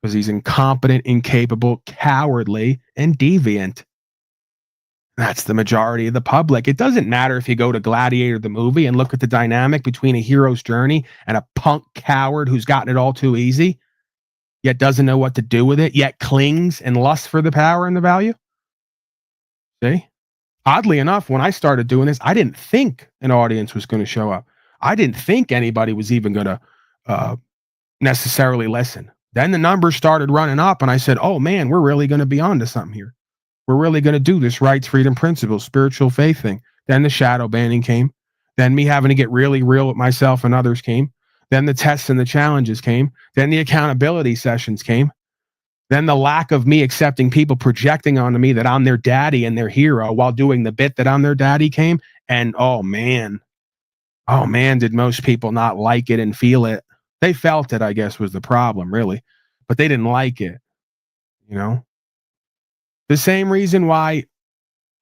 S4: Because he's incompetent, incapable, cowardly, and deviant. That's the majority of the public. It doesn't matter if you go to Gladiator, the movie, and look at the dynamic between a hero's journey and a punk coward who's gotten it all too easy, yet doesn't know what to do with it, yet clings and lusts for the power and the value. See? Oddly enough, when I started doing this, I didn't think an audience was going to show up. I didn't think anybody was even going to necessarily listen. Then the numbers started running up, and I said, oh man, we're really going to be onto something here. We're really going to do this rights, freedom, principles, spiritual faith thing. Then the shadow banning came. Then me having to get really real with myself and others came. Then the tests and the challenges came. Then the accountability sessions came. Then the lack of me accepting people projecting onto me that I'm their daddy and their hero while doing the bit that I'm their daddy came. And oh man, did most people not like it and feel it. They felt it, I guess, was the problem, really. But they didn't like it, you know? The same reason why,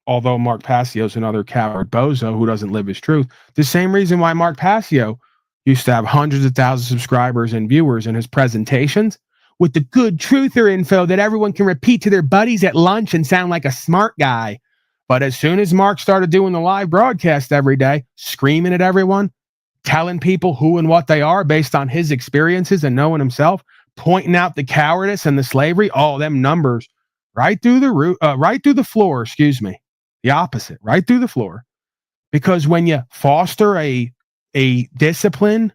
S4: although Mark Passio's another coward bozo who doesn't live his truth, the same reason why Mark Passio used to have hundreds of thousands of subscribers and viewers in his presentations with the good truther info that everyone can repeat to their buddies at lunch and sound like a smart guy. But as soon as Mark started doing the live broadcast every day, screaming at everyone, telling people who and what they are based on his experiences and knowing himself, pointing out the cowardice and the slavery, all them numbers right through the floor, the opposite, right through the floor. Because when you foster a discipline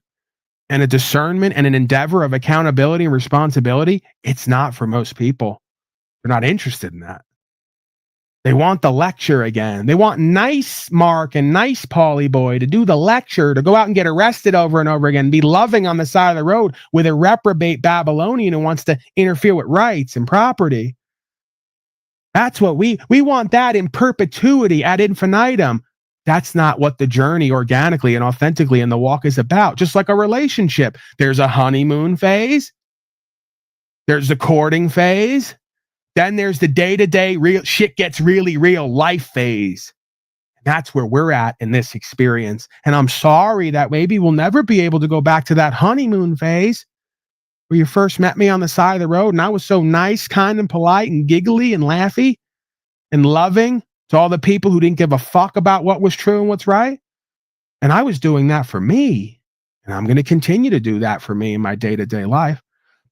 S4: and a discernment and an endeavor of accountability and responsibility, it's not for most people. They're not interested in that. They want the lecture again. They want nice Mark and nice Paulie boy to do the lecture, to go out and get arrested over and over again, be loving on the side of the road with a reprobate Babylonian who wants to interfere with rights and property. That's what we want, that in perpetuity ad infinitum. That's not what the journey organically and authentically in the walk is about. Just like a relationship, there's a honeymoon phase, there's the courting phase, then there's the day-to-day real shit gets really real life phase. That's where we're at in this experience. And I'm sorry that maybe we'll never be able to go back to that honeymoon phase where you first met me on the side of the road and I was so nice, kind, and polite and giggly and laughy and loving to all the people who didn't give a fuck about what was true and what's right. And I was doing that for me. And I'm going to continue to do that for me in my day-to-day life.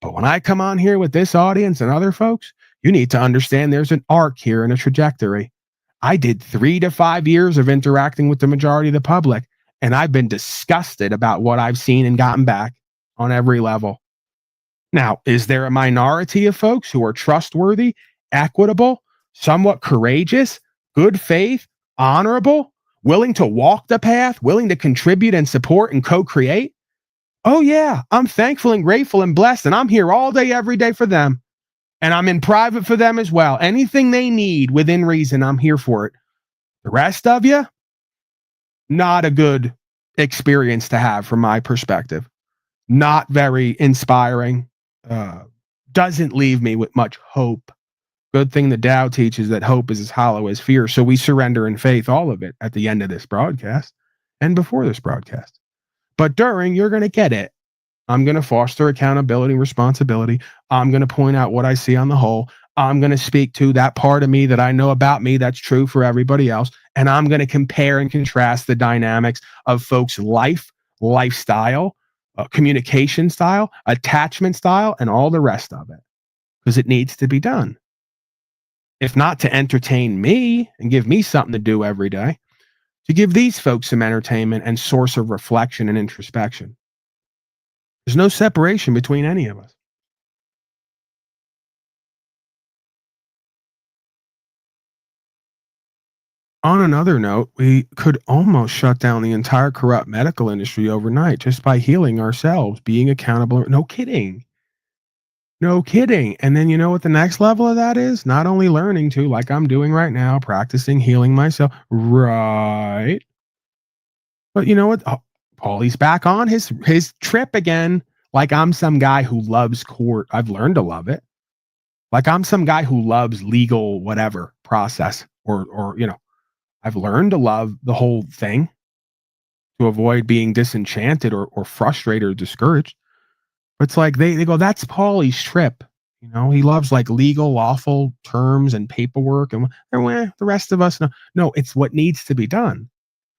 S4: But when I come on here with this audience and other folks, you need to understand there's an arc here and a trajectory. I did 3 to 5 years of interacting with the majority of the public, and I've been disgusted about what I've seen and gotten back on every level. Now, is there a minority of folks who are trustworthy, equitable, somewhat courageous, good faith, honorable, willing to walk the path, willing to contribute and support and co-create? Oh yeah, I'm thankful and grateful and blessed, and I'm here all day, every day for them. And I'm in private for them as well. Anything they need within reason, I'm here for it. The rest of you, not a good experience to have from my perspective. Not very inspiring. Doesn't leave me with much hope. Good thing the Tao teaches that hope is as hollow as fear. So we surrender in faith, all of it, at the end of this broadcast and before this broadcast. But during, you're going to get it. I'm going to foster accountability and responsibility. I'm going to point out what I see on the whole. I'm going to speak to that part of me that I know about me that's true for everybody else. And I'm going to compare and contrast the dynamics of folks' lifestyle, communication style, attachment style, and all the rest of it. Because it needs to be done. If not to entertain me and give me something to do every day, to give these folks some entertainment and source of reflection and introspection. There's no separation between any of us. On another note, we could almost shut down the entire corrupt medical industry overnight just by healing ourselves, being accountable. No kidding. No kidding. And then you know what the next level of that is? Not only learning to, like I'm doing right now, practicing healing myself. Right. But you know what? Oh, Paulie's back on his trip again. Like I'm some guy who loves court. I've learned to love it. Like I'm some guy who loves legal whatever process or you know, I've learned to love the whole thing to avoid being disenchanted or frustrated or discouraged. But it's like they go, that's Paulie's trip. You know, he loves like legal, lawful terms and paperwork, and the rest of us, no, it's what needs to be done.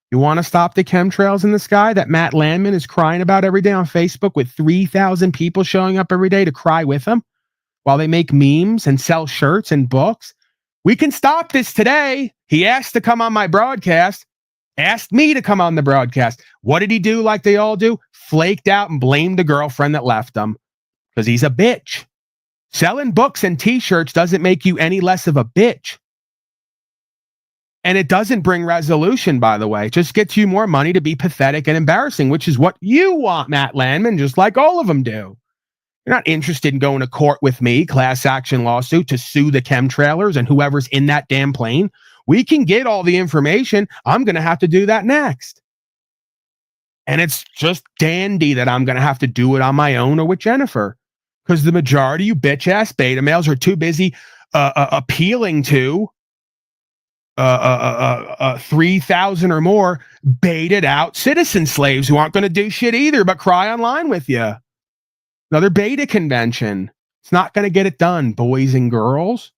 S4: You want to stop the chemtrails in the sky that Matt Landman is crying about every day on Facebook, with 3,000 people showing up every day to cry with him while they make memes and sell shirts and books? We can stop this today. He asked to come on my broadcast, asked me to come on the broadcast. What did he do like they all do? Flaked out and blamed the girlfriend that left him because he's a bitch. Selling books and t-shirts doesn't make you any less of a bitch. And it doesn't bring resolution, by the way. It just gets you more money to be pathetic and embarrassing, which is what you want, Matt Landman, just like all of them do. You're not interested in going to court with me, class action lawsuit, to sue the chemtrailers and whoever's in that damn plane. We can get all the information. I'm going to have to do that next. And it's just dandy that I'm going to have to do it on my own or with Jennifer, because the majority of you bitch-ass beta males are too busy appealing to 3,000 or more baited out citizen slaves who aren't going to do shit either but cry online with you. Another beta convention. It's not going to get it done, boys and girls.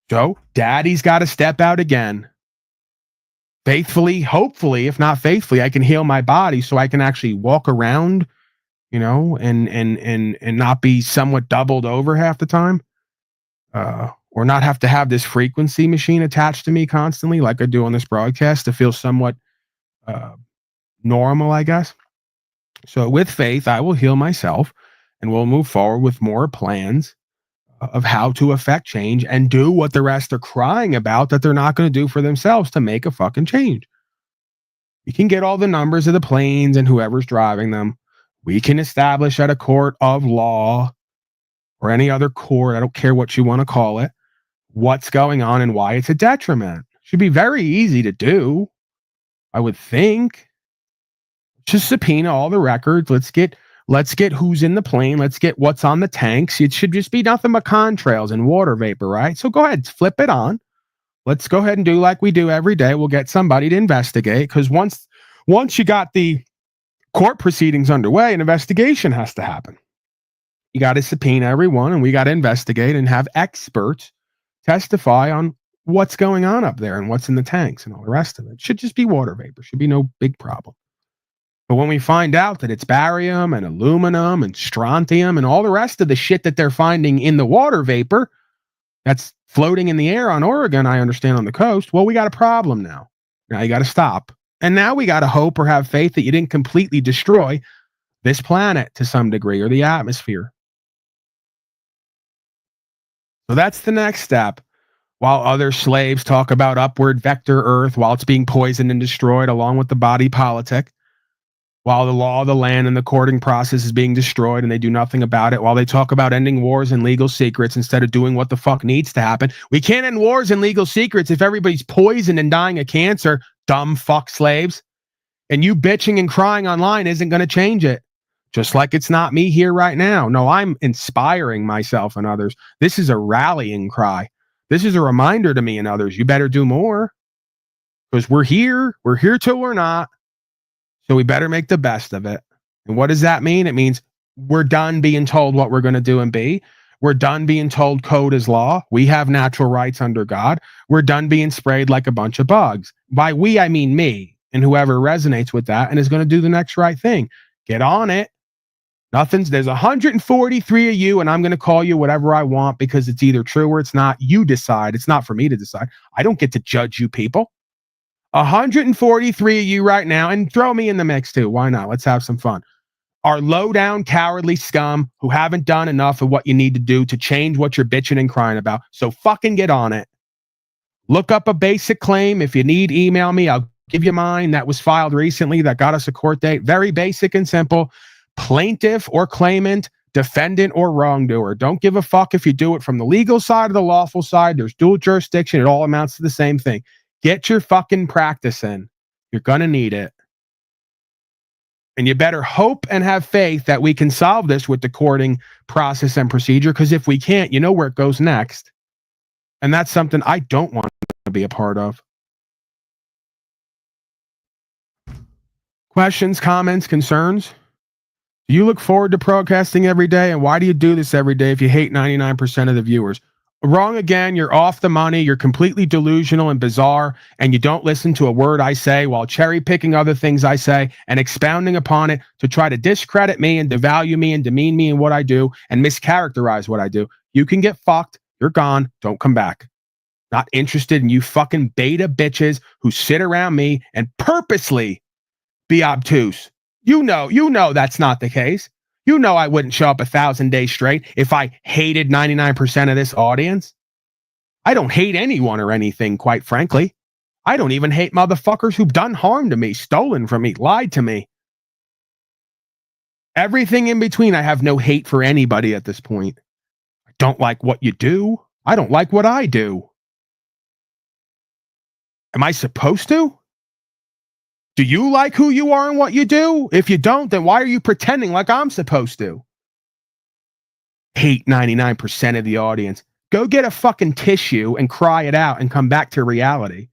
S4: So daddy's got to step out again. Faithfully, hopefully, if not faithfully, I can heal my body so I can actually walk around, you know, and not be somewhat doubled over half the time. Or not have to have this frequency machine attached to me constantly like I do on this broadcast to feel somewhat normal, I guess. So with faith, I will heal myself and we'll move forward with more plans of how to affect change and do what the rest are crying about that they're not going to do for themselves to make a fucking change. You can get all the numbers of the planes and whoever's driving them. We can establish at a court of law or any other court, I don't care what you want to call it, what's going on and why it's a detriment. Should be very easy to do, I would think. Just subpoena all the records. Let's get who's in the plane. Let's get what's on the tanks. It should just be nothing but contrails and water vapor, right? So go ahead, flip it on. Let's go ahead and do like we do every day. We'll get somebody to investigate, because once you got the court proceedings underway, an investigation has to happen. You got to subpoena everyone, and we got to investigate and have experts testify on what's going on up there and what's in the tanks and all the rest of it. It should just be water vapor. Should be no big problem. But when we find out that it's barium and aluminum and strontium and all the rest of the shit that they're finding in the water vapor that's floating in the air on Oregon, I understand, on the coast, well, we got a problem now. Now you got to stop. And now we got to hope or have faith that you didn't completely destroy this planet to some degree, or the atmosphere. So that's the next step. While other slaves talk about upward vector Earth while it's being poisoned and destroyed along with the body politic, while the law of the land and the courting process is being destroyed and they do nothing about it, while they talk about ending wars and legal secrets instead of doing what the fuck needs to happen. We can't end wars and legal secrets if everybody's poisoned and dying of cancer, dumb fuck slaves. And you bitching and crying online isn't going to change it. Just like it's not me here right now. No, I'm inspiring myself and others. This is a rallying cry. This is a reminder to me and others. You better do more, because we're here. We're here till we're not. So we better make the best of it. And what does that mean? It means we're done being told what we're going to do and be. We're done being told code is law. We have natural rights under God. We're done being sprayed like a bunch of bugs. By we, I mean me and whoever resonates with that and is going to do the next right thing. Get on it. There's 143 of you, and I'm going to call you whatever I want because it's either true or it's not. You decide. It's not for me to decide. I don't get to judge you people. 143 of you right now, and throw me in the mix too. Why not? Let's have some fun. Are low down, cowardly scum who haven't done enough of what you need to do to change what you're bitching and crying about. So fucking get on it. Look up a basic claim. If you need, email me. I'll give you mine that was filed recently that got us a court date. Very basic and simple. Plaintiff or claimant, defendant or wrongdoer. Don't give a fuck if you do it from the legal side or the lawful side. There's dual jurisdiction. It all amounts to the same thing. Get your fucking practice in. You're going to need it. And you better hope and have faith that we can solve this with the courting process and procedure, because if we can't, you know where it goes next. And that's something I don't want to be a part of. Questions, comments, concerns? Do you look forward to broadcasting every day? And why do you do this every day if you hate 99% of the viewers? Wrong again. You're off the money. You're completely delusional and bizarre, and you don't listen to a word I say while cherry picking other things I say and expounding upon it to try to discredit me and devalue me and demean me and what I do and mischaracterize what I do. You can get fucked. You're gone. Don't come back. Not interested in you fucking beta bitches who sit around me and purposely be obtuse. You know that's not the case. You know I wouldn't show up 1,000 days straight if I hated 99% of this audience. I don't hate anyone or anything, quite frankly. I don't even hate motherfuckers who've done harm to me, stolen from me, lied to me. Everything in between, I have no hate for anybody at this point. I don't like what you do. I don't like what I do. Am I supposed to? Do you like who you are and what you do? If you don't, then why are you pretending like I'm supposed to? Hate 99% of the audience. Go get a fucking tissue and cry it out and come back to reality.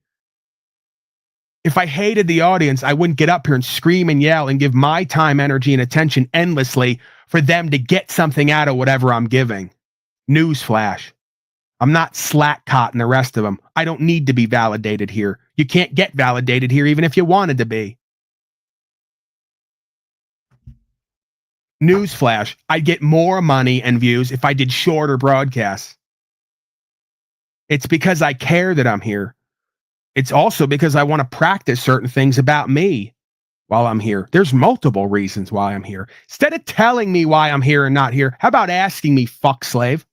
S4: If I hated the audience, I wouldn't get up here and scream and yell and give my time, energy, and attention endlessly for them to get something out of whatever I'm giving. Newsflash. I'm not slack cotton the rest of them. I don't need to be validated here. You can't get validated here even if you wanted to be. Newsflash, I'd get more money and views if I did shorter broadcasts. It's because I care that I'm here. It's also because I want to practice certain things about me while I'm here. There's multiple reasons why I'm here. Instead of telling me why I'm here and not here, how about asking me, fuck slave?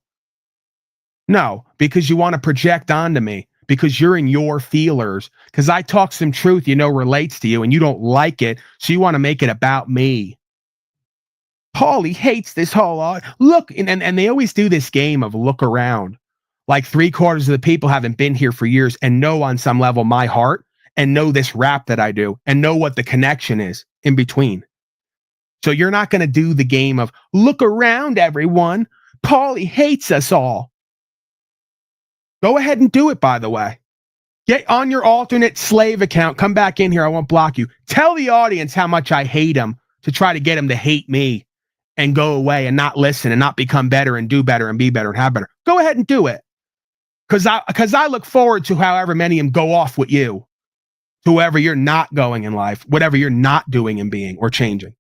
S4: No, because you want to project onto me, because you're in your feelers, because I talk some truth you know relates to you and you don't like it, so you want to make it about me. Paulie hates this whole look, and they always do this game of look around. Like 3/4 of the people haven't been here for years and know on some level my heart and know this rap that I do and know what the connection is in between. So you're not going to do the game of look around, everyone. Paulie hates us all. Go ahead and do it, by the way. Get on your alternate slave account. Come back in here. I won't block you. Tell the audience how much I hate them to try to get them to hate me and go away and not listen and not become better and do better and be better and have better. Go ahead and do it. Because I look forward to however many of them go off with you. Whoever you're not going in life, whatever you're not doing and being or changing.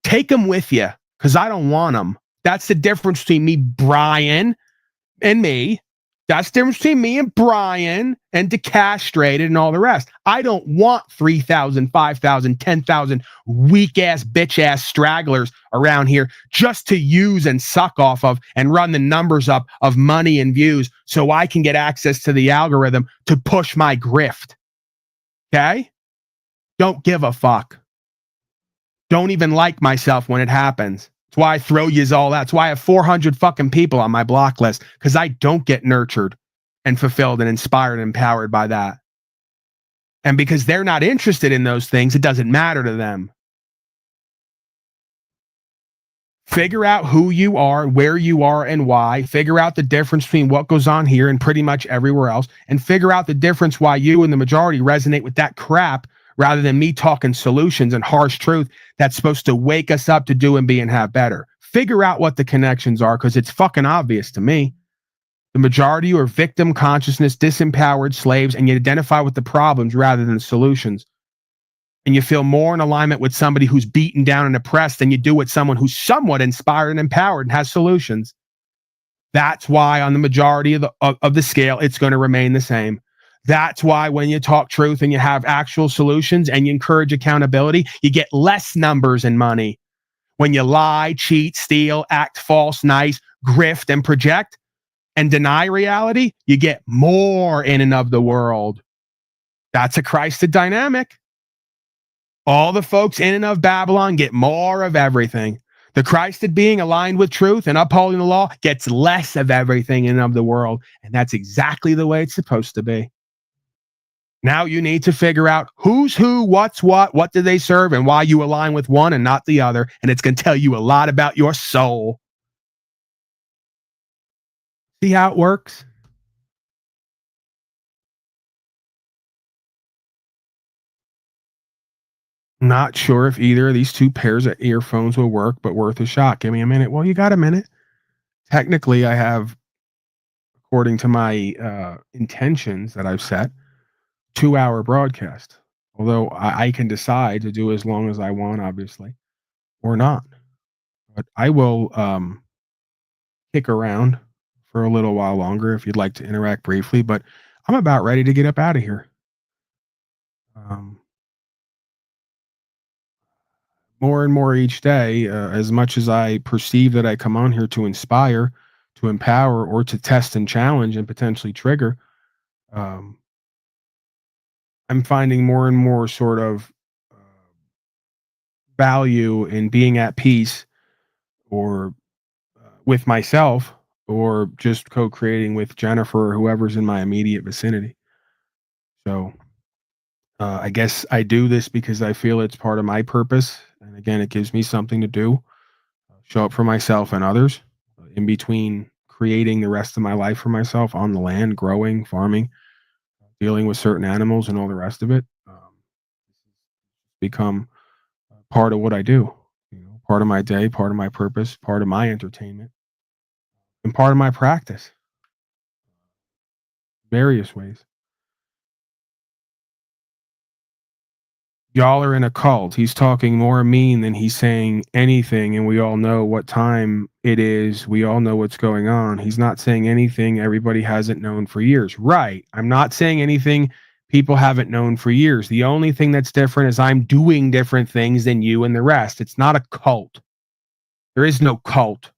S4: Take them with you because I don't want them. That's the difference between me, Brian, and me. That's the difference between me and Brian and decastrated and all the rest. I don't want 3,000, 5,000, 10,000 weak-ass, bitch-ass stragglers around here just to use and suck off of and run the numbers up of money and views so I can get access to the algorithm to push my grift. Okay? Don't give a fuck. Don't even like myself when it happens. That's why I throw yous all out. That's why I have 400 fucking people on my block list, because I don't get nurtured and fulfilled and inspired and empowered by that. And because they're not interested in those things, it doesn't matter to them. Figure out who you are, where you are, and why. Figure out the difference between what goes on here and pretty much everywhere else. And figure out the difference why you and the majority resonate with that crap rather than me talking solutions and harsh truth that's supposed to wake us up to do and be and have better. Figure out what the connections are, because it's fucking obvious to me. The majority are victim consciousness, disempowered slaves, and you identify with the problems rather than the solutions. And you feel more in alignment with somebody who's beaten down and oppressed than you do with someone who's somewhat inspired and empowered and has solutions. That's why on the majority of the scale, it's going to remain the same. That's why when you talk truth and you have actual solutions and you encourage accountability, you get less numbers and money. When you lie, cheat, steal, act false, nice, grift, and project and deny reality, you get more in and of the world. That's a Christed dynamic. All the folks in and of Babylon get more of everything. The Christed being aligned with truth and upholding the law gets less of everything in and of the world. And that's exactly the way it's supposed to be. Now you need to figure out who's who, what's what do they serve, and why you align with one and not the other. And it's going to tell you a lot about your soul. See how it works? Not sure if either of these two pairs of earphones will work, but worth a shot. Give me a minute. Well, you got a minute. Technically, I have, according to my intentions that I've set, 2-hour broadcast. Although I can decide to do as long as I want, obviously, or not. But I will kick around for a little while longer if you'd like to interact briefly. But I'm about ready to get up out of here. More and more each day, as much as I perceive that I come on here to inspire, to empower, or to test and challenge and potentially trigger, um, I'm finding more and more sort of value in being at peace or with myself or just co-creating with Jennifer or whoever's in my immediate vicinity. So I guess I do this because I feel it's part of my purpose. And again, it gives me something to do, show up for myself and others in between creating the rest of my life for myself on the land, growing, farming, dealing with certain animals and all the rest of it. Become part of what I do, part of my day, part of my purpose, part of my entertainment, and part of my practice. Various ways. Y'all are in a cult. He's talking more mean than he's saying anything, and we all know what time it is. We all know what's going on. He's not saying anything everybody hasn't known for years. Right. I'm not saying anything people haven't known for years. The only thing that's different is I'm doing different things than you and the rest. It's not a cult. There is no cult.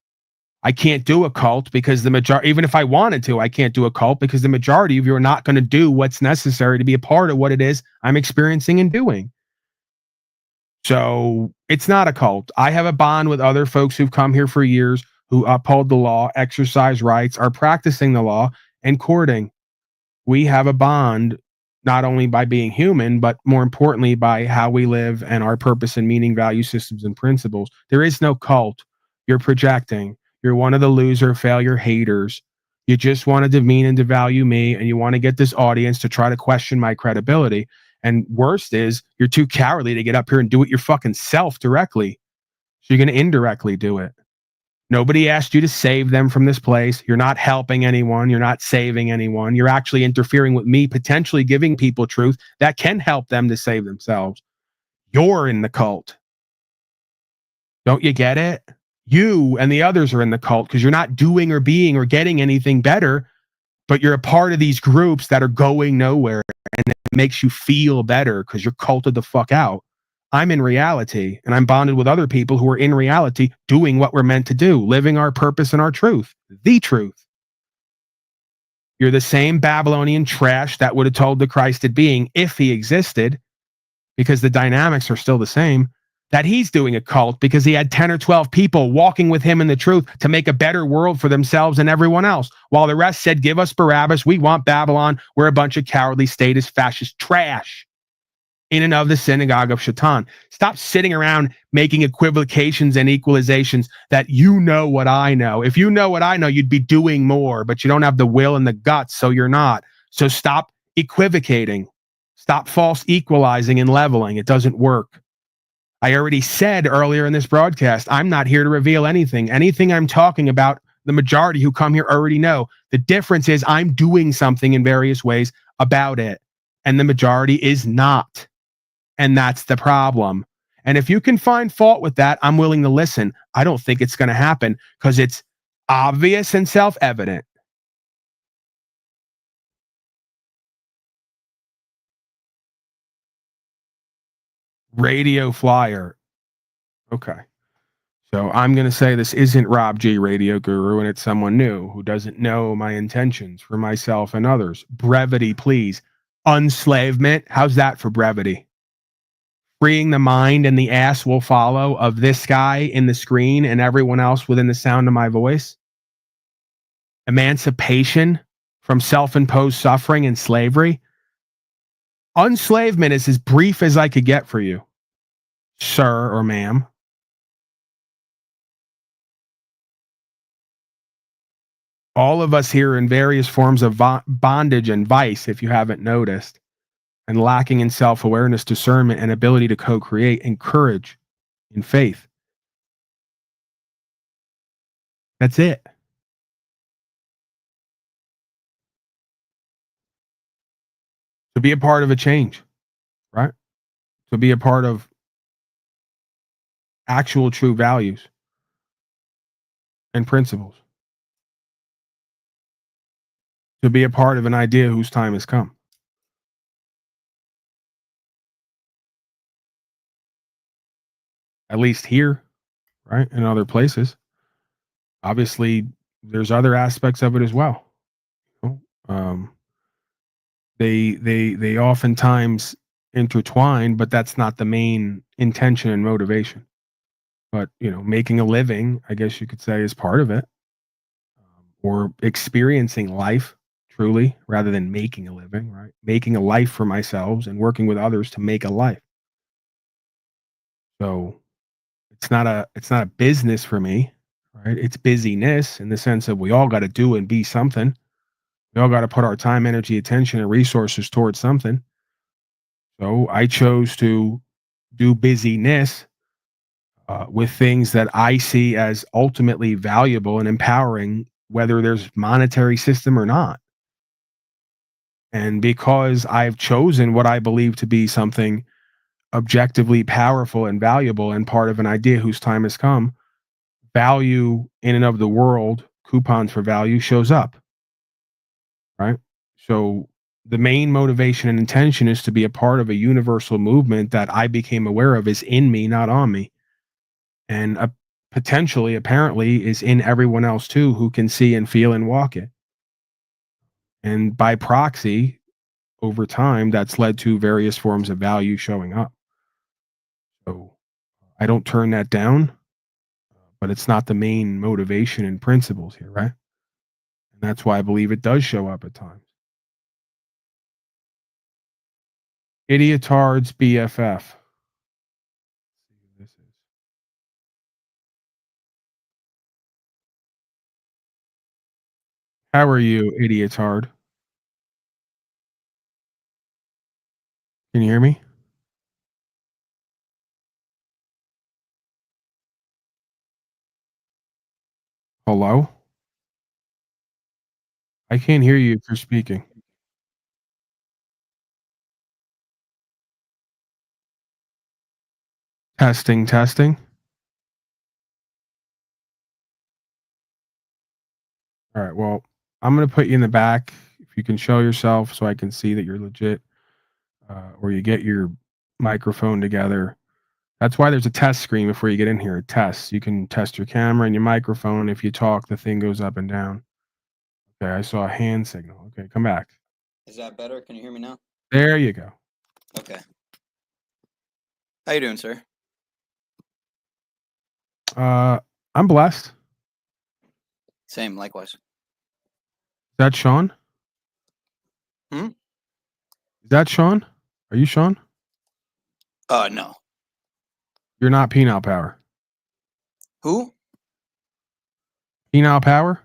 S4: I can't do a cult because the majority, even if I wanted to, I can't do a cult because the majority of you are not going to do what's necessary to be a part of what it is I'm experiencing and doing. So it's not a cult. I have a bond with other folks who've come here for years, who uphold the law, exercise rights, are practicing the law, and courting. We have a bond not only by being human, but more importantly, by how we live and our purpose and meaning, value systems, and principles. There is no cult. You're projecting. You're one of the loser, failure haters. You just want to demean and devalue me, and you want to get this audience to try to question my credibility. And worst is, you're too cowardly to get up here and do it your fucking self directly. So you're going to indirectly do it. Nobody asked you to save them from this place. You're not helping anyone. You're not saving anyone. You're actually interfering with me, potentially giving people truth that can help them to save themselves. You're in the cult. Don't you get it? You and the others are in the cult because you're not doing or being or getting anything better, but you're a part of these groups that are going nowhere, and it makes you feel better because you're culted the fuck out. I'm in reality, and I'm bonded with other people who are in reality doing what we're meant to do, living our purpose and our truth, the truth. You're the same Babylonian trash that would have told the Christed being, if he existed, because the dynamics are still the same, that he's doing a cult because he had 10 or 12 people walking with him in the truth to make a better world for themselves and everyone else, while the rest said, give us Barabbas, we want Babylon, we're a bunch of cowardly statist fascist trash in and of the synagogue of Shaitan. Stop sitting around making equivocations and equalizations that you know what I know. If you know what I know, you'd be doing more, but you don't have the will and the guts, so you're not. So stop equivocating. Stop false equalizing and leveling. It doesn't work. I already said earlier in this broadcast, I'm not here to reveal anything. Anything I'm talking about, the majority who come here already know. The difference is I'm doing something in various ways about it, and the majority is not. And that's the problem. And if you can find fault with that, I'm willing to listen. I don't think it's going to happen because it's obvious and self-evident. Radio flyer. Okay. So I'm going to say this isn't Rob G. Radio Guru, and it's someone new who doesn't know my intentions for myself and others. Brevity, please. Unslavement. How's that for brevity? Freeing the mind and the ass will follow of this guy in the screen and everyone else within the sound of my voice. Emancipation from self-imposed suffering and slavery. Unslavement is as brief as I could get for you, sir or ma'am. All of us here in various forms of bondage and vice, if you haven't noticed. and lacking in self-awareness, discernment, and ability to co-create, and courage and faith. That's it. To be a part of a change, right? To be a part of actual true values and principles. To be a part of an idea whose time has come. At least here, right? In other places. Obviously, there's other aspects of it as well. Um, they oftentimes intertwine, but that's not the main intention and motivation. But making a living, I guess you could say, is part of it, or experiencing life truly, rather than making a living. Right, making a life for myself and working with others to make a life. So it's not a business for me, right? It's busyness in the sense of we all got to do and be something. We all got to put our time, energy, attention, and resources towards something. So I chose to do busyness with things that I see as ultimately valuable and empowering, whether there's monetary system or not. And because I've chosen what I believe to be something objectively powerful and valuable and part of an idea whose time has come, value in and of the world, coupons for value, shows up. Right? So the main motivation and intention is to be a part of a universal movement that I became aware of is in me, not on me. And potentially, apparently, is in everyone else too, who can see and feel and walk it. And by proxy, over time, that's led to various forms of value showing up. So I don't turn that down, but it's not the main motivation and principles here, right? And that's why I believe it does show up at times. Idiotard's BFF. This is. How are you, Idiotard? Can you hear me? Hello? I can't hear you if you're speaking. Testing, testing. All right. Well, I'm going to put you in the back. If you can show yourself so I can see that you're legit, or you get your microphone together. That's why there's a test screen before you get in here. It tests. You can test your camera and your microphone. If you talk, the thing goes up and down. Okay. I saw a hand signal. Okay. Come back.
S8: Is that better? Can you hear me now?
S4: There you go.
S8: Okay. How you doing, sir?
S4: I'm blessed.
S8: Same, likewise.
S4: Is that Sean?
S8: Hmm?
S4: Is that Sean? Are you Sean?
S8: No.
S4: You're not Penal Power.
S8: Who?
S4: Penal Power?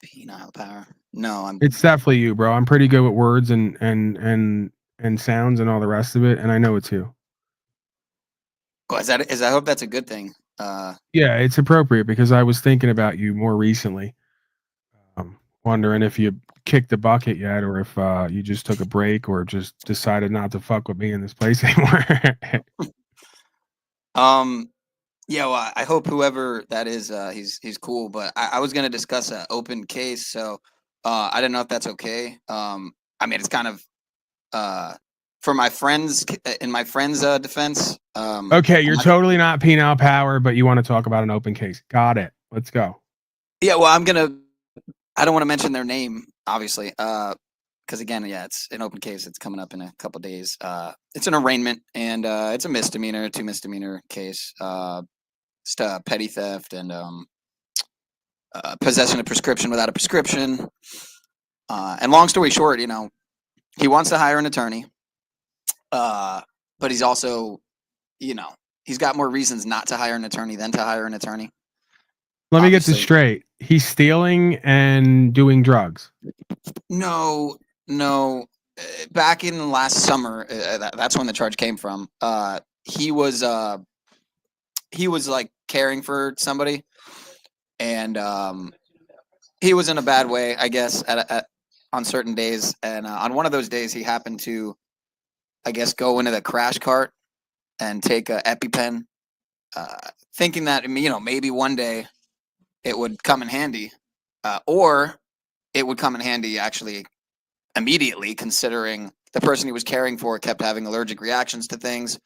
S8: Penile power. No, I'm.
S4: It's definitely you, bro. I'm pretty good with words and sounds and all the rest of it, and I know it's you.
S8: Oh, I hope that's a good thing.
S4: Yeah, it's appropriate because I was thinking about you more recently. Wondering if you kicked the bucket yet, or if you just took a break, or just decided not to fuck with me in this place anymore.
S8: Yeah. Well, I hope whoever that is, he's cool. But I was gonna discuss an open case, so I didn't know if that's okay. I mean, it's kind of for my friends in my friend's defense.
S4: Okay, you're totally not Penal Power, but you want to talk about an open case. Got it. Let's go.
S8: Yeah. Well, I don't want to mention their name, obviously, because again, yeah, it's an open case. It's coming up in a couple days. It's an arraignment, and it's a misdemeanor, 2 misdemeanor case. Just petty theft and possession of prescription without a prescription. And long story short, he wants to hire an attorney, but he's also, he's got more reasons not to hire an attorney than to hire an attorney.
S4: Let me get this straight. He's stealing and doing drugs.
S8: No. back in last summer, that's when the charge came from. He was like caring for somebody, and he was in a bad way, I guess, on certain days. And on one of those days, he happened to, I guess, go into the crash cart and take a EpiPen, thinking that, you know, maybe one day it would come in handy, or it would come in handy actually immediately, considering the person he was caring for kept having allergic reactions to things.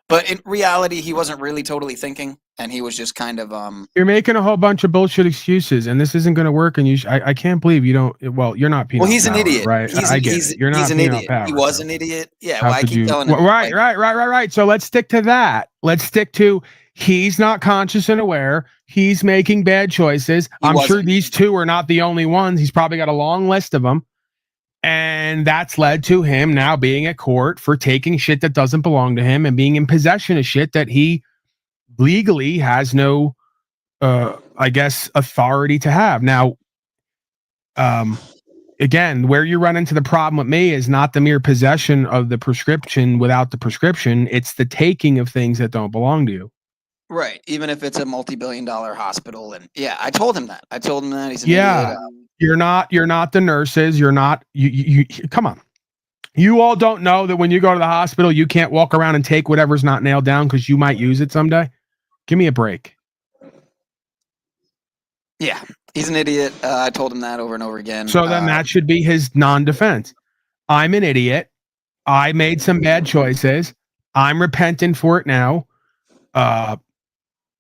S8: But in reality, he wasn't really totally thinking, and he was just kind of
S4: You're making a whole bunch of bullshit excuses, and this isn't going to work. And I can't believe you don't. Well, you're not peanut.
S8: Well, he's
S4: power,
S8: an idiot,
S4: right? I get it. You're not
S8: an
S4: peanut
S8: idiot.
S4: power,
S8: He was
S4: so.
S8: an idiot. Yeah.
S4: How
S8: Well, I
S4: could
S8: keep
S4: you?
S8: telling him.
S4: Right. So let's stick to that. Let's stick to he's not conscious and aware. He's making bad choices. I'm sure these two are not the only ones. He's probably got a long list of them. And that's led to him now being at court for taking shit that doesn't belong to him and being in possession of shit that he legally has no, I guess, authority to have. Now, again, where you run into the problem with me is not the mere possession of the prescription without the prescription. It's the taking of things that don't belong to you.
S8: Right. Even if it's a multi-billion-dollar hospital. And yeah, I told him that. He's an idiot.
S4: You're not the nurses. You're not, you come on. You all don't know that when you go to the hospital, you can't walk around and take whatever's not nailed down because you might use it someday. Give me a break.
S8: Yeah, he's an idiot. I told him that over and over again.
S4: So then that should be his non-defense. I'm an idiot. I made some bad choices. I'm repentant for it now.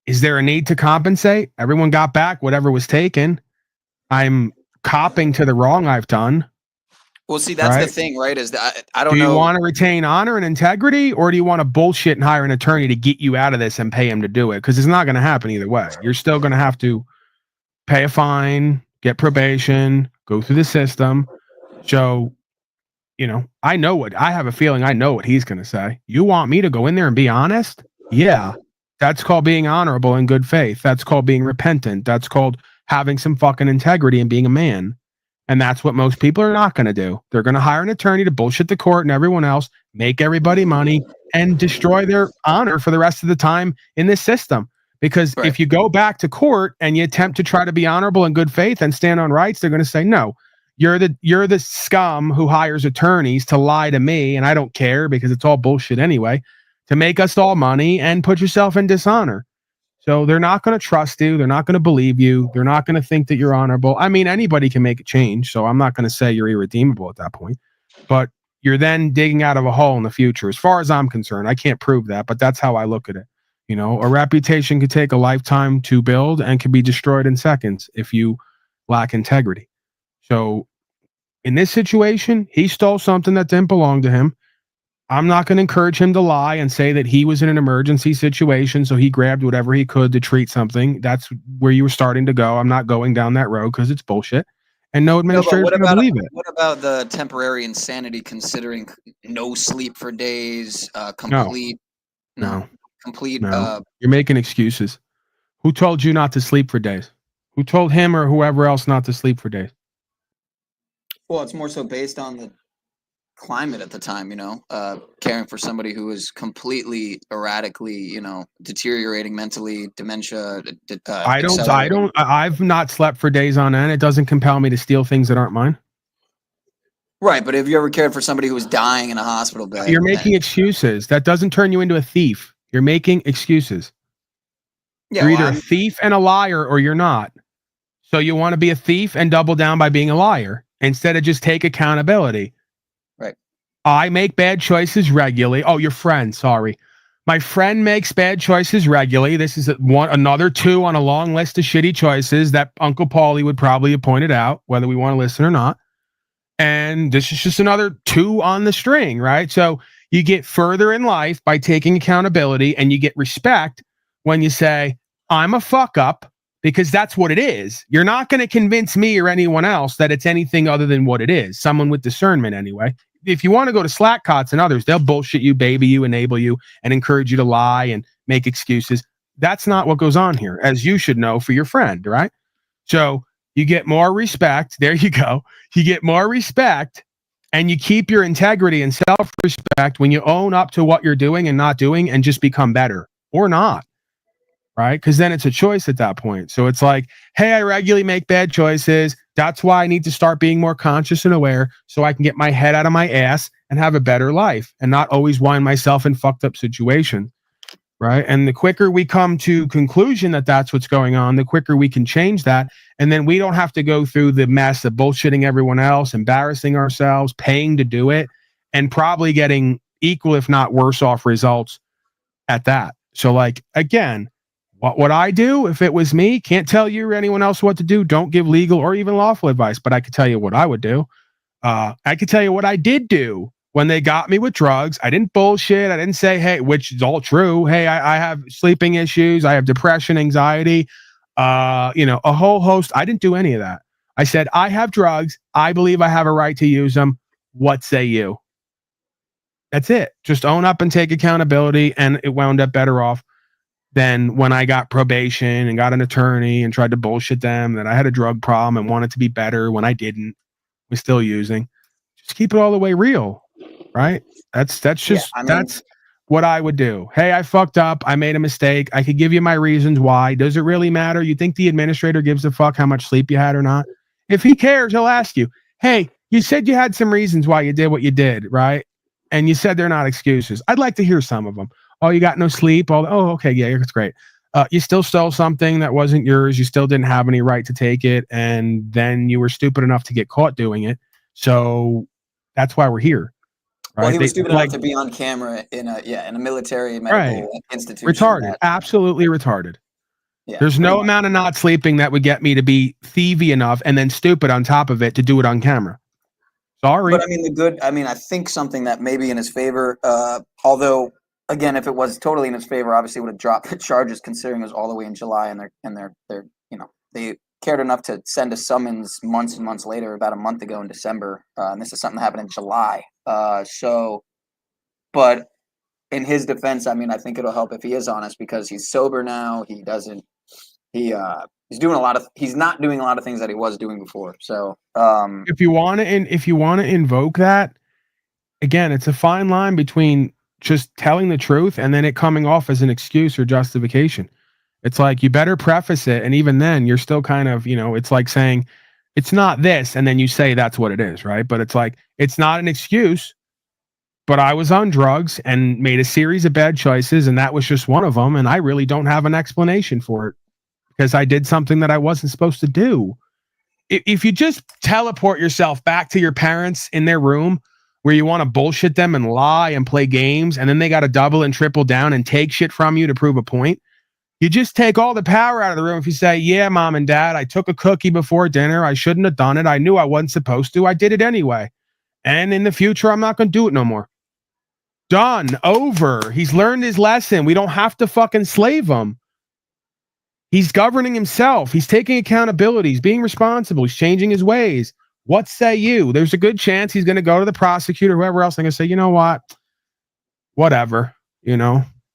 S4: Is there a need to compensate? Everyone got back whatever was taken. I'm copping to the wrong I've done.
S8: Well, see, that's the thing, right? Is that I don't know.
S4: Do you want to retain honor and integrity, or do you want to bullshit and hire an attorney to get you out of this and pay him to do it? Because it's not going to happen either way. You're still going to have to pay a fine, get probation, go through the system. So, you know, I have a feeling I know what he's going to say. You want me to go in there and be honest? Yeah. That's called being honorable in good faith. That's called being repentant. That's called having some fucking integrity and being a man. And that's what most people are not going to do. They're going to hire an attorney to bullshit the court and everyone else, make everybody money, and destroy their honor for the rest of the time in this system. Because if you go back to court and you attempt to try to be honorable in good faith and stand on rights, they're going to say, no, you're the scum who hires attorneys to lie to me, and I don't care because it's all bullshit anyway, to make us all money and put yourself in dishonor. So they're not going to trust you. They're not going to believe you. They're not going to think that you're honorable. I mean, anybody can make a change, so I'm not going to say you're irredeemable at that point. But you're then digging out of a hole in the future. As far as I'm concerned, I can't prove that, but that's how I look at it. You know, a reputation could take a lifetime to build and can be destroyed in seconds if you lack integrity. So in this situation, he stole something that didn't belong to him. I'm not going to encourage him to lie and say that he was in an emergency situation, so he grabbed whatever he could to treat something. That's where you were starting to go. I'm not going down that road because it's bullshit. And no administrator is going to believe it.
S8: What about the temporary insanity considering no sleep for days, complete...
S4: No.
S8: Complete.
S4: No. You're making excuses. Who told you not to sleep for days? Who told him or whoever else not to sleep for days?
S8: Well, it's more so based on the climate at the time, you know, caring for somebody who is completely erratically, you know, deteriorating mentally, dementia.
S4: I've not slept for days on end. It doesn't compel me to steal things that aren't mine.
S8: Right, but have you ever cared for somebody who was dying in a hospital bed?
S4: You're making excuses. That doesn't turn you into a thief. You're making excuses. Yeah, you're either a thief and a liar or you're not. So you want to be a thief and double down by being a liar instead of just take accountability.
S8: Right.
S4: I make bad choices regularly. Oh, your friend. Sorry. My friend makes bad choices regularly. This is another 2 on a long list of shitty choices that Uncle Paulie would probably have pointed out, whether we want to listen or not. And this is just another 2 on the string, right? So you get further in life by taking accountability, and you get respect when you say, I'm a fuck up, because that's what it is. You're not going to convince me or anyone else that it's anything other than what it is. Someone with discernment anyway. If you want to go to Slackcots and others, they'll bullshit you, baby you, enable you, and encourage you to lie and make excuses. That's not what goes on here, as you should know for your friend, right? So you get more respect. There you go. You get more respect and you keep your integrity and self-respect when you own up to what you're doing and not doing and just become better or not, right? Because then it's a choice at that point. So it's like, hey, I regularly make bad choices. That's why I need to start being more conscious and aware so I can get my head out of my ass and have a better life and not always wind myself in fucked up situations, right? And the quicker we come to conclusion that that's what's going on, the quicker we can change that. And then we don't have to go through the mess of bullshitting everyone else, embarrassing ourselves, paying to do it, and probably getting equal, if not worse off results at that. So like, again, what would I do if it was me? Can't tell you or anyone else what to do. Don't give legal or even lawful advice, but I could tell you what I would do. I could tell you what I did do when they got me with drugs. I didn't bullshit. I didn't say, hey, which is all true. Hey, I have sleeping issues. I have depression, anxiety, a whole host. I didn't do any of that. I said, I have drugs. I believe I have a right to use them. What say you? That's it. Just own up and take accountability. And it wound up better off than when I got probation and got an attorney and tried to bullshit them that I had a drug problem and wanted to be better when I didn't. Was still using. Just keep it all the way real, right? That's just that's what I would do. Hey, I fucked up. I made a mistake. I could give you my reasons why. Does it really matter? You think the administrator gives a fuck how much sleep you had or not? If he cares, he'll ask you, hey, you said you had some reasons why you did what you did, right? And you said they're not excuses. I'd like to hear some of them. Oh, you got no sleep. Oh, okay, yeah, that's great. You still stole something that wasn't yours. You still didn't have any right to take it, and then you were stupid enough to get caught doing it. So that's why we're here. Right?
S8: Well, he was stupid enough to be on camera in a military medical institution.
S4: Retarded, absolutely retarded.
S8: Yeah,
S4: there's no amount of not sleeping that would get me to be thievy enough and then stupid on top of it to do it on camera. Sorry.
S8: But I think something that may be in his favor, although again, if it was totally in his favor, obviously would have dropped the charges considering it was all the way in July and they're they cared enough to send a summons months and months later, about a month ago in December. And this is something that happened in July. But in his defense, I think it'll help if he is honest because he's sober now. He's not doing a lot of things that he was doing before. So
S4: if you want to invoke that, again, it's a fine line between just telling the truth and then it coming off as an excuse or justification. It's like you better preface it, and even then you're still kind of, it's like saying it's not this and then you say that's what it is, right? But it's like it's not an excuse, but I was on drugs and made a series of bad choices and that was just one of them, and I really don't have an explanation for it because I did something that I wasn't supposed to do. If you just teleport yourself back to your parents in their room where you want to bullshit them and lie and play games, and then they got to double and triple down and take shit from you to prove a point, you just take all the power out of the room. If you say, yeah, mom and dad, I took a cookie before dinner. I shouldn't have done it. I knew I wasn't supposed to. I did it anyway. And in the future, I'm not going to do it no more. Done. Over. He's learned his lesson. We don't have to fucking slave him. He's governing himself. He's taking accountability. He's being responsible. He's changing his ways. What say you? There's a good chance he's going to go to the prosecutor, whoever else, and going to say, you know what? Whatever,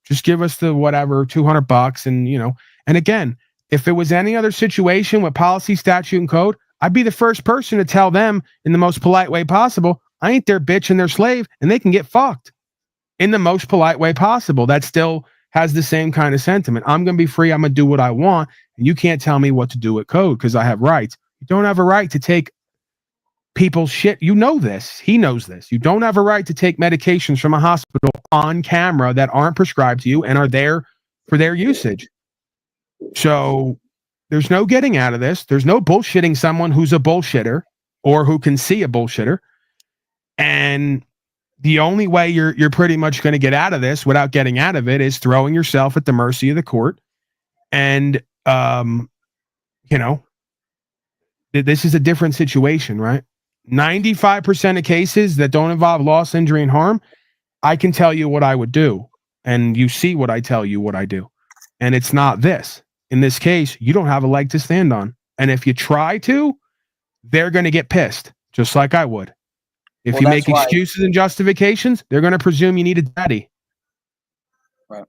S4: just give us the whatever, $200 and again, if it was any other situation with policy, statute, and code, I'd be the first person to tell them in the most polite way possible, I ain't their bitch and their slave, and they can get fucked in the most polite way possible. That still has the same kind of sentiment. I'm going to be free. I'm going to do what I want, and you can't tell me what to do with code because I have rights. You don't have a right to take people's shit. You know this. He knows this. You don't have a right to take medications from a hospital on camera that aren't prescribed to you and are there for their usage. So there's no getting out of this. There's no bullshitting someone who's a bullshitter or who can see a bullshitter. And the only way you're pretty much going to get out of this without getting out of it is throwing yourself at the mercy of the court. And, this is a different situation, right? 95% of cases that don't involve loss, injury, and harm, I can tell you what I would do. And you see what I tell you what I do. And it's not this. In this case, you don't have a leg to stand on. And if you try to, they're going to get pissed, just like I would. If you make excuses and justifications, they're going to presume you need a daddy.
S8: Right.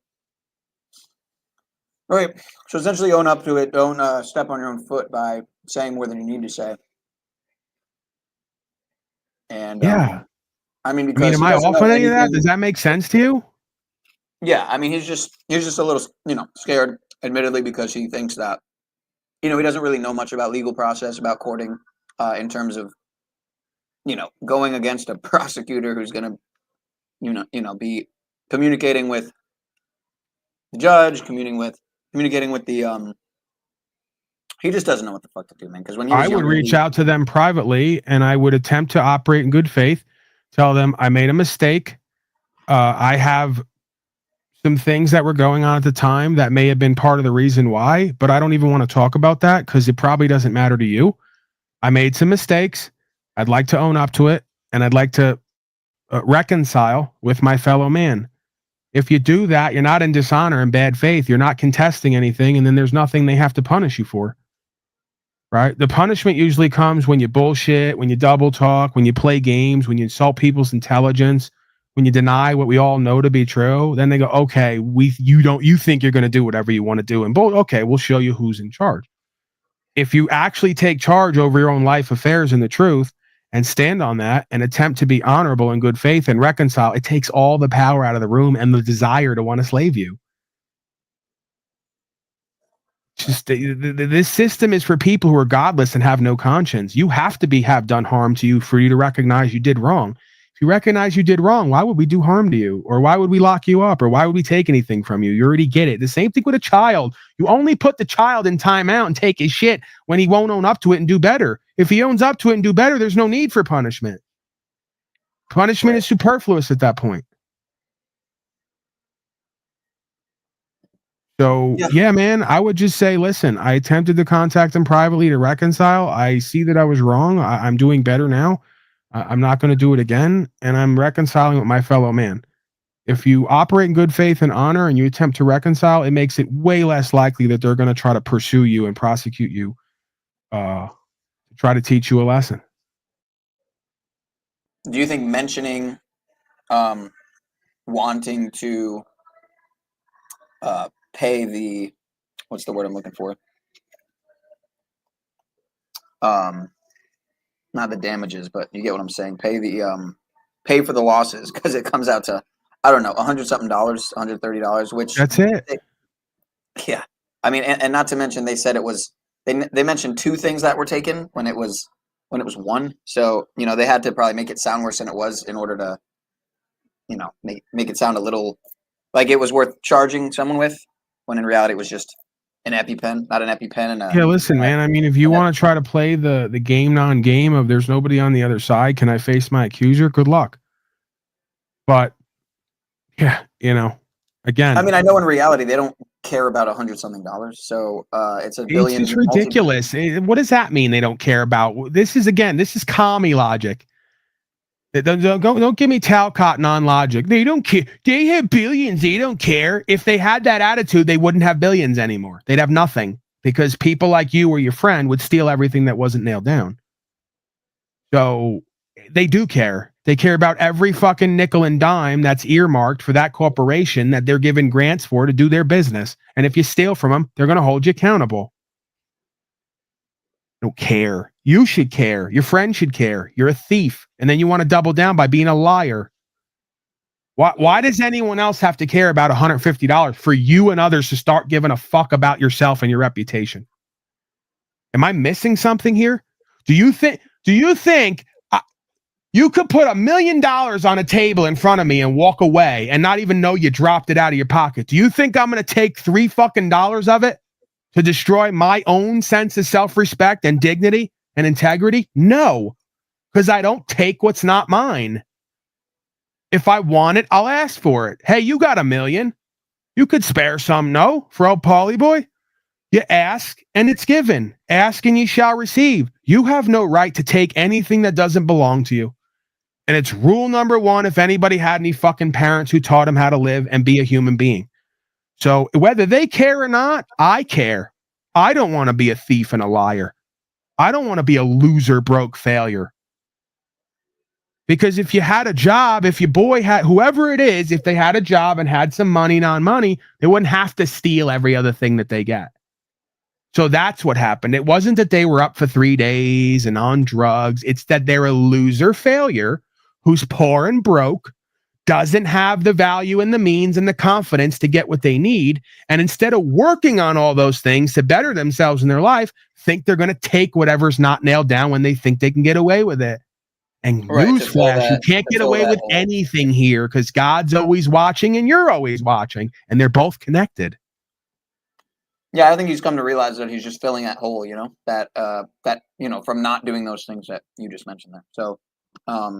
S8: All right. So essentially own up to it. Don't step on your own foot by saying more than you need to say. And
S4: Yeah.
S8: I mean,
S4: I mean,
S8: because
S4: am
S8: he
S4: I
S8: doesn't
S4: off
S8: know
S4: on any of that?
S8: anything.
S4: Does that make sense to you?
S8: Yeah, I mean, he's just a little, scared, admittedly, because he thinks that, he doesn't really know much about legal process, about courting, in terms of, going against a prosecutor who's going to, be communicating with the judge, communicating with the. He just doesn't know what the fuck to do, man. Because when he was
S4: I would
S8: younger,
S4: reach out to them privately and I would attempt to operate in good faith, tell them I made a mistake. I have some things that were going on at the time that may have been part of the reason why, but I don't even want to talk about that because it probably doesn't matter to you. I made some mistakes. I'd like to own up to it and I'd like to reconcile with my fellow man. If you do that, you're not in dishonor and bad faith. You're not contesting anything, and then there's nothing they have to punish you for. Right? The punishment usually comes when you bullshit, when you double talk, when you play games, when you insult people's intelligence, when you deny what we all know to be true. Then they go, okay, you think you're going to do whatever you want to do, and okay, we'll show you who's in charge. If you actually take charge over your own life affairs and the truth, and stand on that, and attempt to be honorable in good faith and reconcile, it takes all the power out of the room and the desire to want to slave you. Just this system is for people who are godless and have no conscience. You have to have done harm to you for you to recognize you did wrong. If you recognize you did wrong, why would we do harm to you? Or why would we lock you up? Or why would we take anything from you? You already get it. The same thing with a child. You only put the child in timeout and take his shit when he won't own up to it and do better. If he owns up to it and do better, there's no need for punishment. Punishment is superfluous at that point. So, yeah, man, I would just say, listen, I attempted to contact him privately to reconcile. I see that I was wrong. I'm doing better now. I'm not going to do it again. And I'm reconciling with my fellow man. If you operate in good faith and honor and you attempt to reconcile, it makes it way less likely that they're going to try to pursue you and prosecute you to try to teach you a lesson.
S8: Do you think mentioning wanting to pay the, what's the word I'm looking for? Not the damages, but you get what I'm saying. Pay for the losses, because it comes out to, I don't know, $100-something, $130, which
S4: that's it.
S8: Yeah, I mean, and not to mention they said it was they mentioned two things that were taken when it was one. So they had to probably make it sound worse than it was in order to make it sound a little like it was worth charging someone with, when in reality it was just an EpiPen, not an EpiPen. And
S4: yeah, listen, man. I mean, if you want to try to play the game non-game of there's nobody on the other side, can I face my accuser? Good luck. But yeah, again,
S8: I mean, I know in reality they don't care about $100-something. So it's $1 billion.
S4: It's ridiculous. What does that mean? They don't care about this? Is commie logic. Don't give me Talcott non-logic. They don't care. They have billions. They don't care. If they had that attitude, they wouldn't have billions anymore. They'd have nothing, because people like you or your friend would steal everything that wasn't nailed down. So they do care. They care about every fucking nickel and dime that's earmarked for that corporation that they're given grants for to do their business. And if you steal from them, they're going to hold you accountable. Don't care. You should care. Your friend should care. You're a thief. And then you want to double down by being a liar. Why does anyone else have to care about $150 for you and others to start giving a fuck about yourself and your reputation? Am I missing something here? Do you think you could put $1 million on a table in front of me and walk away and not even know you dropped it out of your pocket? Do you think I'm going to take $3 fucking of it to destroy my own sense of self-respect and dignity and integrity? No, because I don't take what's not mine. If I want it, I'll ask for it. Hey, you got $1 million. You could spare some, no? For old Paulie boy? You ask and it's given. Ask and ye shall receive. You have no right to take anything that doesn't belong to you. And it's rule number 1 if anybody had any fucking parents who taught him how to live and be a human being. So whether they care or not, I care. I don't want to be a thief and a liar. I don't want to be a loser, broke failure. Because if you had a job, if your boy had, whoever it is, if they had a job and had some money, non-money, they wouldn't have to steal every other thing that they get. So that's what happened. It wasn't that they were up for 3 days and on drugs. It's that they're a loser failure who's poor and broke, doesn't have the value and the means and the confidence to get what they need. And instead of working on all those things to better themselves in their life, think they're going to take whatever's not nailed down when they think they can get away with it. And
S8: Right, to fill
S4: newsflash, you
S8: that-
S4: can't
S8: to
S4: get
S8: fill
S4: away
S8: that
S4: with
S8: hole.
S4: anything here because God's always watching and you're always watching. And they're both connected.
S8: Yeah, I think he's come to realize that he's just filling that hole, you know, that from not doing those things that you just mentioned there. So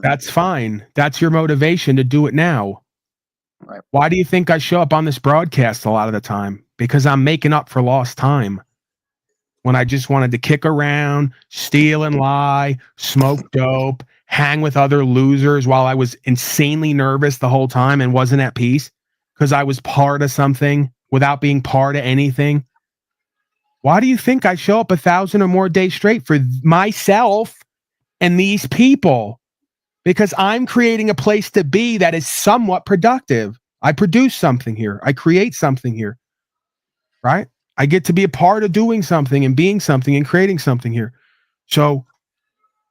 S4: That's fine. That's your motivation to do it now.
S8: Right.
S4: Why do you think I show up on this broadcast a lot of the time? Because I'm making up for lost time. When I just wanted to kick around, steal and lie, smoke dope, hang with other losers while I was insanely nervous the whole time and wasn't at peace because I was part of something without being part of anything. Why do you think I show up 1,000 or more days straight for myself and these people? Because I'm creating a place to be that is somewhat productive. I produce something here. I create something here, right? I get to be a part of doing something and being something and creating something here. So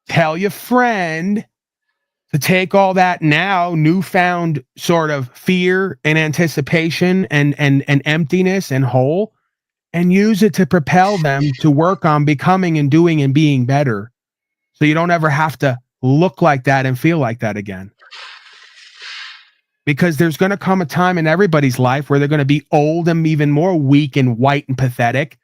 S4: tell your friend to take all that now newfound sort of fear and anticipation and emptiness and hole and use it to propel them to work on becoming and doing and being better. So you don't ever have to look like that and feel like that again. Because there's going to come a time in everybody's life where they're going to be old and even more weak and white and pathetic,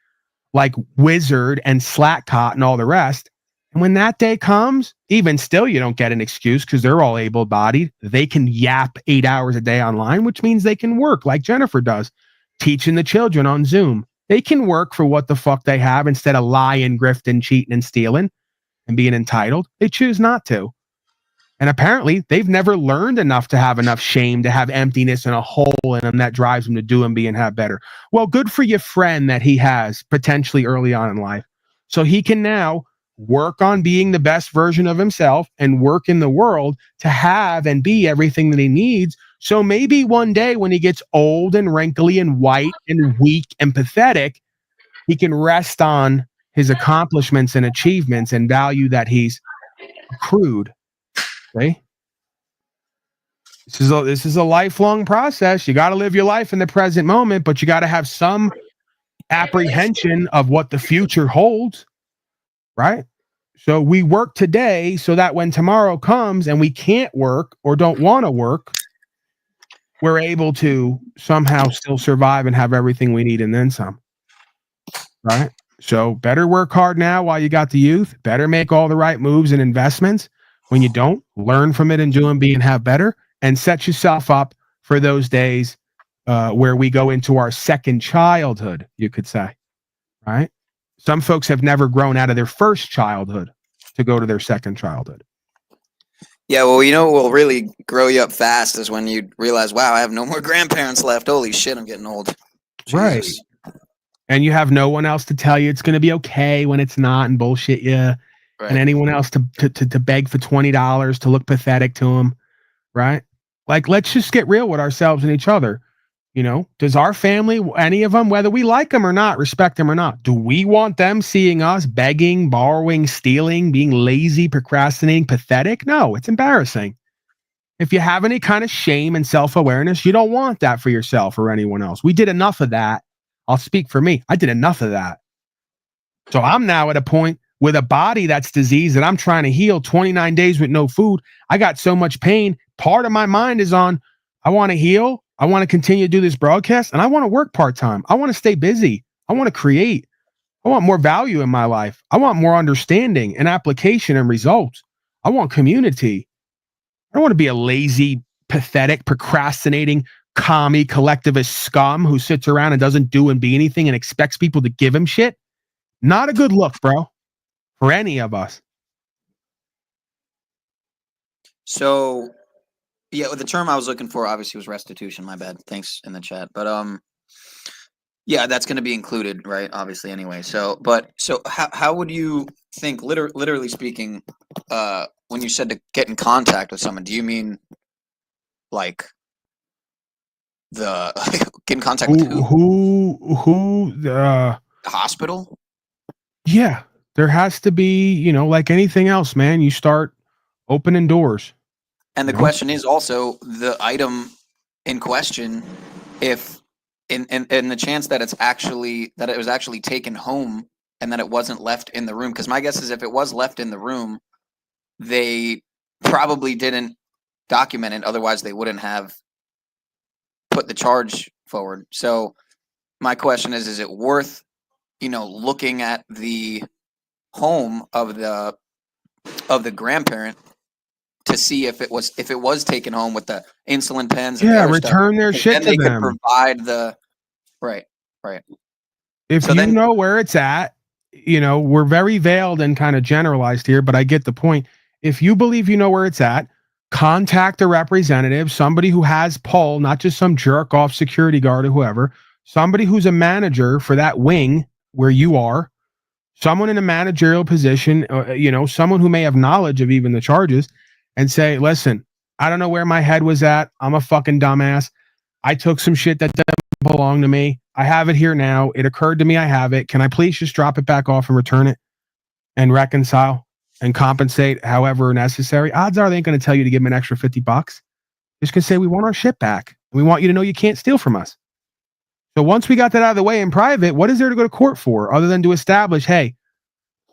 S4: like Wizard and Slackcott and all the rest. And when that day comes, even still, you don't get an excuse because they're all able-bodied. They can yap 8 hours a day online, which means they can work like Jennifer does, teaching the children on Zoom. They can work for what the fuck they have instead of lying, grifting, cheating, and stealing and being entitled. They choose not to. And apparently, they've never learned enough to have enough shame, to have emptiness and a hole in them that drives them to do and be and have better. Well, good for your friend that he has potentially early on in life. So he can now work on being the best version of himself and work in the world to have and be everything that he needs. So maybe one day when he gets old and wrinkly and white and weak and pathetic, he can rest on his accomplishments and achievements and value that he's accrued. Okay. This is a lifelong process. You got to live your life in the present moment, but you got to have some apprehension of what the future holds, right? So we work today so that when tomorrow comes and we can't work or don't want to work, we're able to somehow still survive and have everything we need and then some, right? So better work hard now while you got the youth. Better make all the right moves and investments. When you don't, learn from it and do and be and have better, and set yourself up for those days where we go into our second childhood, you could say, right? Some folks have never grown out of their first childhood to go to their second childhood.
S8: Yeah, well, you know what will really grow you up fast is when you realize, wow, I have no more grandparents left. Holy shit, I'm getting old.
S4: Right.
S8: Jesus.
S4: And you have no one else to tell you it's going to be okay when it's not and bullshit you.
S8: Right.
S4: And anyone else to beg for $20 to look pathetic to them, right? Like, let's just get real with ourselves and each other. You know, does our family, any of them, whether we like them or not, respect them or not, do we want them seeing us begging, borrowing, stealing, being lazy, procrastinating, pathetic? No, it's embarrassing. If you have any kind of shame and self-awareness, you don't want that for yourself or anyone else. We did enough of that. I'll speak for me. I did enough of that. So I'm now at a point with a body that's diseased that I'm trying to heal 29 days with no food. I got so much pain. Part of my mind is on, I want to heal. I want to continue to do this broadcast and I want to work part-time. I want to stay busy. I want to create. I want more value in my life. I want more understanding and application and results. I want community. I don't want to be a lazy, pathetic, procrastinating, commie, collectivist scum who sits around and doesn't do and be anything and expects people to give him shit. Not a good look, bro, for any of us.
S8: So, yeah, the term I was looking for obviously was restitution. My bad. Thanks in the chat. But yeah, that's going to be included, right? Obviously, anyway. So how would you think, literally speaking, when you said to get in contact with someone, do you mean like get in contact with who?
S4: Who
S8: The hospital?
S4: Yeah, there has to be, like anything else, man. You start opening doors.
S8: And the question is also the item in question, if in the chance that it was actually taken home and that it wasn't left in the room. Because my guess is if it was left in the room, they probably didn't document it. Otherwise, they wouldn't have put the charge forward. So my question is it worth, looking at the home of the grandparent to see if it was taken home with the insulin pens and the other stuff?
S4: Return their shit
S8: Then
S4: to
S8: they could
S4: them.
S8: provide the right.
S4: If
S8: So
S4: you
S8: then-
S4: know where it's at, we're very veiled and kind of generalized here, but I get the point. If you believe you know where it's at, contact a representative, somebody who has pull, not just some jerk off security guard or whoever, somebody who's a manager for that wing where you are, someone in a managerial position, someone who may have knowledge of even the charges, and say, listen, I don't know where my head was at. I'm a fucking dumbass. I took some shit that doesn't belong to me. I have it here now. It occurred to me I have it. Can I please just drop it back off and return it and reconcile and compensate however necessary? Odds are they ain't going to tell you to give them an extra $50. Just going to say, we want our shit back. We want you to know you can't steal from us. So once we got that out of the way in private, what is there to go to court for other than to establish, hey,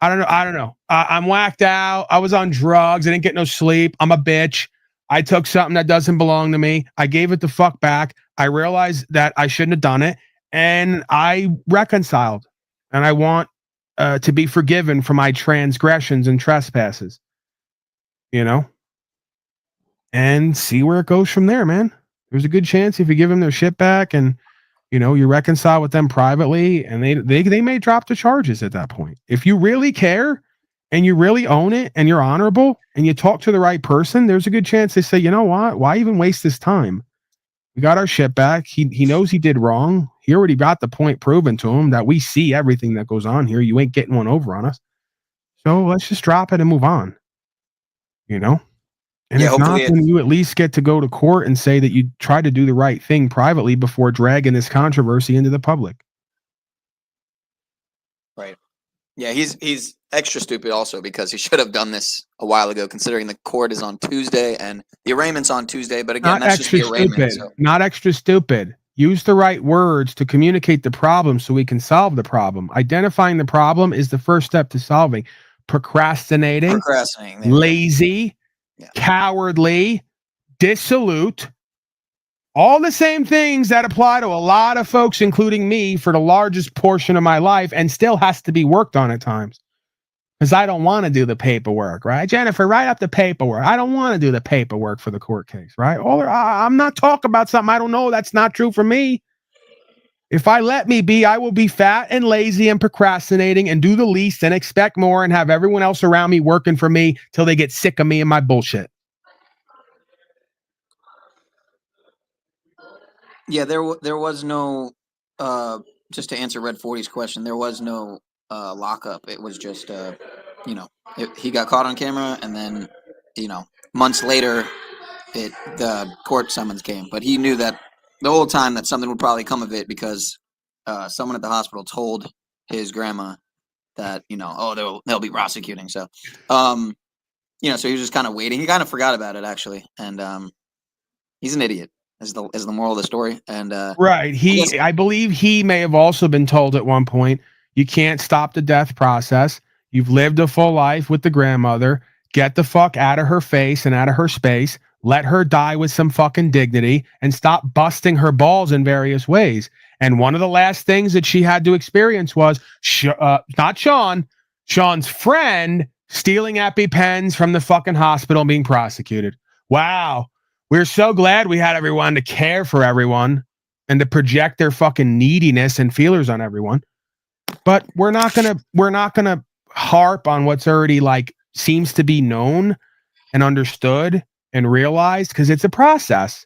S4: I don't know. I'm whacked out. I was on drugs. I didn't get no sleep. I'm a bitch. I took something that doesn't belong to me. I gave it the fuck back. I realized that I shouldn't have done it. And I reconciled. And I want to be forgiven for my transgressions and trespasses. And see where it goes from there, man. There's a good chance if you give them their shit back and you reconcile with them privately, and they may drop the charges at that point. If you really care and you really own it and you're honorable and you talk to the right person, there's a good chance they say, you know what? Why even waste this time? We got our shit back. He knows he did wrong. He already got the point proven to him that we see everything that goes on here. You ain't getting one over on us. So let's just drop it and move on. And if not, then you at least get to go to court and say that you tried to do the right thing privately before dragging this controversy into the public.
S8: Right. Yeah, he's extra stupid also because he should have done this a while ago, considering the court is on Tuesday and the arraignment's on Tuesday. But again, that's just the arraignment.
S4: Not extra stupid. Use the right words to communicate the problem so we can solve the problem. Identifying the problem is the first step to solving. Procrastinating, lazy, cowardly, dissolute, all the same things that apply to a lot of folks, including me, for the largest portion of my life, and still has to be worked on at times. Because I don't want to do the paperwork, right? Jennifer, write up the paperwork. I don't want to do the paperwork for the court case, right? I'm not talking about something I don't know. That's not true for me. If I let me be, I will be fat and lazy and procrastinating and do the least and expect more and have everyone else around me working for me till they get sick of me and my bullshit.
S8: Yeah, there was no, just to answer Red 40's question, there was no lockup. It was just, he got caught on camera, and then, months later, the court summons came. But he knew that the whole time that something would probably come of it because someone at the hospital told his grandma that, they'll be prosecuting. So, so he was just kind of waiting. He kind of forgot about it, actually. And he's an idiot. Is the moral of the story. And
S4: right. I believe he may have also been told at one point, you can't stop the death process. You've lived a full life with the grandmother. Get the fuck out of her face and out of her space. Let her die with some fucking dignity and stop busting her balls in various ways. And one of the last things that she had to experience was not Sean's friend stealing EpiPens from the fucking hospital and being prosecuted. Wow. We're so glad we had everyone to care for everyone and to project their fucking neediness and feelers on everyone. But we're not gonna harp on what's already seems to be known and understood and realized, because it's a process,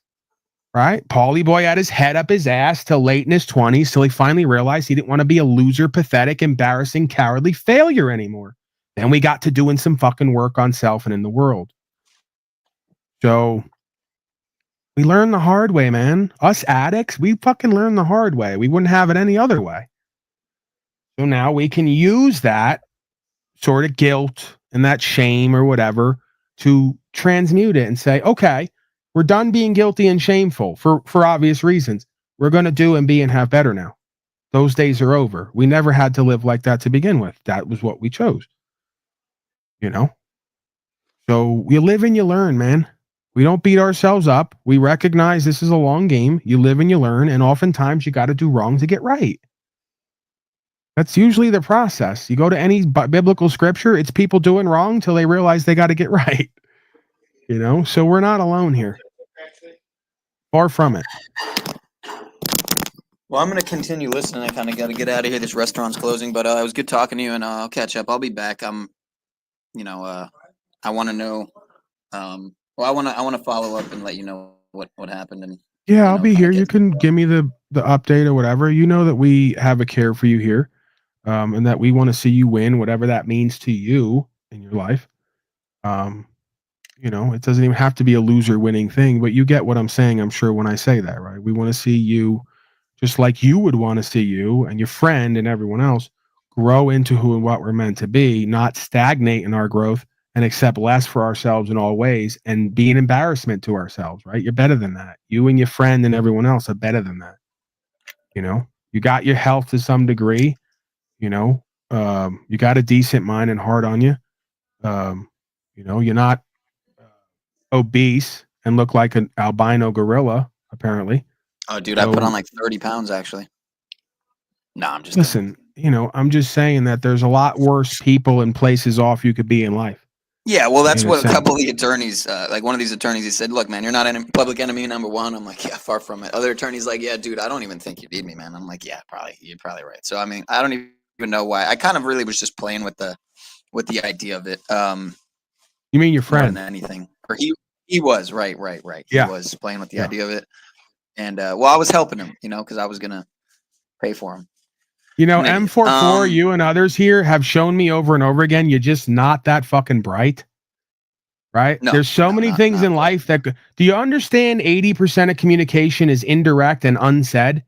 S4: right? Paulie boy had his head up his ass till late in his 20s till he finally realized he didn't want to be a loser, pathetic, embarrassing, cowardly failure anymore. Then we got to doing some fucking work on self and in the world. So we learn the hard way, man. Us addicts, we fucking learn the hard way. We wouldn't have it any other way. So now we can use that sort of guilt and that shame or whatever to transmute it and say, okay, we're done being guilty and shameful for obvious reasons. We're going to do and be and have better now. Those days are over. We never had to live like that to begin with. That was what we chose. You know? So you live and you learn, man. We don't beat ourselves up. We recognize this is a long game. You live and you learn, and oftentimes you got to do wrong to get right. That's usually the process. You go to any biblical scripture, it's people doing wrong till they realize they got to get right. You know, so we're not alone here. Far from it.
S8: Well, I'm going to continue listening. I kind of got to get out of here. This restaurant's closing, but it was good talking to you, and I'll catch up. I'll be back. I want to know. I want to follow up and let you know what happened. And
S4: yeah, I'll be here. You can give me the update or whatever. You know that we have a care for you here, and that we want to see you win, whatever that means to you in your life. You know, it doesn't even have to be a loser winning thing, but you get what I'm saying, I'm sure, when I say that, right? We want to see you just like you would want to see you and your friend and everyone else grow into who and what we're meant to be, not stagnate in our growth and accept less for ourselves in all ways and be an embarrassment to ourselves, right? You're better than that. You and your friend and everyone else are better than that. You know, you got your health to some degree, you know, you got a decent mind and heart on you. You know, you're not obese and look like an albino gorilla, apparently.
S8: Oh, dude, I put on like 30 pounds, actually. No, I'm just
S4: listen. You know, I'm just saying that there's a lot worse people and places off you could be in life.
S8: Yeah, well, that's what a couple of the attorneys, like one of these attorneys, he said, "Look, man, you're not public enemy number one." I'm like, "Yeah, far from it." Other attorneys like, "Yeah, dude, I don't even think you need me, man." I'm like, "Yeah, you're probably right." So I mean, I don't even know why. I kind of really was just playing with the idea of it.
S4: You mean your friend?
S8: More than anything, or he was right.
S4: Yeah.
S8: He was playing with the idea of it, and well, I was helping him, you know, because I was gonna pay for him.
S4: You know, M44, you and others here have shown me over and over again, you're just not that fucking bright, right?
S8: No,
S4: there's so many things in life that, do you understand 80% of communication is indirect and unsaid?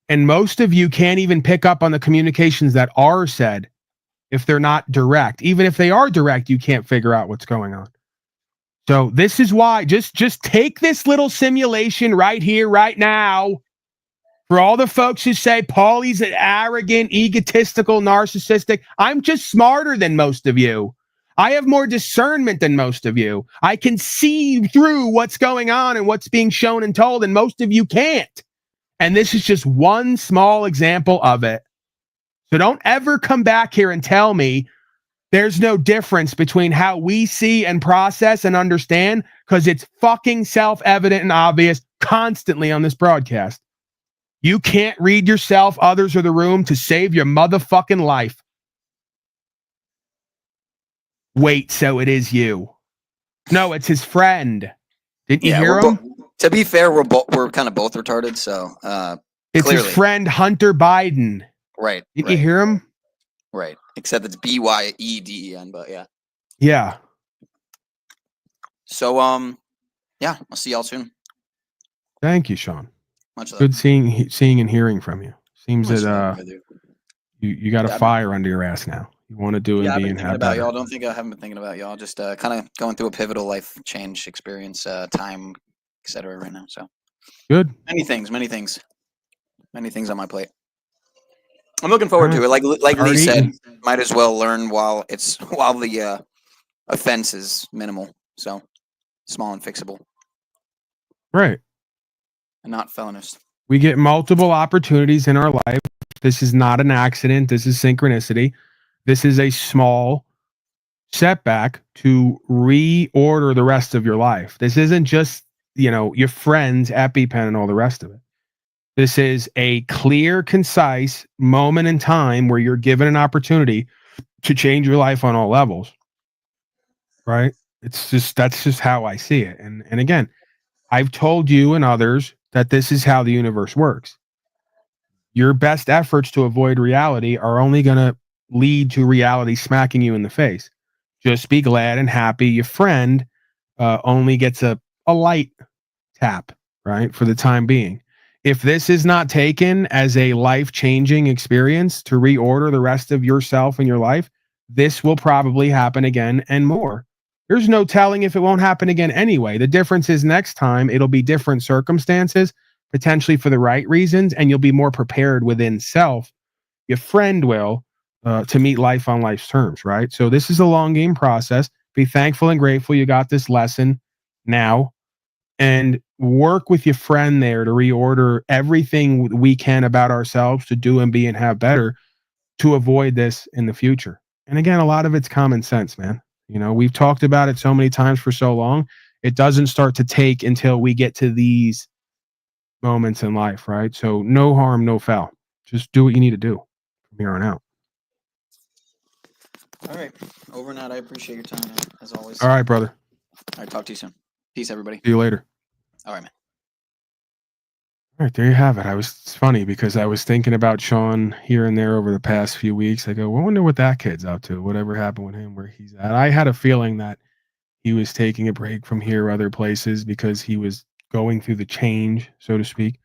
S4: And most of you can't even pick up on the communications that are said if they're not direct. Even if they are direct, you can't figure out what's going on. So this is why, just take this little simulation right here, right now. For all the folks who say Paulie's an arrogant, egotistical, narcissistic, I'm just smarter than most of you. I have more discernment than most of you. I can see through what's going on and what's being shown and told, and most of you can't. And this is just one small example of it. So don't ever come back here and tell me there's no difference between how we see and process and understand, because it's fucking self-evident and obvious constantly on this broadcast. You can't read yourself, others, or the room to save your motherfucking life. Wait, so it is you. No, it's his friend. Didn't you hear him?
S8: To be fair, we're kind of both retarded, so
S4: it's clearly his friend Hunter Biden.
S8: Right.
S4: Didn't you hear him?
S8: Right. Except it's Biden, but yeah.
S4: Yeah.
S8: So yeah, I'll see y'all soon.
S4: Thank you, Sean.
S8: Much love.
S4: Good seeing and hearing from you. Seems that you got a fire under your ass now. You want to do and be and have
S8: about y'all. Don't think I haven't been thinking about y'all. Just kind of going through a pivotal life change experience, time, etc. right now. So
S4: good.
S8: Many things on my plate. I'm looking forward to it. Like Lee said, might as well learn while the offense is minimal. So small and fixable.
S4: Right.
S8: And not felonious.
S4: We get multiple opportunities in our life. This is not an accident. This is synchronicity. This is a small setback to reorder the rest of your life. This isn't just, you know, your friends, EpiPen, and all the rest of it. This is a clear, concise moment in time where you're given an opportunity to change your life on all levels. Right? That's just how I see it. And again, I've told you and others that this is how the universe works. Your best efforts to avoid reality are only going to lead to reality smacking you in the face. Just be glad and happy. Your friend only gets a light tap, right, for the time being. if this is not taken as a life-changing experience to reorder the rest of yourself and your life, this will probably happen again and more. There's no telling if it won't happen again anyway. The difference is next time it'll be different circumstances, potentially for the right reasons, and you'll be more prepared within self. Your friend will, to meet life on life's terms, right? So this is a long game process. Be thankful and grateful you got this lesson now, and work with your friend there to reorder everything we can about ourselves to do and be and have better to avoid this in the future. And again, a lot of it's common sense, man. You know, we've talked about it so many times for so long. It doesn't start to take until we get to these moments in life, right? So no harm, no foul. Just do what you need to do from here on out.
S8: All right. Over and out. I appreciate your time, man, as always.
S4: All right, brother.
S8: All right. Talk to you soon. Peace, everybody.
S4: See you later.
S8: All right, man.
S4: All right, there you have it. It's funny because I was thinking about Sean here and there over the past few weeks. I go, well, I wonder what that kid's up to. Whatever happened with him, where he's at. I had a feeling that he was taking a break from here or other places because he was going through the change, so to speak.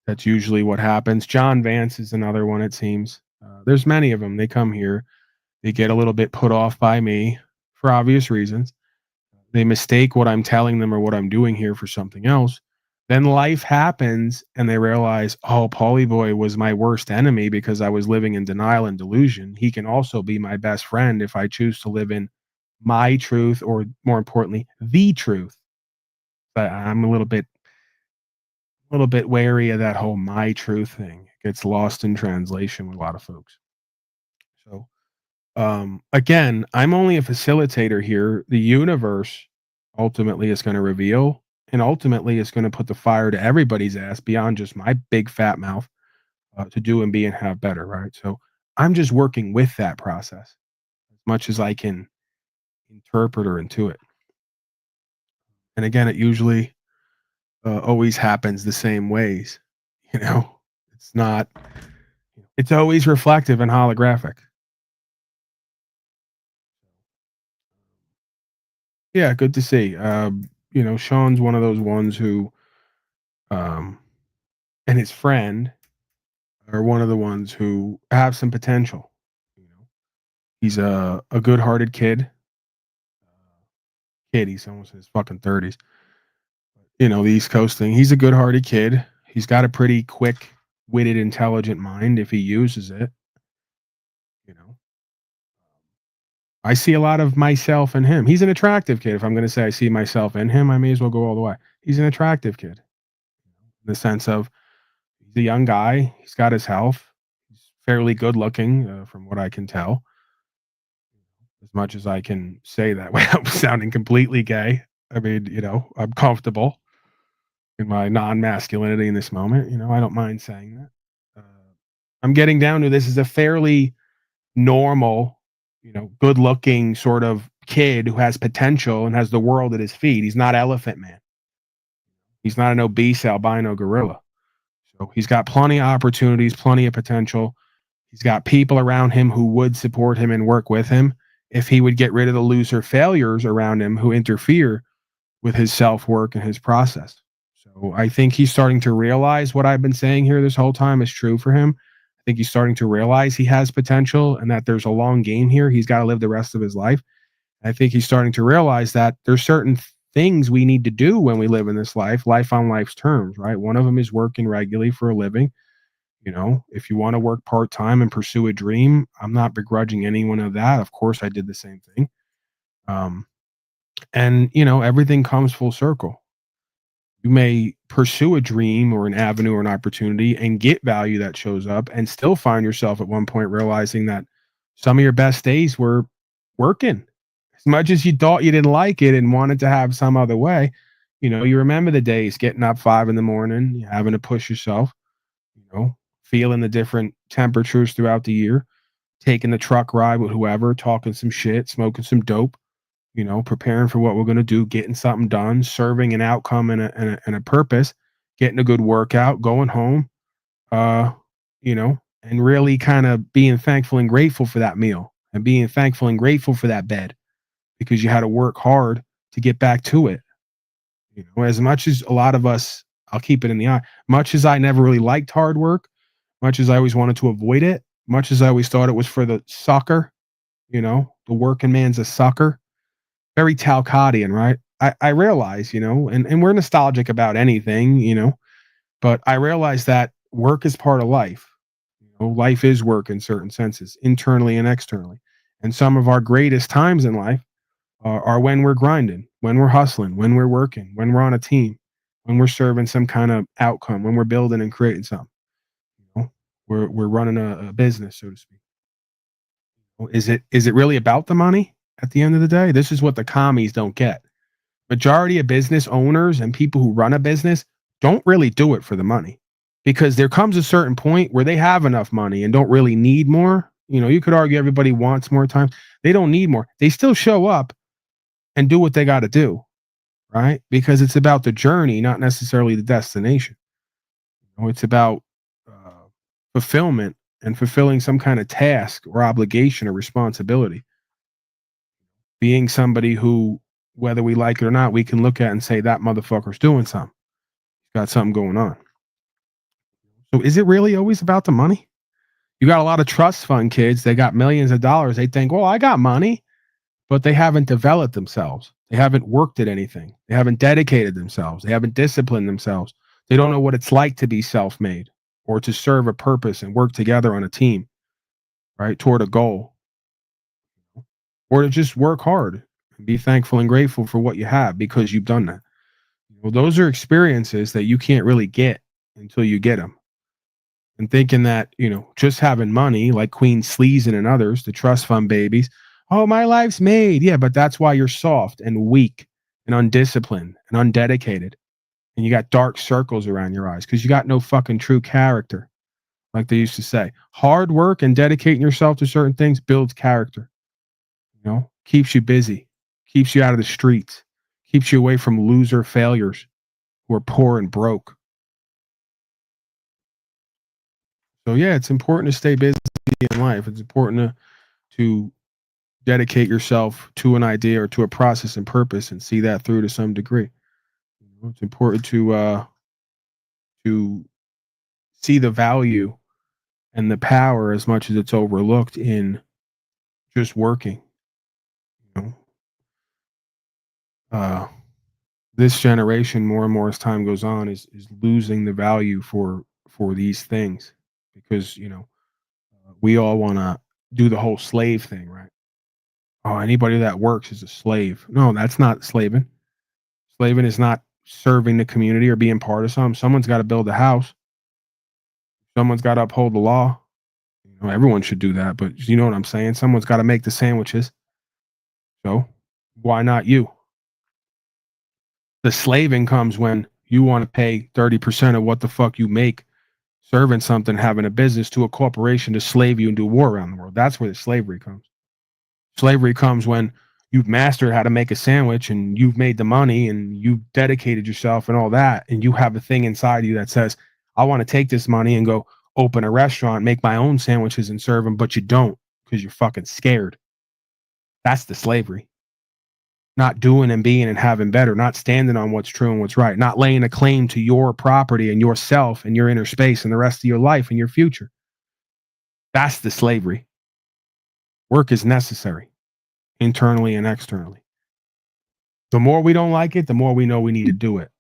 S4: That's usually what happens. John Vance is another one, it seems. There's many of them. They come here. They get a little bit put off by me for obvious reasons. They mistake what I'm telling them or what I'm doing here for something else. Then life happens and they realize, oh, Paulie Boy was my worst enemy because I was living in denial and delusion. He can also be my best friend if I choose to live in my truth, or more importantly, the truth. But I'm a little bit wary of that whole my truth thing. It gets lost in translation with a lot of folks. So again, I'm only a facilitator here. The universe ultimately is going to reveal, and ultimately it's going to put the fire to everybody's ass beyond just my big fat mouth to do and be and have better, right? So I'm just working with that process as much as I can interpret or intuit. And again, it usually always happens the same ways. You know, it's always reflective and holographic. Yeah, good to see. You know, Sean's one of those ones who, and his friend are one of the ones who have some potential. You know, he's a good-hearted kid. He's almost in his fucking 30s. You know, the East Coast thing. He's a good-hearted kid. He's got a pretty quick-witted, intelligent mind if he uses it. You know, I see a lot of myself in him. He's an attractive kid. If I'm going to say I see myself in him, I may as well go all the way. He's an attractive kid in the sense of he's a young guy. He's got his health. He's fairly good looking from what I can tell. As much as I can say that without sounding completely gay. I mean, you know, I'm comfortable in my non-masculinity in this moment. You know, I don't mind saying that. I'm getting down to this is a fairly normal, you know, good-looking sort of kid who has potential and has the world at his feet. He's not Elephant Man. He's not an obese albino gorilla. So he's got plenty of opportunities, plenty of potential. He's got people around him who would support him and work with him if he would get rid of the loser failures around him who interfere with his self-work and his process. So I think he's starting to realize what I've been saying here this whole time is true for him. I think he's starting to realize he has potential and that there's a long game here. He's got to live the rest of his life. I think he's starting to realize that there's certain things we need to do when we live in this life on life's terms, right? One of them is working regularly for a living. You know, if you want to work part-time and pursue a dream, I'm not begrudging anyone of that. Of course, I did the same thing. And, you know, everything comes full circle. You may pursue a dream or an avenue or an opportunity and get value that shows up and still find yourself at one point realizing that some of your best days were working. As much as you thought you didn't like it and wanted to have some other way, you know, you remember the days getting up 5 a.m, having to push yourself, you know, feeling the different temperatures throughout the year, taking the truck ride with whoever, talking some shit, smoking some dope, you know, preparing for what we're going to do, getting something done, serving an outcome and a purpose, getting a good workout, going home, you know, and really kind of being thankful and grateful for that meal and being thankful and grateful for that bed because you had to work hard to get back to it. You know, as much as a lot of us I'll keep it in the eye. Much as I never really liked hard work, much as I always wanted to avoid it, much as I always thought it was for the sucker, you know, the working man's a sucker. Very Talcottian, right? I realize, you know, and we're nostalgic about anything, you know, but I realize that work is part of life. You know, life is work in certain senses, internally and externally. And some of our greatest times in life are when we're grinding, when we're hustling, when we're working, when we're on a team, when we're serving some kind of outcome, when we're building and creating something. You know, we're running a business, so to speak. Is it really about the money at the end of the day? This is what the commies don't get. Majority of business owners and people who run a business don't really do it for the money, because there comes a certain point where they have enough money and don't really need more. You know, you could argue everybody wants more time. They don't need more. They still show up and do what they got to do, right? Because it's about the journey, not necessarily the destination. You know, it's about fulfillment and fulfilling some kind of task or obligation or responsibility. Being somebody who, whether we like it or not, we can look at and say that motherfucker's doing something. He's got something going on. So is it really always about the money? You got a lot of trust fund kids. They got millions of dollars. They think, well, I got money, but they haven't developed themselves. They haven't worked at anything. They haven't dedicated themselves. They haven't disciplined themselves. They don't know what it's like to be self-made or to serve a purpose and work together on a team, right, toward a goal, or to just work hard and be thankful and grateful for what you have because you've done that. Well, those are experiences that you can't really get until you get them. And thinking that, you know, just having money like Queen Sleazen and others, the trust fund babies, oh, my life's made. Yeah, but that's why you're soft and weak and undisciplined and undedicated. And you got dark circles around your eyes because you got no fucking true character, like they used to say. Hard work and dedicating yourself to certain things builds character. You know, keeps you busy, keeps you out of the streets, keeps you away from loser failures who are poor and broke. So yeah, it's important to stay busy in life. It's important to dedicate yourself to an idea or to a process and purpose and see that through to some degree. You know, it's important to see the value and the power, as much as it's overlooked, in just working. You know, this generation, more and more as time goes on, is losing the value for these things, because, you know, we all want to do the whole slave thing, right? Oh, anybody that works is a slave. No, that's not slaving. Slaving is not serving the community or being part of something. Someone's got to build a house. Someone's got to uphold the law. You know, everyone should do that, but you know what I'm saying? Someone's got to make the sandwiches. So why not you? The slaving comes when you want to pay 30% of what the fuck you make serving something, having a business, to a corporation to slave you and do war around the world. That's where the slavery comes. Slavery comes when you've mastered how to make a sandwich and you've made the money and you've dedicated yourself and all that, and you have a thing inside you that says, I want to take this money and go open a restaurant, make my own sandwiches and serve them, but you don't because you're fucking scared. That's the slavery. Not doing and being and having better, not standing on what's true and what's right, not laying a claim to your property and yourself and your inner space and the rest of your life and your future. That's the slavery. Work is necessary, internally and externally. The more we don't like it, the more we know we need to do it.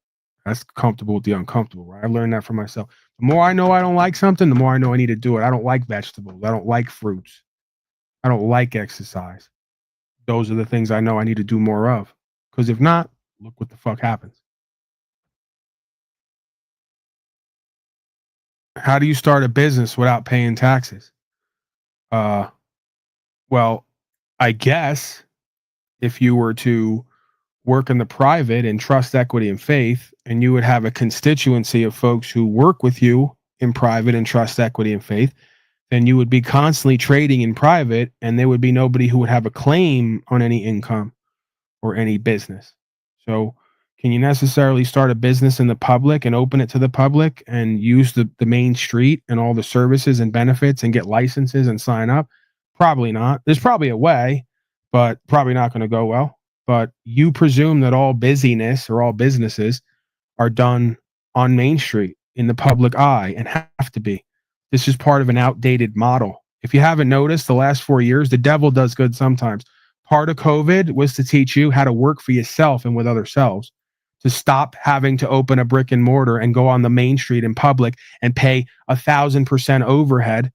S4: That's comfortable with the uncomfortable, right? I learned that for myself. The more I know I don't like something, the more I know I need to do it. I don't like vegetables. I don't like fruits. I don't like exercise. Those are the things I know I need to do more of. Because if not, look what the fuck happens. How do you start a business without paying taxes? Well, I guess if you were to work in the private in trust, equity, and faith, and you would have a constituency of folks who work with you in private and trust, equity, and faith, then you would be constantly trading in private, and there would be nobody who would have a claim on any income or any business. So can you necessarily start a business in the public and open it to the public and use the main street and all the services and benefits and get licenses and sign up? Probably not. There's probably a way, but probably not going to go well. But you presume that all busyness or all businesses are done on Main Street in the public eye and have to be. This is part of an outdated model. If you haven't noticed, the last 4 years, the devil does good sometimes. Part of COVID was to teach you how to work for yourself and with other selves, to stop having to open a brick and mortar and go on the main street in public and pay 1,000% overhead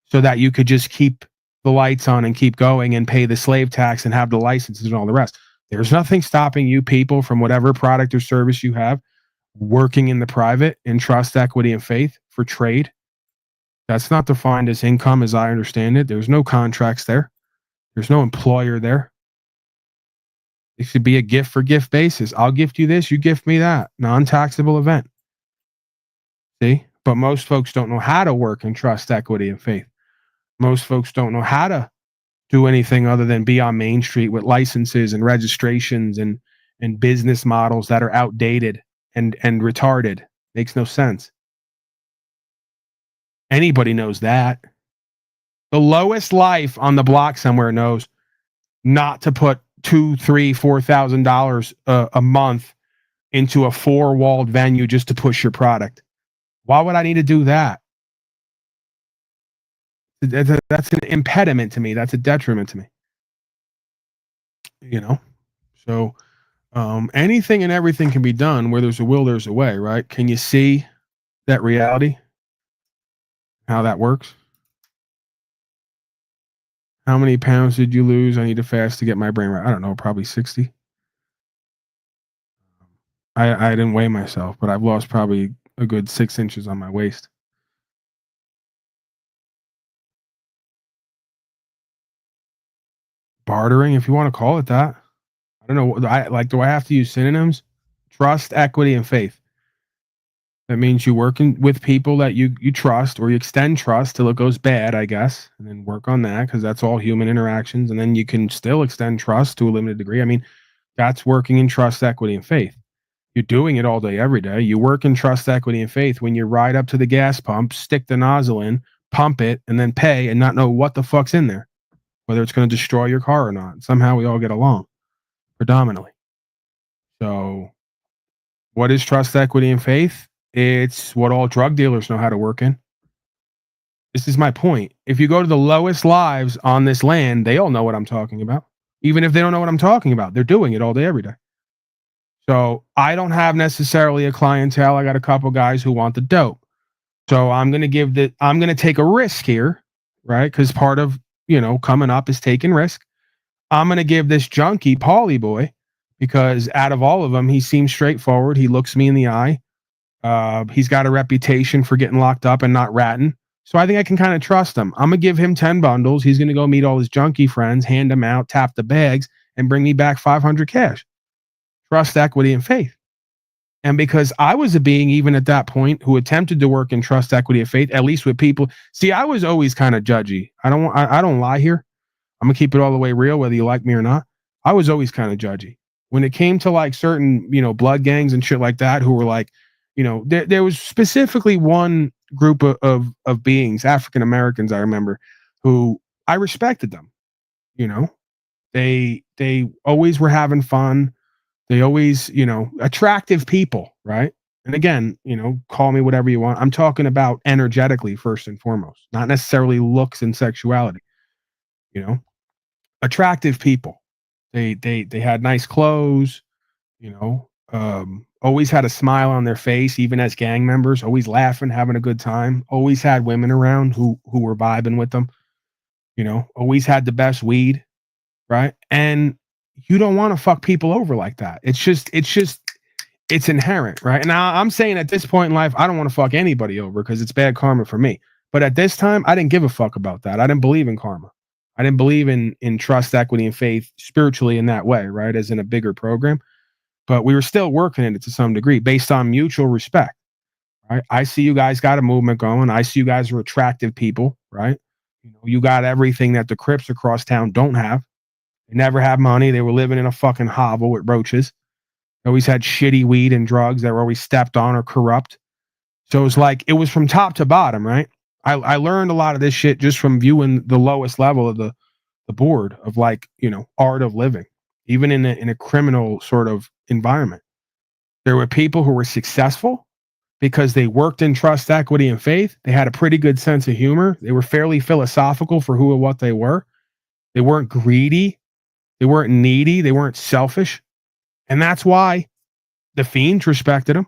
S4: so that you could just keep the lights on and keep going and pay the slave tax and have the licenses and all the rest. There's nothing stopping you people from whatever product or service you have working in the private in trust, equity, and faith for trade. That's not defined as income as I understand it. There's no contracts there. There's no employer there. It should be a gift for gift basis. I'll gift you this, you gift me that. Non-taxable event. See? But most folks don't know how to work in trust, equity, and faith. Most folks don't know how to do anything other than be on Main Street with licenses and registrations and business models that are outdated and retarded. Makes no sense. Anybody knows that. The lowest life on the block somewhere knows not to put $2,000, $3,000, $4,000 a month into a four-walled venue just to push your product. Why would I need to do that? That's an impediment to me. That's a detriment to me. You know? So anything and everything can be done. Where there's a will, there's a way, right? Can you see that reality? How that works? How many pounds did you lose? I need to fast to get my brain right. I don't know, probably 60. I didn't weigh myself, but I've lost probably a good 6 inches on my waist. Bartering, if you want to call it that. I don't know. Do I have to use synonyms? Trust, equity, and faith. That means you work with people that you trust, or you extend trust till it goes bad, I guess, and then work on that, because that's all human interactions. And then you can still extend trust to a limited degree. I mean, that's working in trust, equity, and faith. You're doing it all day, every day. You work in trust, equity, and faith when you ride up to the gas pump, stick the nozzle in, pump it, and then pay and not know what the fuck's in there, whether it's going to destroy your car or not. Somehow we all get along, predominantly. So what is trust, equity, and faith? It's what all drug dealers know how to work in. This is my point. If you go to the lowest lives on this land, they all know what I'm talking about. Even if they don't know what I'm talking about, they're doing it all day, every day. So I don't have necessarily a clientele. I got a couple guys who want the dope. So I'm going to take a risk here, right? Because part of, coming up is taking risk. I'm going to give this junkie Paulie boy, because out of all of them, he seems straightforward. He looks me in the eye. He's got a reputation for getting locked up and not ratting. So I think I can kind of trust him. I'm going to give him 10 bundles. He's going to go meet all his junkie friends, hand them out, tap the bags, and bring me back 500 cash. Trust, equity, and faith. And because I was a being, even at that point, who attempted to work in trust, equity, and faith, at least with people. See, I was always kind of judgy. I don't lie here. I'm going to keep it all the way real, whether you like me or not. I was always kind of judgy. When it came to like certain, blood gangs and shit like that, who were like, there was specifically one group of beings, African Americans, I remember, who I respected them. They always were having fun. They always, attractive people, right? And again, call me whatever you want. I'm talking about energetically first and foremost, not necessarily looks and sexuality. Attractive people. They had nice clothes, always had a smile on their face, even as gang members, always laughing, having a good time, always had women around who were vibing with them, always had the best weed, right? And you don't want to fuck people over like that. It's inherent, right? And now I'm saying at this point in life, I don't want to fuck anybody over because it's bad karma for me. But at this time, I didn't give a fuck about that. I didn't believe in karma. I didn't believe in trust, equity, and faith spiritually in that way, right? As in a bigger program. But we were still working in it to some degree based on mutual respect, right? I see you guys got a movement going. I see you guys are attractive people, right? You got everything that the Crips across town don't have. They never had money. They were living in a fucking hovel with roaches. They always had shitty weed and drugs that were always stepped on or corrupt. So it was from top to bottom, right? I learned a lot of this shit just from viewing the lowest level of the board of art of living, even in a criminal sort of environment. There were people who were successful because they worked in trust, equity, and faith. They had a pretty good sense of humor. They were fairly philosophical for who and what they were. They weren't greedy. They weren't needy. They weren't selfish. And that's why the fiends respected them.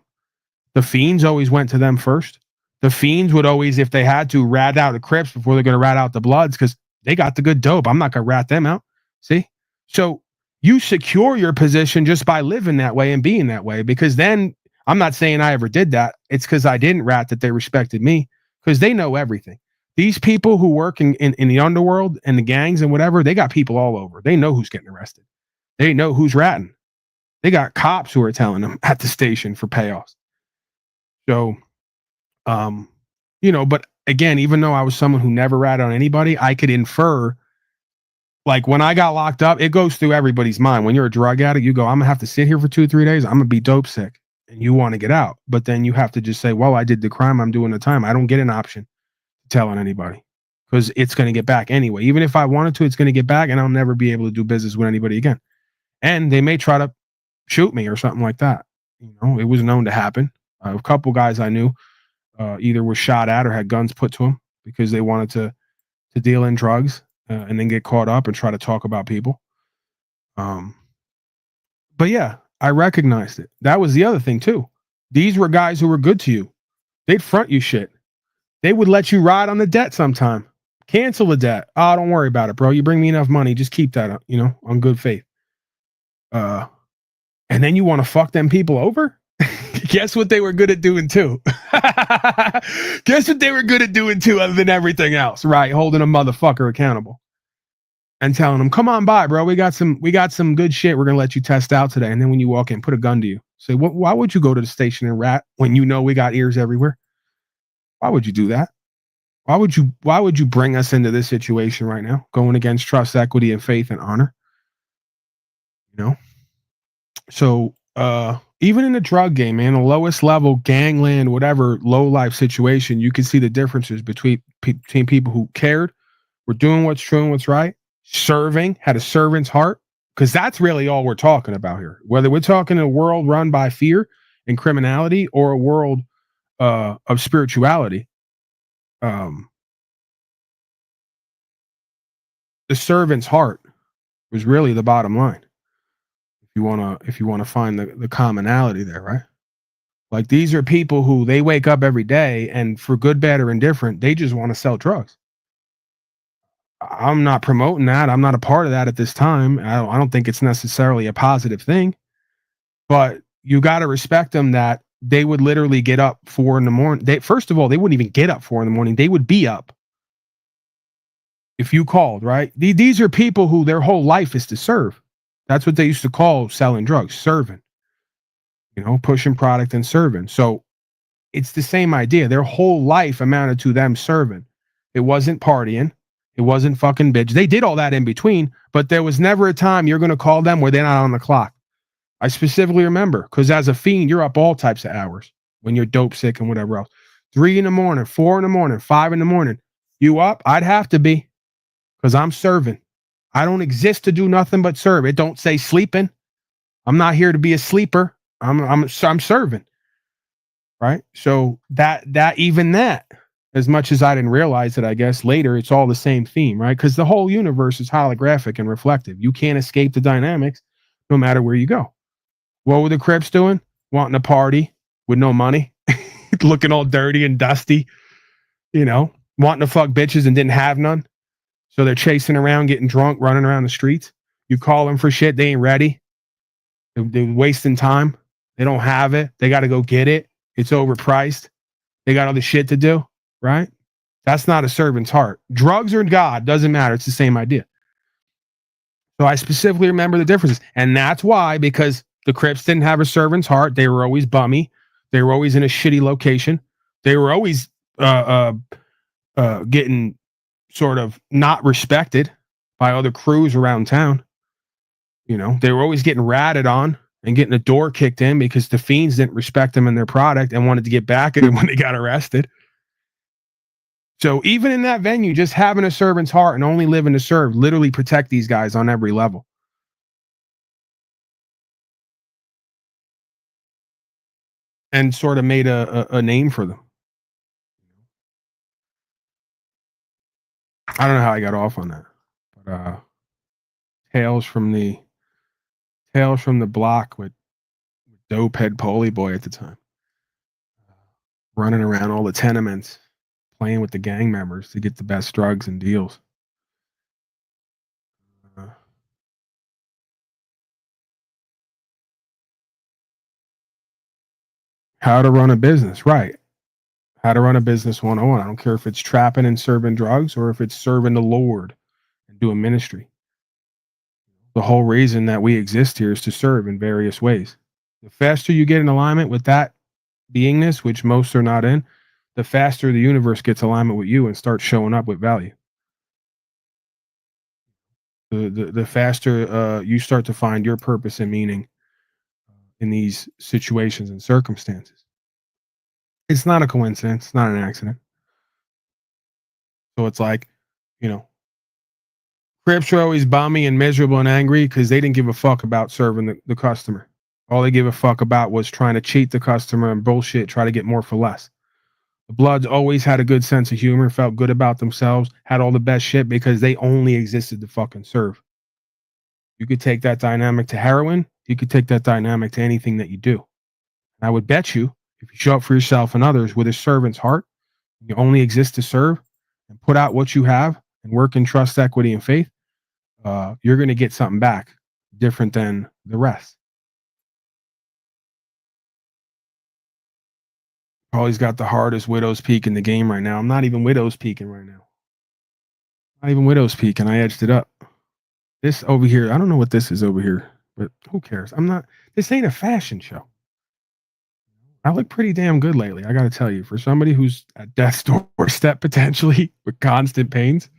S4: The fiends always went to them first. The fiends would always, if they had to, rat out the Crips before they're going to rat out the Bloods because they got the good dope. I'm not going to rat them out. See? So you secure your position just by living that way and being that way, because then I'm not saying I ever did that. It's because I didn't rat that they respected me, because they know everything. These people who work in the underworld and the gangs and whatever, they got people all over. They know who's getting arrested. They know who's ratting. They got cops who are telling them at the station for payoffs. So, but again, even though I was someone who never ratted on anybody, I could infer, like when I got locked up, it goes through everybody's mind. When you're a drug addict, you go, I'm gonna have to sit here for 2-3 days. I'm gonna be dope sick, and you want to get out. But then you have to just say, well, I did the crime. I'm doing the time. I don't get an option to tell on anybody because it's going to get back anyway. Even if I wanted to, it's going to get back, and I'll never be able to do business with anybody again. And they may try to shoot me or something like that. It was known to happen. A couple guys I knew either were shot at or had guns put to them because they wanted to deal in drugs and then get caught up and try to talk about people. But yeah, I recognized it. That was the other thing too. These were guys who were good to you. They'd front you shit. They would let you ride on the debt sometime. Cancel the debt. Oh, don't worry about it, bro. You bring me enough money. Just keep that, on good faith. And then you want to fuck them people over? Guess what they were good at doing too? Guess what they were good at doing too, other than everything else, right? Holding a motherfucker accountable and telling them, "Come on by, bro. We got some good shit. We're gonna let you test out today." And then when you walk in, put a gun to you. Say, why would you go to the station and rat when you know we got ears everywhere? Why would you do that? Why would you bring us into this situation right now, going against trust, equity, and faith and honor? So even in the drug game, man, the lowest level, gangland, whatever low life situation, you can see the differences between people who cared, were doing what's true and what's right, serving, had a servant's heart, because that's really all we're talking about here. Whether we're talking a world run by fear and criminality or a world of spirituality, the servant's heart was really the bottom line. If you wanna find the commonality there, right? Like, these are people who they wake up every day and for good, bad, or indifferent, they just want to sell drugs. I'm not promoting that. I'm not a part of that at this time. I don't think it's necessarily a positive thing, but you got to respect them that they would literally get up 4 a.m. First of all, they wouldn't even get up 4 a.m. They would be up if you called, right? These are people who their whole life is to serve. That's what they used to call selling drugs, serving, pushing product and serving. So it's the same idea. Their whole life amounted to them serving. It wasn't partying. It wasn't fucking bitch. They did all that in between, but there was never a time you're going to call them where they're not on the clock. I specifically remember, because as a fiend, you're up all types of hours when you're dope sick and whatever else. 3 a.m, 4 a.m, 5 a.m. You up? I'd have to be, because I'm serving. I don't exist to do nothing but serve. It don't say sleeping. I'm not here to be a sleeper. I'm serving. Right? So that as much as I didn't realize it, I guess later it's all the same theme, right? Because the whole universe is holographic and reflective. You can't escape the dynamics no matter where you go. What were the Crips doing? Wanting a party with no money, looking all dirty and dusty, wanting to fuck bitches and didn't have none. So they're chasing around, getting drunk, running around the streets. You call them for shit, they ain't ready. They're wasting time. They don't have it. They got to go get it. It's overpriced. They got other shit to do, right? That's not a servant's heart. Drugs or God, doesn't matter. It's the same idea. So I specifically remember the differences. And that's why, because the Crips didn't have a servant's heart. They were always bummy. They were always in a shitty location. They were always getting sort of not respected by other crews around town. They were always getting ratted on and getting the door kicked in because the fiends didn't respect them and their product and wanted to get back at them when they got arrested. So even in that venue, just having a servant's heart and only living to serve literally protect these guys on every level. and sort of made a name for them. I don't know how I got off on that, but tales from the block with dopehead Polly boy at the time, running around all the tenements, playing with the gang members to get the best drugs and deals. How to run a business, right? How to run a business 101. I don't care if it's trapping and serving drugs or if it's serving the Lord and doing ministry. The whole reason that we exist here is to serve in various ways. The faster you get in alignment with that beingness, which most are not in, the faster the universe gets alignment with you and starts showing up with value. The faster you start to find your purpose and meaning in these situations and circumstances. It's not a coincidence. It's not an accident. So it's like, Crips are always bummy and miserable and angry because they didn't give a fuck about serving the customer. All they gave a fuck about was trying to cheat the customer and bullshit, try to get more for less. The Bloods always had a good sense of humor, felt good about themselves, had all the best shit because they only existed to fucking serve. You could take that dynamic to heroin. You could take that dynamic to anything that you do. And I would bet you, if you show up for yourself and others with a servant's heart, you only exist to serve and put out what you have and work in trust, equity, and faith, you're going to get something back different than the rest. Paulie's got the hardest widow's peak in the game right now. I'm not even widow's peaking right now. Not even widow's peaking. I edged it up. This over here, I don't know what this is over here, but who cares? This ain't a fashion show. I look pretty damn good lately, I got to tell you. For somebody who's at death's doorstep potentially with constant pains,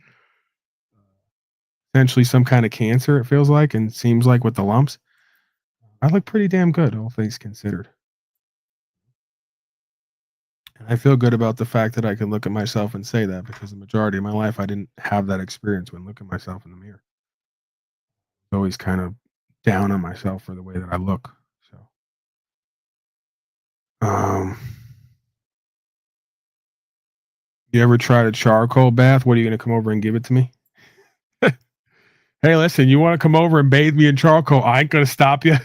S4: essentially some kind of cancer, it feels like, and seems like with the lumps, I look pretty damn good, all things considered. And I feel good about the fact that I can look at myself and say that, because the majority of my life I didn't have that experience when looking at myself in the mirror. I'm always kind of down on myself for the way that I look. So, you ever tried a charcoal bath? What, are you going to come over and give it to me? Hey, listen, you want to come over and bathe me in charcoal? I ain't going to stop you.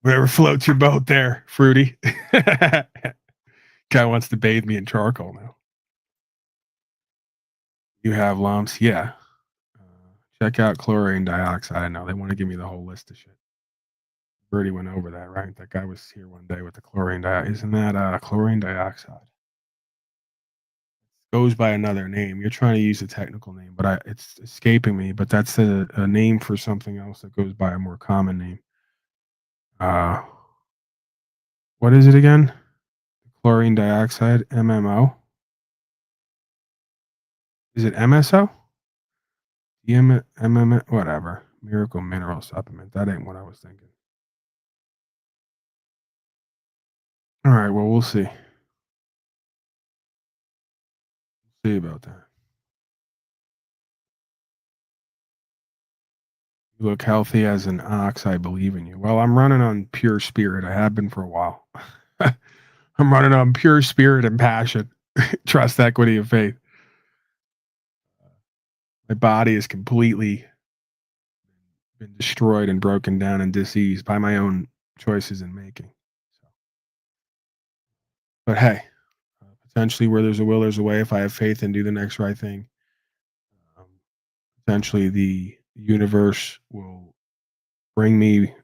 S4: Whatever floats your boat there, Fruity. Guy wants to bathe me in charcoal now. You have lumps? Yeah. Check out chlorine dioxide. I know they want to give me the whole list of shit. Already went over that, right? That guy was here one day with the chlorine dioxide. Isn't that chlorine dioxide? Goes by another name. You're trying to use a technical name, but it's escaping me. But that's a name for something else that goes by a more common name. What is it again? Chlorine dioxide, MMO. Is it MSO? Whatever. Miracle mineral supplement. That ain't what I was thinking. All right. Well, we'll see. See about that. You look healthy as an ox. I believe in you. Well, I'm running on pure spirit. I have been for a while. I'm running on pure spirit and passion, trust, equity, and faith. My body is completely been destroyed and broken down and diseased by my own choices and making. So. But hey, potentially where there's a will, there's a way. If I have faith and do the next right thing, potentially the universe will bring me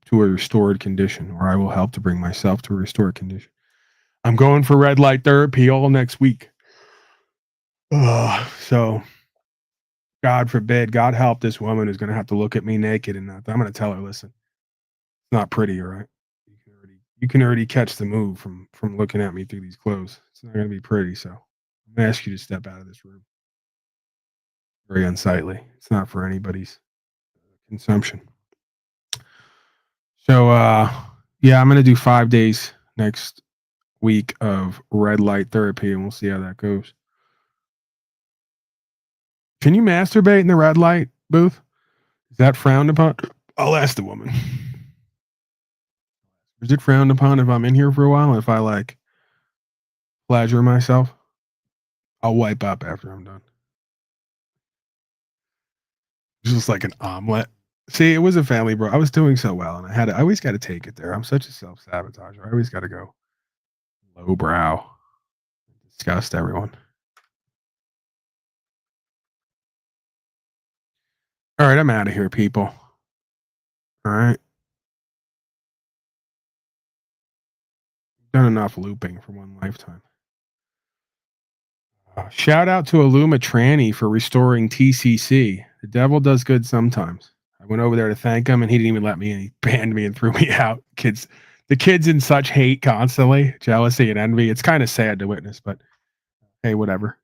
S4: to a restored condition, or I will help to bring myself to a restored condition. I'm going for red light therapy all next week. So God forbid, God help this woman who's going to have to look at me naked, and I'm going to tell her, listen, it's not pretty, all right? You can already catch the move from looking at me through these clothes. It's not going to be pretty, so I'm going to ask you to step out of this room. Very unsightly. It's not for anybody's consumption. So, yeah, I'm going to do 5 days next week of red light therapy, and we'll see how that goes. Can you masturbate in the red light booth? Is that frowned upon? I'll ask the woman. Is it frowned upon if I'm in here for a while? If I like pleasure myself, I'll wipe up after I'm done. Just like an omelet. See, it was a family, bro. I was doing so well, and I always got to take it there. I'm such a self-sabotager. I always got to go lowbrow, disgust everyone. All right, I'm out of here, people. All right. Done enough looping for one lifetime. Shout out to Illuma Tranny for restoring TCC. The devil does good sometimes. I went over there to thank him, and he didn't even let me in. He banned me and threw me out. The kids in such hate constantly, jealousy and envy. It's kind of sad to witness, but hey, whatever.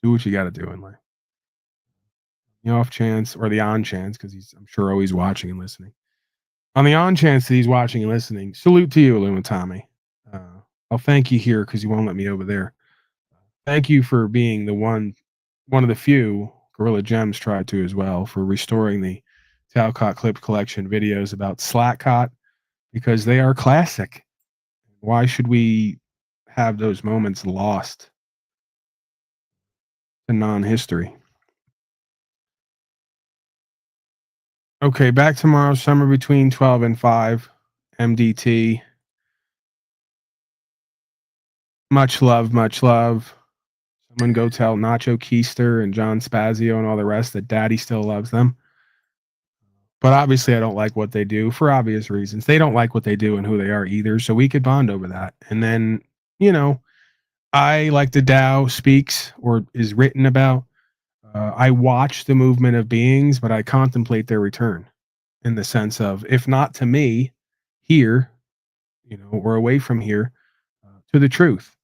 S4: Do what you got to do in life. The off chance or the on chance, because I'm sure always watching and listening. On the on chance that he's watching and listening, salute to you, Illuma Tommy. I'll thank you here because you won't let me over there. Thank you for being the one of the few, Gorilla Gems tried to as well, for restoring the Talcott Clip Collection videos about Slackcott, because they are classic. Why should we have those moments lost to non-history? Okay, back tomorrow, somewhere between 12 and 5, MDT. Much love, much love. Someone go tell Nacho Keister and John Spazio and all the rest that Daddy still loves them. But obviously I don't like what they do for obvious reasons. They don't like what they do and who they are either, so we could bond over that. And then, I, like the Tao speaks or is written about, I watch the movement of beings, but I contemplate their return in the sense of, if not to me, here, or away from here, to the truth,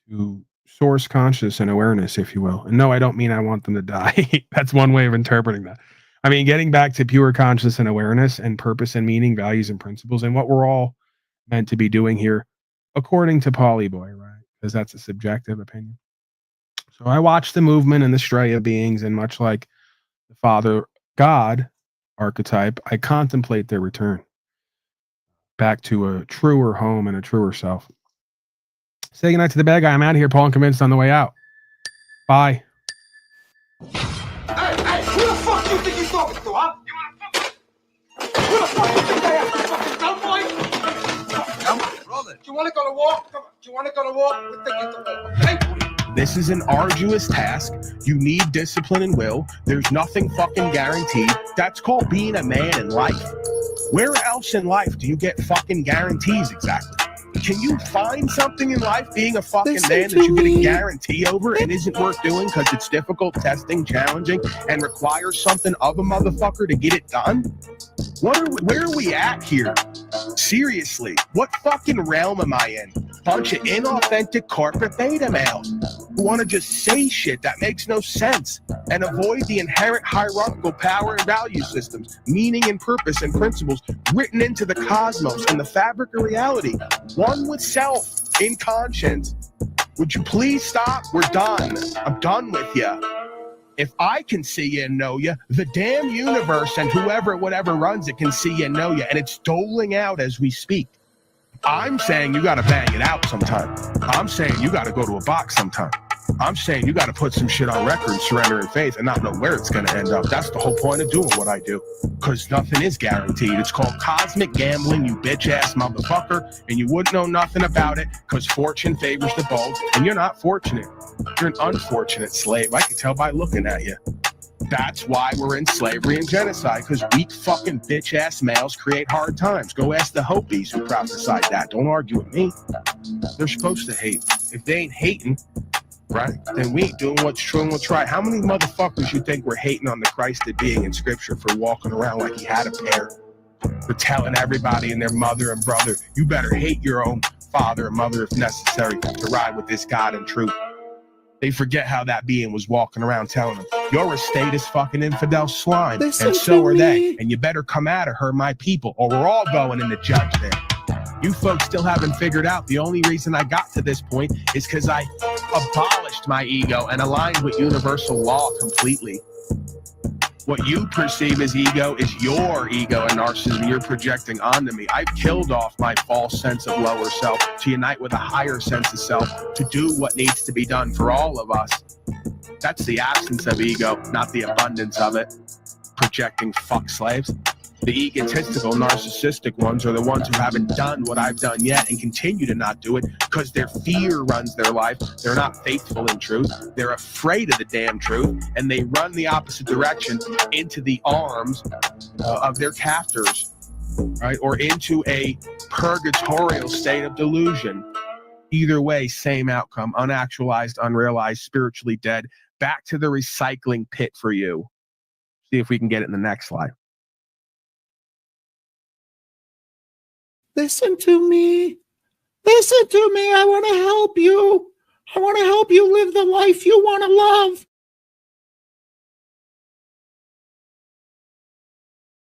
S4: to source conscious and awareness, if you will. And no, I don't mean I want them to die. That's one way of interpreting that. I mean, getting back to pure conscious and awareness and purpose and meaning, values and principles, and what we're all meant to be doing here, according to Paulie Boy, right? Because that's a subjective opinion. So I watch the movement and the stray of beings, and much like the Father God archetype, I contemplate their return back to a truer home and a truer self. Say goodnight to the bad guy. I'm out of here. Paul and Convinced on the way out. Bye.
S9: Hey, who the fuck you think you're talking to, huh? Who the fuck you think I am? Fucking dumb boy? Come on, brother. Do you want to go to war? Come on. Do you want to go to war? We'll take you to war, okay?
S3: This is an arduous task. You need discipline and will. There's nothing fucking guaranteed. That's called being a man in life. Where else in life do you get fucking guarantees exactly? Can you find something in life being a fucking man that you get a guarantee over and isn't worth doing because it's difficult, testing, challenging, and requires something of a motherfucker to get it done? Where are we at here? Seriously, what fucking realm am I in? Bunch of inauthentic corporate beta males who want to just say shit that makes no sense and avoid the inherent hierarchical power and value systems, meaning and purpose and principles written into the cosmos and the fabric of reality. One with self in conscience. Would you please stop? We're done. I'm done with you. If I can see you and know you, the damn universe and whatever runs it can see you and know you, and it's doling out as we speak. I'm saying you gotta bang it out sometime. I'm saying you gotta go to a box sometime. I'm saying you gotta put some shit on record, surrender in faith, and not know where it's gonna end up. That's the whole point of doing what I do. Because nothing is guaranteed. It's called cosmic gambling, you bitch-ass motherfucker, and you wouldn't know nothing about it because fortune favors the bold, and you're not fortunate. You're an unfortunate slave. I can tell by looking at you. That's why we're in slavery and genocide, because weak fucking bitch-ass males create hard times. Go ask the Hopis who prophesied that. Don't argue with me. They're supposed to hate. If they ain't hating, right, then we ain't doing what's true and what's right. How many motherfuckers you think were hating on the Christed being in Scripture for walking around like he had a pair? For telling everybody and their mother and brother, you better hate your own father and mother if necessary to ride with this God in truth. They forget how that being was walking around telling them, you're a status fucking infidel swine, and so are they, and you better come out of her, my people, or we're all going into judgment. You folks still haven't figured out the only reason I got to this point is because I abolished my ego and aligned with universal law completely. What you perceive as ego is your ego and narcissism you're projecting onto me. I've killed off my false sense of lower self to unite with a higher sense of self to do what needs to be done for all of us. That's the absence of ego, not the abundance of it. Projecting fuck slaves. The egotistical, narcissistic ones are the ones who haven't done what I've done yet and continue to not do it because their fear runs their life. They're not faithful in truth. They're afraid of the damn truth, and they run the opposite direction into the arms of their captors, right? Or into a purgatorial state of delusion. Either way, same outcome: unactualized, unrealized, spiritually dead. Back to the recycling pit for you. See if we can get it in the next slide.
S10: Listen to me. Listen to me. I want to help you. I want to help you live the life you want to love.